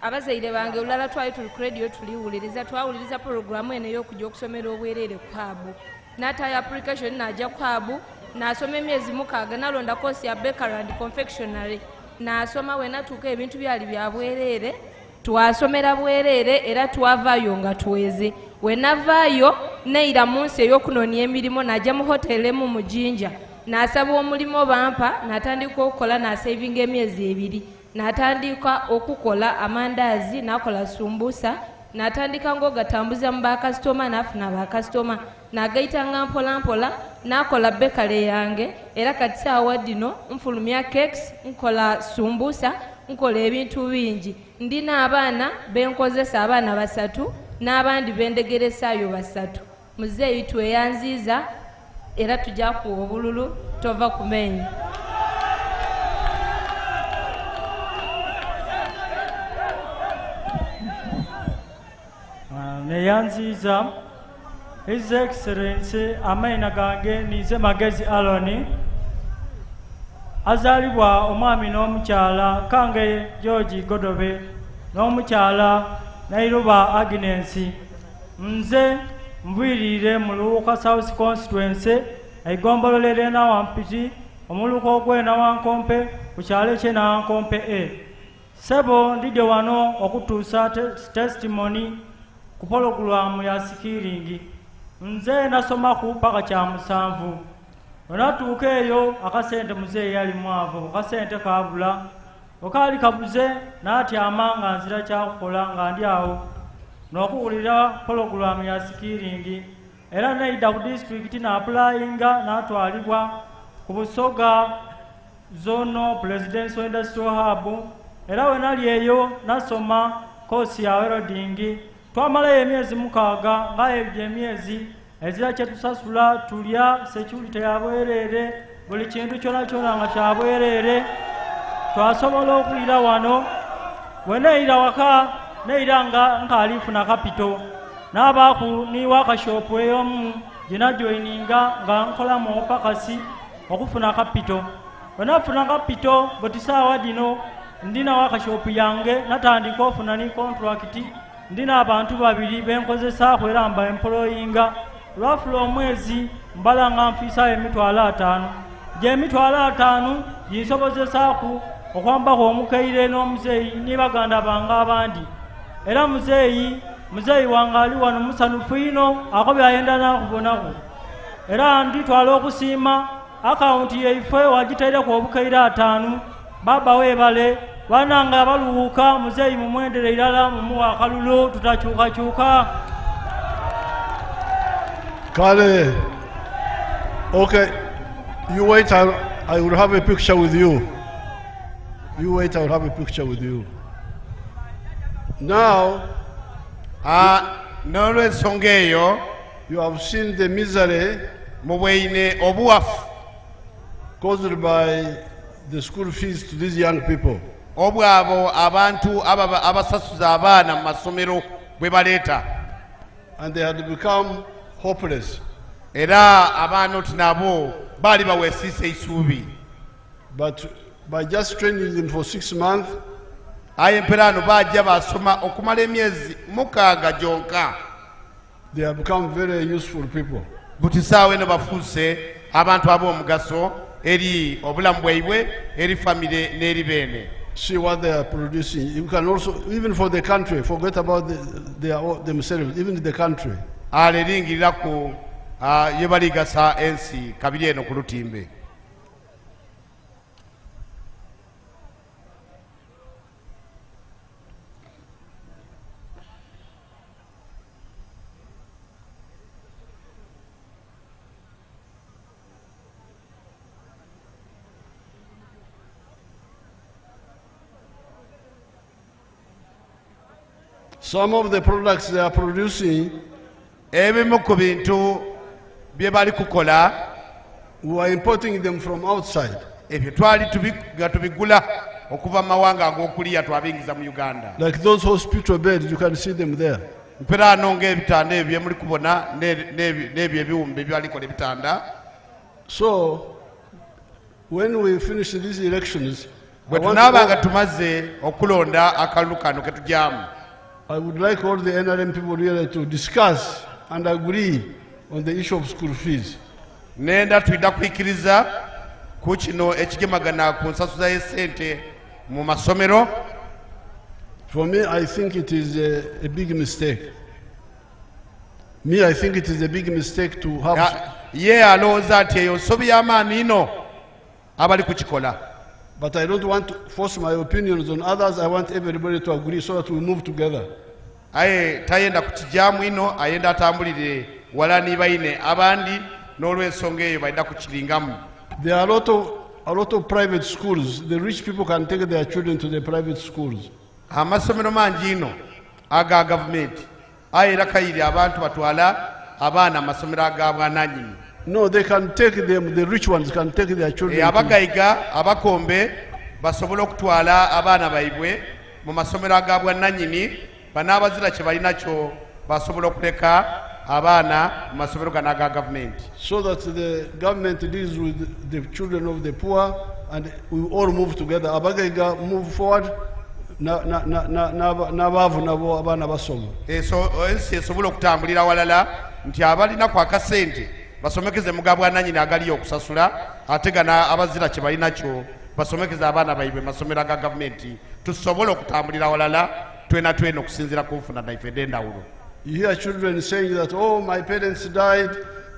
Abazaire bange olulala twali tuli ku radio twawuliriza programu eno ey'okujja okusomera obwereere ku habu. N'ataya application n'ajja ku habu n'asoma emyezi 6 n'alonda course ya bakery and confectionery. N'asoma we natuuka ebintu byali bya bwereere twasomera bwereere era twavaayo nga tuweze. We navaayo neira mu nsi ey'okunoonya emirimu n'ajja mu hoteli emu mu Jinja n'asaba omulimu bampa n'atandika okukola n'asavinga emyezi 2 n'atandika okukola amandaazi n'akola sumbusa n'atandika ng'ogatambuza mu bakasitoma n'afuna bakasitoma n'agayitanga mpola mpola n'akola bekale yange era kati saawa dino nfulumya cakes nkola sumbusa nkola ebintu bingi. Ndina abaana benkozesa abaana 3 n'abandi bendegeresaayo 3. Muzeeyi tweyanziiza era tujja kuwa obululu tova kumenyi. Neyanziiza His Excellency Amaina gange nize Magezi Aloni azalibwa omwami n'omukyala Kange George Godobe n'omukyala Nairoba Agnes. Nze mbwirire mu Luuka South Constituency eigombololere na Wampiti omuluka ogwena Wankompe ku kyalo kye na Wankompe A. Sebo ndide wano okutuusa testimony ku pologulamu ya sikiringi. Nze nasoma ku paka kya 7. Onatuuka eyo akasente muzeeyi yali mwavu akasente kabula okaali kabuze n'atyama nga nzira kyakukola nga ndi awo n'okuwulira pologulamu ya sikiringi era neida ku disitulikiti n'apulayinga n'atwalibwa ku Busoga Zono Presidential Industrial Hub era we nali eyo nasoma koosi ya welding. Twamalayo emyezi 6 nga ebyo emyezi ezira kyetusasula tulya security ya bwereere buli kintu kyona kyona nga kya bwereere. Twasobola okulira wano we neira waka neira nga nkalifuna kapito n'abaaku ni wakashopu ey'omu gina joininga nga nkola mu opakasi okufuna kapito. We nafuna kapito boti saawa dino ndina wakashopu yange natandika ofuna ni contract. Ndina abantu 2 benkozesaako era mba employinga. Lwafula omwezi mbala nga nfiisaayo emitwalo 5. Gyemitwalo 5 ginsobozesaako okwambako omukaire n'omuzeeyi ne baganda bange abandi. Era muzeeyi wange ali wano musanufu ino akobye ayenda nakubonako. Era nditwala okusiima akawunti yaife wagitereku obukaire 5. Baba weebale bananga abaluuka muzeeyi mumwendere irala mumuwa akalulu tutakyukakyuka. Kale, okay, you wait I will have a picture with you. You wait, I will have a picture with you. Now, you have seen the misery caused by the school fees to these young people. And they had become hopeless. But by just training them for 6 months, they have become very useful people. See what they are producing. You can also, even for the country, forget about themselves, even the country. Some of the products they are producing, we are importing them from outside. Like those hospital beds, you can see them there. So, when we finish these elections, I would like all the NRM people here to discuss and agree on the issue of school fees. For me, I think it is a big mistake. I think it is a big mistake to have... But I don't want to force my opinions on others. I want everybody to agree so that we move together. There are a lot of private schools. The rich people can take their children to the private schools. No, they can take them, the rich ones can take their children. So that the government deals with the children of the poor and we all move together. Abagaiga move forward. basomekeze mugabwa nanyini agali okusasula ategana abazira kye bali nakyo basomekeze abaana baibwe masomero ga government tusobola okutambulira walala twena okusinzira ku nfuna naife dendawulo. You hear children saying that, oh, my parents died.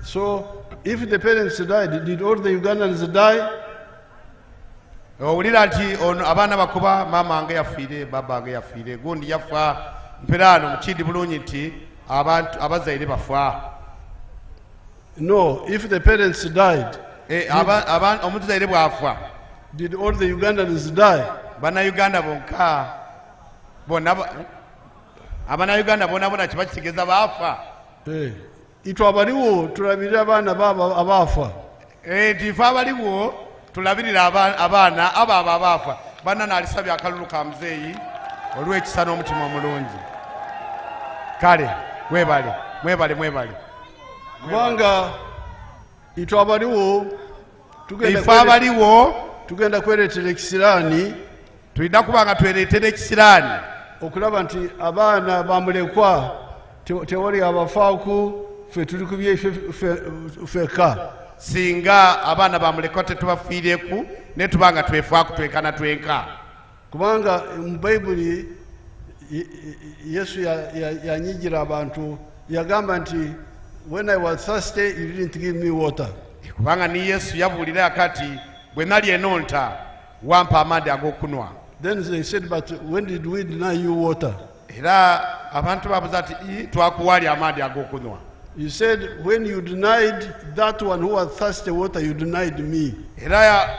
So if the parents died, did all the Ugandans die? Owulira nti abaana bakuba mama ange yafiire baba ange yafiire gundi yafa mperaano mukindi bulungi nti abazaire bafa. No, if the parents died, did all the Ugandans die? Bannayuganda bonka Abannayuganda bona kibakitegeeza baafa. Itwe abaliwo tulabirira abaana abaafa. Nti ife abaliwo tulabirira abaana abo abaafa. Banna naalisabye akalulu ka muzeeyi olw'ekisa n'omutima omulungi. Kale mwebale. Kubanga itwe abaliwo tugenda kwereetera ekisiraani, tulina kubanga twereetera ekisiraani okulaba nti abaana bamulekwa tewali abafaaku ffe tuli ku byeffe ffekka. Singa abaana bamulekwa tetubafiireku ne tubanga twefaaku twenkana twenka. Kubanga mu Bayibuli Yesu yanyigira abantu, yagamba nti when I was thirsty, you didn't give me water. Kubanga ni Yesu yabuulira akati bwe nali enonta wampa amadi ag'okunwa. Then they said, but when did we deny you water? Era abantu babuza ati twakuwali amadi ag'okunwa. He said, when you denied that one who had thirsty water, you denied me. Era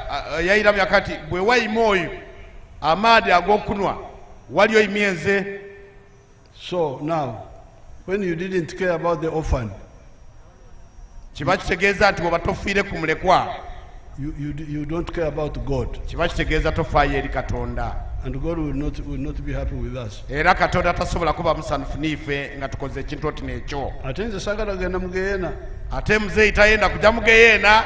yayiramya kati bwe wayima oyo amaadi ag'okunwa wali oyimye nze. So now, when you didn't care about the orphan, kiba kitegeeza nti bw'oba tofiire ku mulekwa, you don't care about God. kiba kitegeeza tofaayo eri Katonda. And God will not be happy with us. Era Katonda tasobola kuba musanyufu n'ife nga tukoze ekintu oti n'ekyo. Ate nze saagala kugenda mu Geyeena. Ate muzeeyi tayenda kujja mu Geyeena.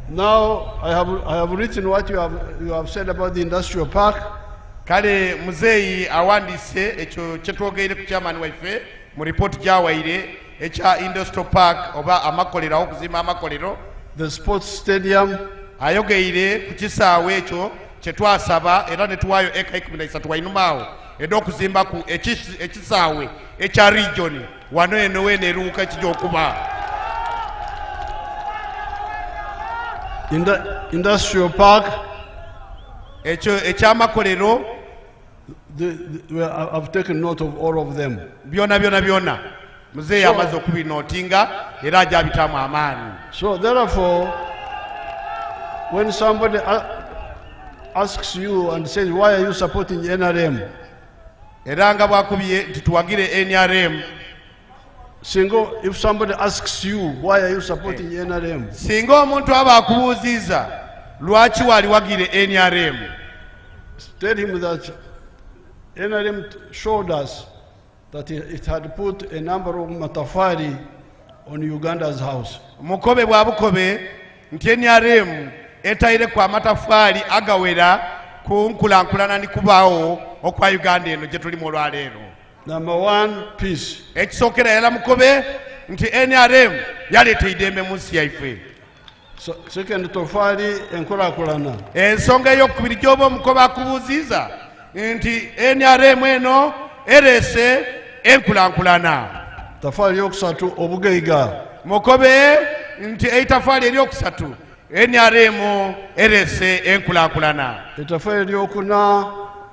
Now I have written what you have said about the industrial park. Kale muzeeyi awandiise ekyo kye twogeire ku chairman waffe mu ripooti gy'awaire ekya industrial park oba amakolero awo okuzimba amakolero. The sports stadium. Ayogeire ku kisaawe ekyo kye twasaba era ne tuwaayo eka 13 wainumaawo edda okuzimba ku ekisaawe ekya region wano eno weeno eruuka kijja okuba. Industrial park. Ekyo ekyamakolero. I've taken note of all of them. Byonna. Muzeeyi amaze okubinootinga era ajja abitaamu amaanyi. So therefore, when somebody asks you and says, why are you supporting NRM? Era nga bwakubye nti tuwagire NRM. Singo, if somebody asks you, why are you supporting NRM? Singa omuntu aba akubuuziza lwaki waliwagire NRM, tell him that NRM showed us that it had put a number of matafari on Uganda's house. Mukobe bwa bukobe nti NRM etaire kwa matafari agawera ku nkulankulana ni kubaawo okwa Uganda eno gye tulimu olwaleero. Number one, peace. Ekisookera yala mukobe nti NRM yaleeta idembe mu nsi yaife. Second, tofali enkulakulana. Ensonga ey'okubiri gy'oba omukobe akubuuziza nti NRM eno erese enkulankulana. Tafali yokusatu obugeiga. Mukobe nti eitafali eryokusatu NRM erese enkulankulana. Etafali eryokuna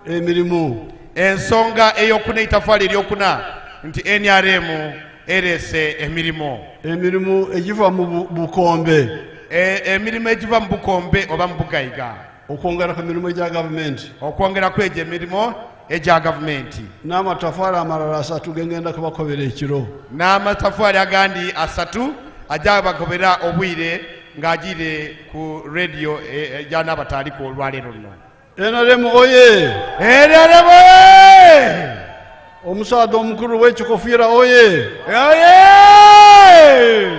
emirimu. Ensonga eyokuna eitafali eryokuna nti NRM erese emirimu. Emirimu egiva mu bukombe. Emirimu egiva mu bukombe oba mu bugaiga. Okwongera ku mirimu egya gavumenti. Okwongera kwegyo emirimu egya gavumenti. N'amatafaali amalala 3 gengenda kubakobera ekiro. N'amatafaali agandi 3 ajja bagobera obwire ng'agire ku radio egya n'abataaliko olwaleero luno. NRM oye! NRM oye! Omusaadha omukulu w'ekikofiira oye! Oye!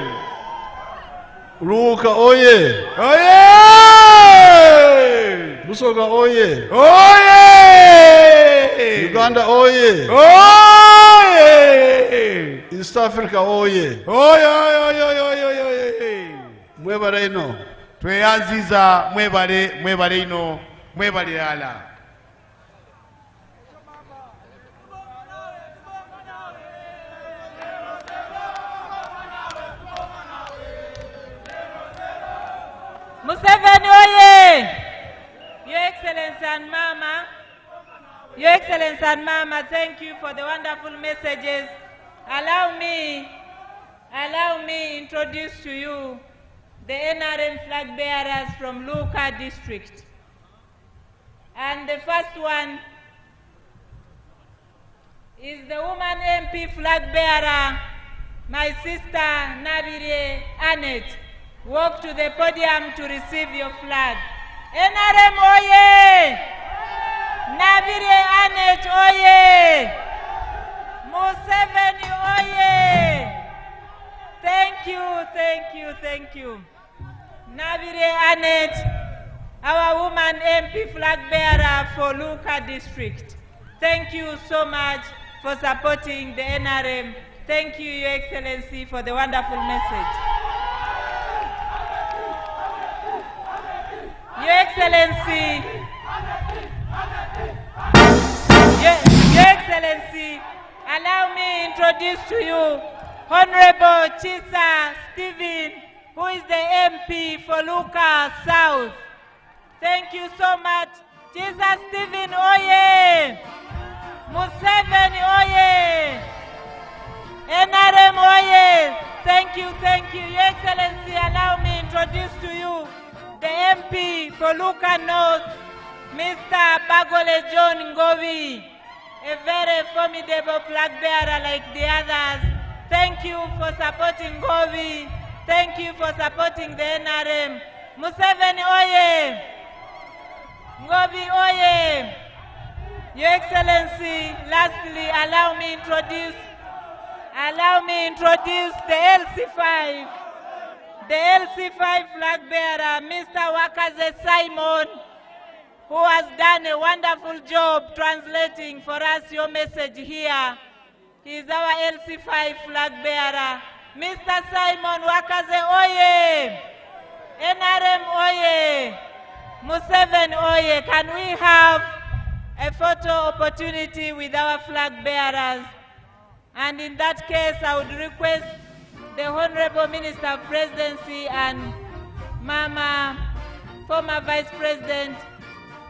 Luuka oye! Oye! Busoga oye! Oye! Uganda oye! Oye! East Africa oye! Oye! Oye! Mwebale ino. Tweyanziza mwebale ino. Mwebale ala. Museveni oye! Your Excellency and Mama, thank you for the wonderful messages. Allow me introduce to you the NRM flag bearers from Luuka district. And the first one is the woman MP flag bearer, my sister Nabire Annette. Walk to the podium to receive your flag. NRM oye! Nabire Annette oye! Museveni oye! Thank you. Nabire Annette, our woman MP flag bearer for Luuka district. Thank you so much for supporting the NRM. Thank you, Your Excellency, for the wonderful message. Your Excellency, allow me introduce to you Honorable Chisa Stephen, who is the MP for Luuka South. Thank you so much. Chisa Stephen, oye! Museveni oye! NRM oye! Thank you, thank you. Your Excellency, allow me to introduce to you the MP for Luuka North, Mr. Bagole John Ngovi, a very formidable flag bearer like the others. Thank you for supporting Ngovi. Thank you for supporting the NRM. Museveni oye! Ngovi oye! Your Excellency, lastly, allow me introduce the LC5. The LC5 flag bearer, Mr. Wakaze Simon, who has done a wonderful job translating for us your message here. He is our LC5 flag bearer. Mr. Simon Wakaze oye! NRM oye! Museveni oye! Can we have a photo opportunity with our flag bearers? And in that case, I would request the Honorable Minister of Presidency and Mama, former Vice President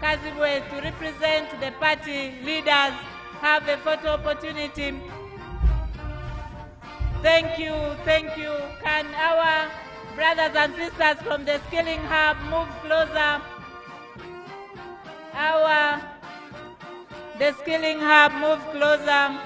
Kazibwe, to represent the party leaders, have a photo opportunity. Thank you, thank you. Can our brothers and sisters from the Skilling Hub move closer? The Skilling Hub move closer.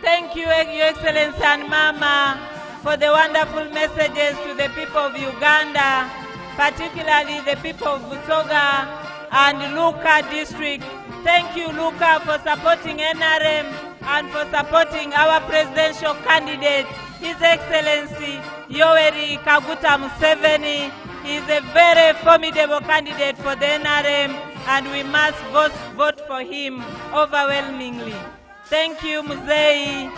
Thank you, Your Excellency and Mama, for the wonderful messages to the people of Uganda, particularly the people of Busoga and Luuka district. Thank you, Luuka, for supporting NRM and for supporting our presidential candidate, His Excellency Yoweri Kaguta Museveni. He is a very formidable candidate for the NRM, and we must vote for him overwhelmingly. Thank you, Muzei.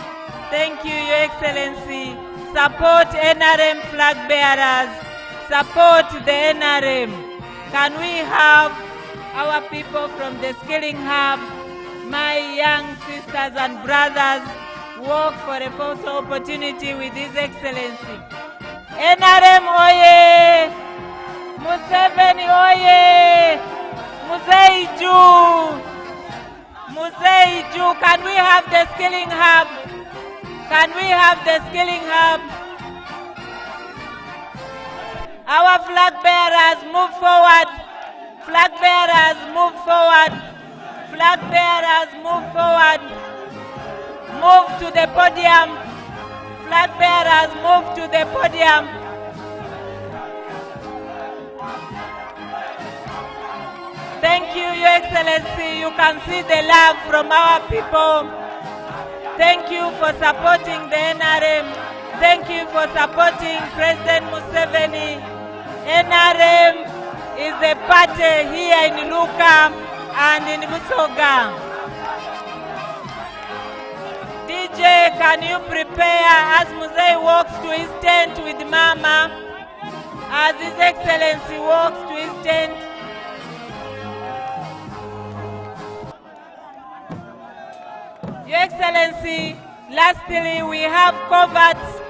Thank you, Your Excellency. Support NRM flag bearers. Support the NRM. Can we have our people from the Skilling Hub, my young sisters and brothers, walk for a photo opportunity with His Excellency? NRM oye! Museveni oye! Muzei Ju! Muzei Ju, can we have the Skilling Hub? Can we have the Skilling Hub? Our flag bearers, move forward. Flag bearers, move forward. Flag bearers, move forward. Move to the podium. Flag bearers, move to the podium. Thank you, Your Excellency. You can see the love from our people. Thank you for supporting the NRM. Thank you for supporting President Museveni. NRM is the party here in Luuka and in Busoga. DJ, can you prepare as Muzei walks to his tent with Mama, as His Excellency walks to his tent? Your Excellency, lastly, we have converts.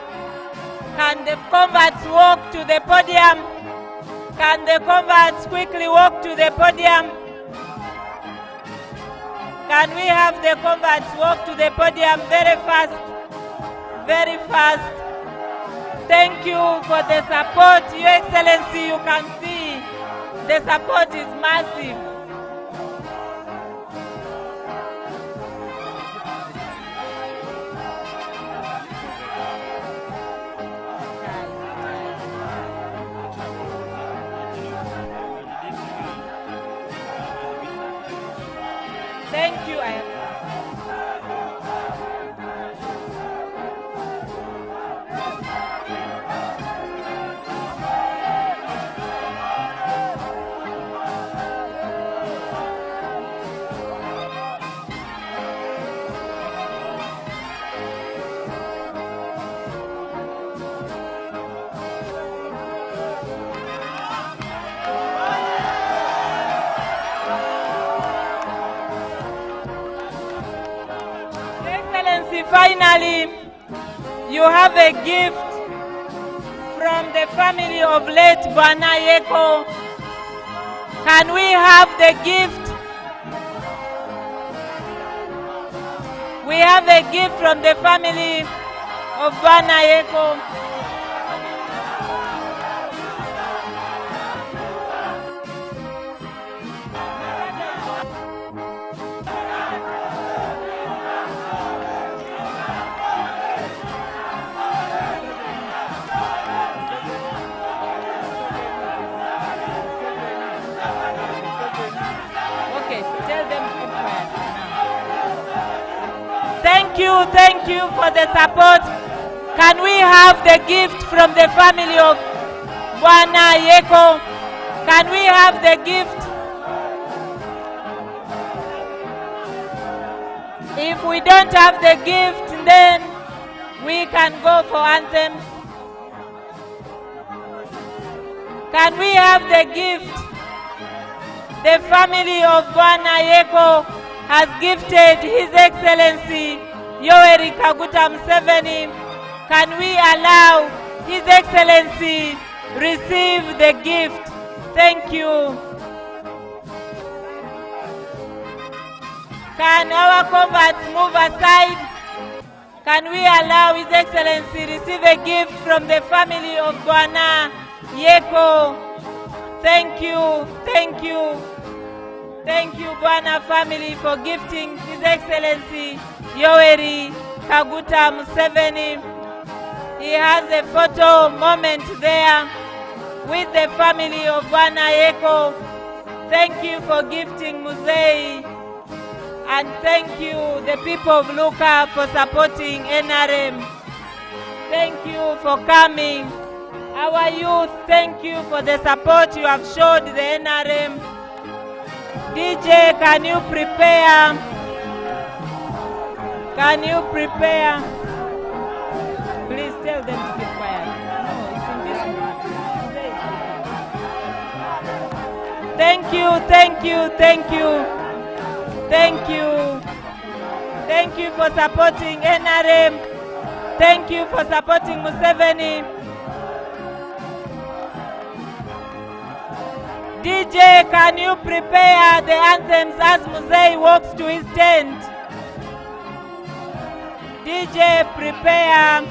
Can the converts walk to the podium? Can the converts quickly walk to the podium? Can we have the converts walk to the podium very fast? Very fast. Thank you for the support. Your Excellency, you can see the support is massive. Thank you. Finally, you have a gift from the family of late Bwana Yeko. Can we have the gift? We have a gift from the family of Bwana Yeko. Thank you for the support. Can we have the gift from the family of Bwana Yeko? Can we have the gift? If we don't have the gift, then we can go for anthems. Can we have the gift? The family of Bwana Yeko has gifted His Excellency Yoweri Kaguta Museveni. Can we allow His Excellency receive the gift? Thank you. Can our converts move aside? Can we allow His Excellency receive a gift from the family of Bwana Yeko? Thank you, thank you. Thank you, Bwana family, for gifting His Excellency Yoweri Kaguta Museveni. He has a photo moment there with the family of Bwana Yeko. Thank you for gifting Musei. And thank you, the people of Luuka, for supporting NRM. Thank you for coming. Our youth, thank you for the support you have showed the NRM. DJ, can you prepare? Can you prepare? Please tell them to keep quiet. No, it's in this one. Thank you, thank you, thank you. Thank you. Thank you for supporting NRM. Thank you for supporting Museveni. DJ, can you prepare the anthems as Musei walks to his tent? DJ, prepare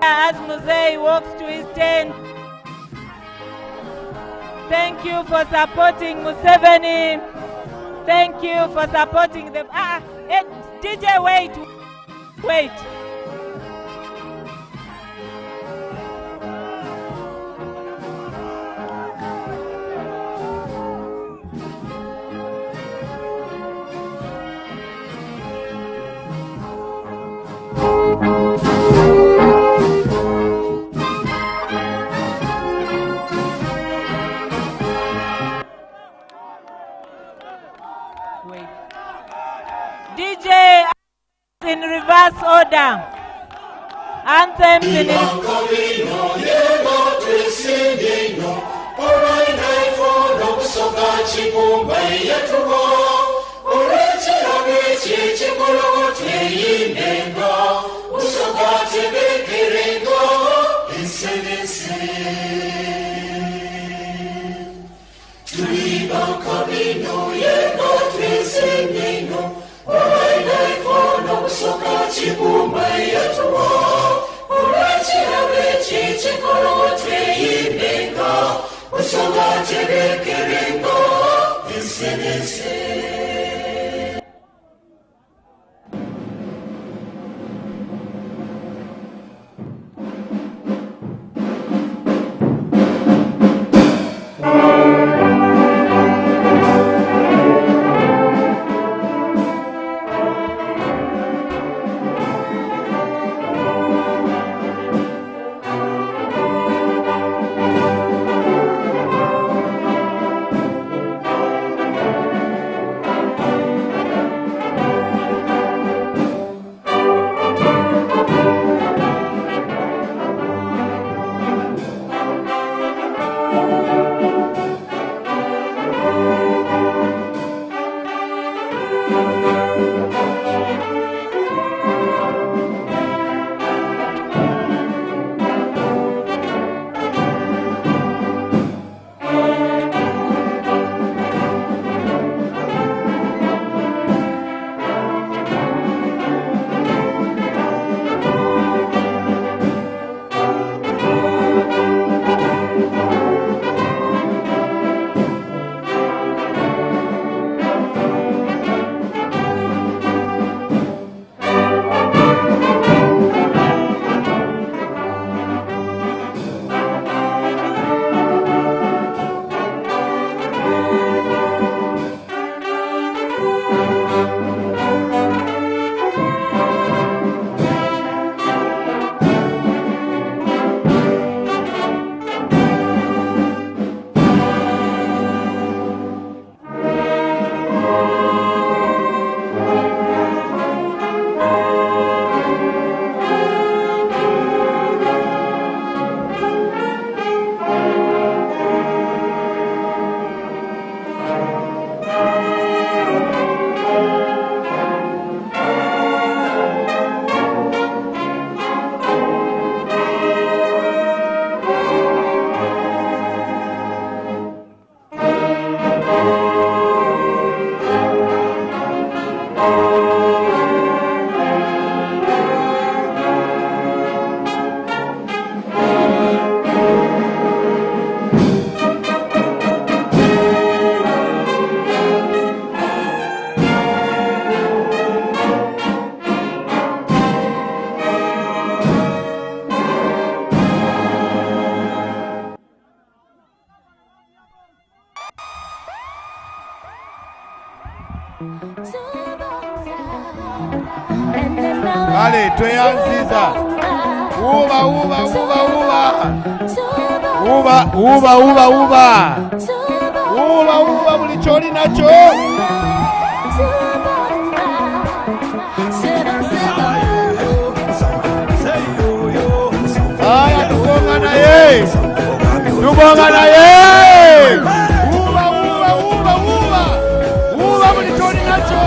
as Musei walks to his tent. Thank you for supporting Museveni. Thank you for supporting them. DJ, wait. Wait. DJ, in reverse order. Anthems in Kale tweyanziza. Uba uba uba uba. Uba uba uba uba. Uba uba buli kyoli nakyo. Aya tubonga naye. Tubonga naye. Uba uba uba uba. Uba buli kyoli nakyo.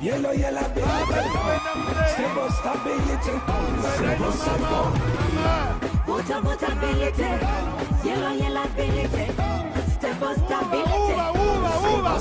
Yellow, yellow, stable stability. Stability. Yellow, yellow, ability. Stable stability.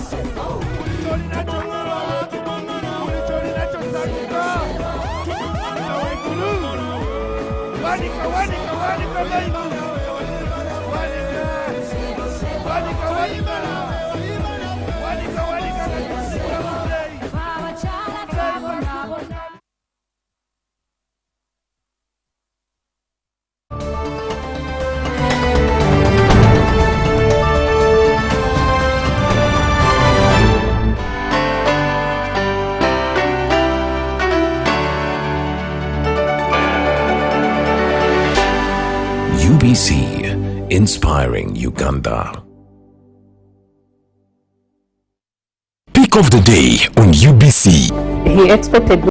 UBC, inspiring Uganda. Pick of the day on UBC. He expected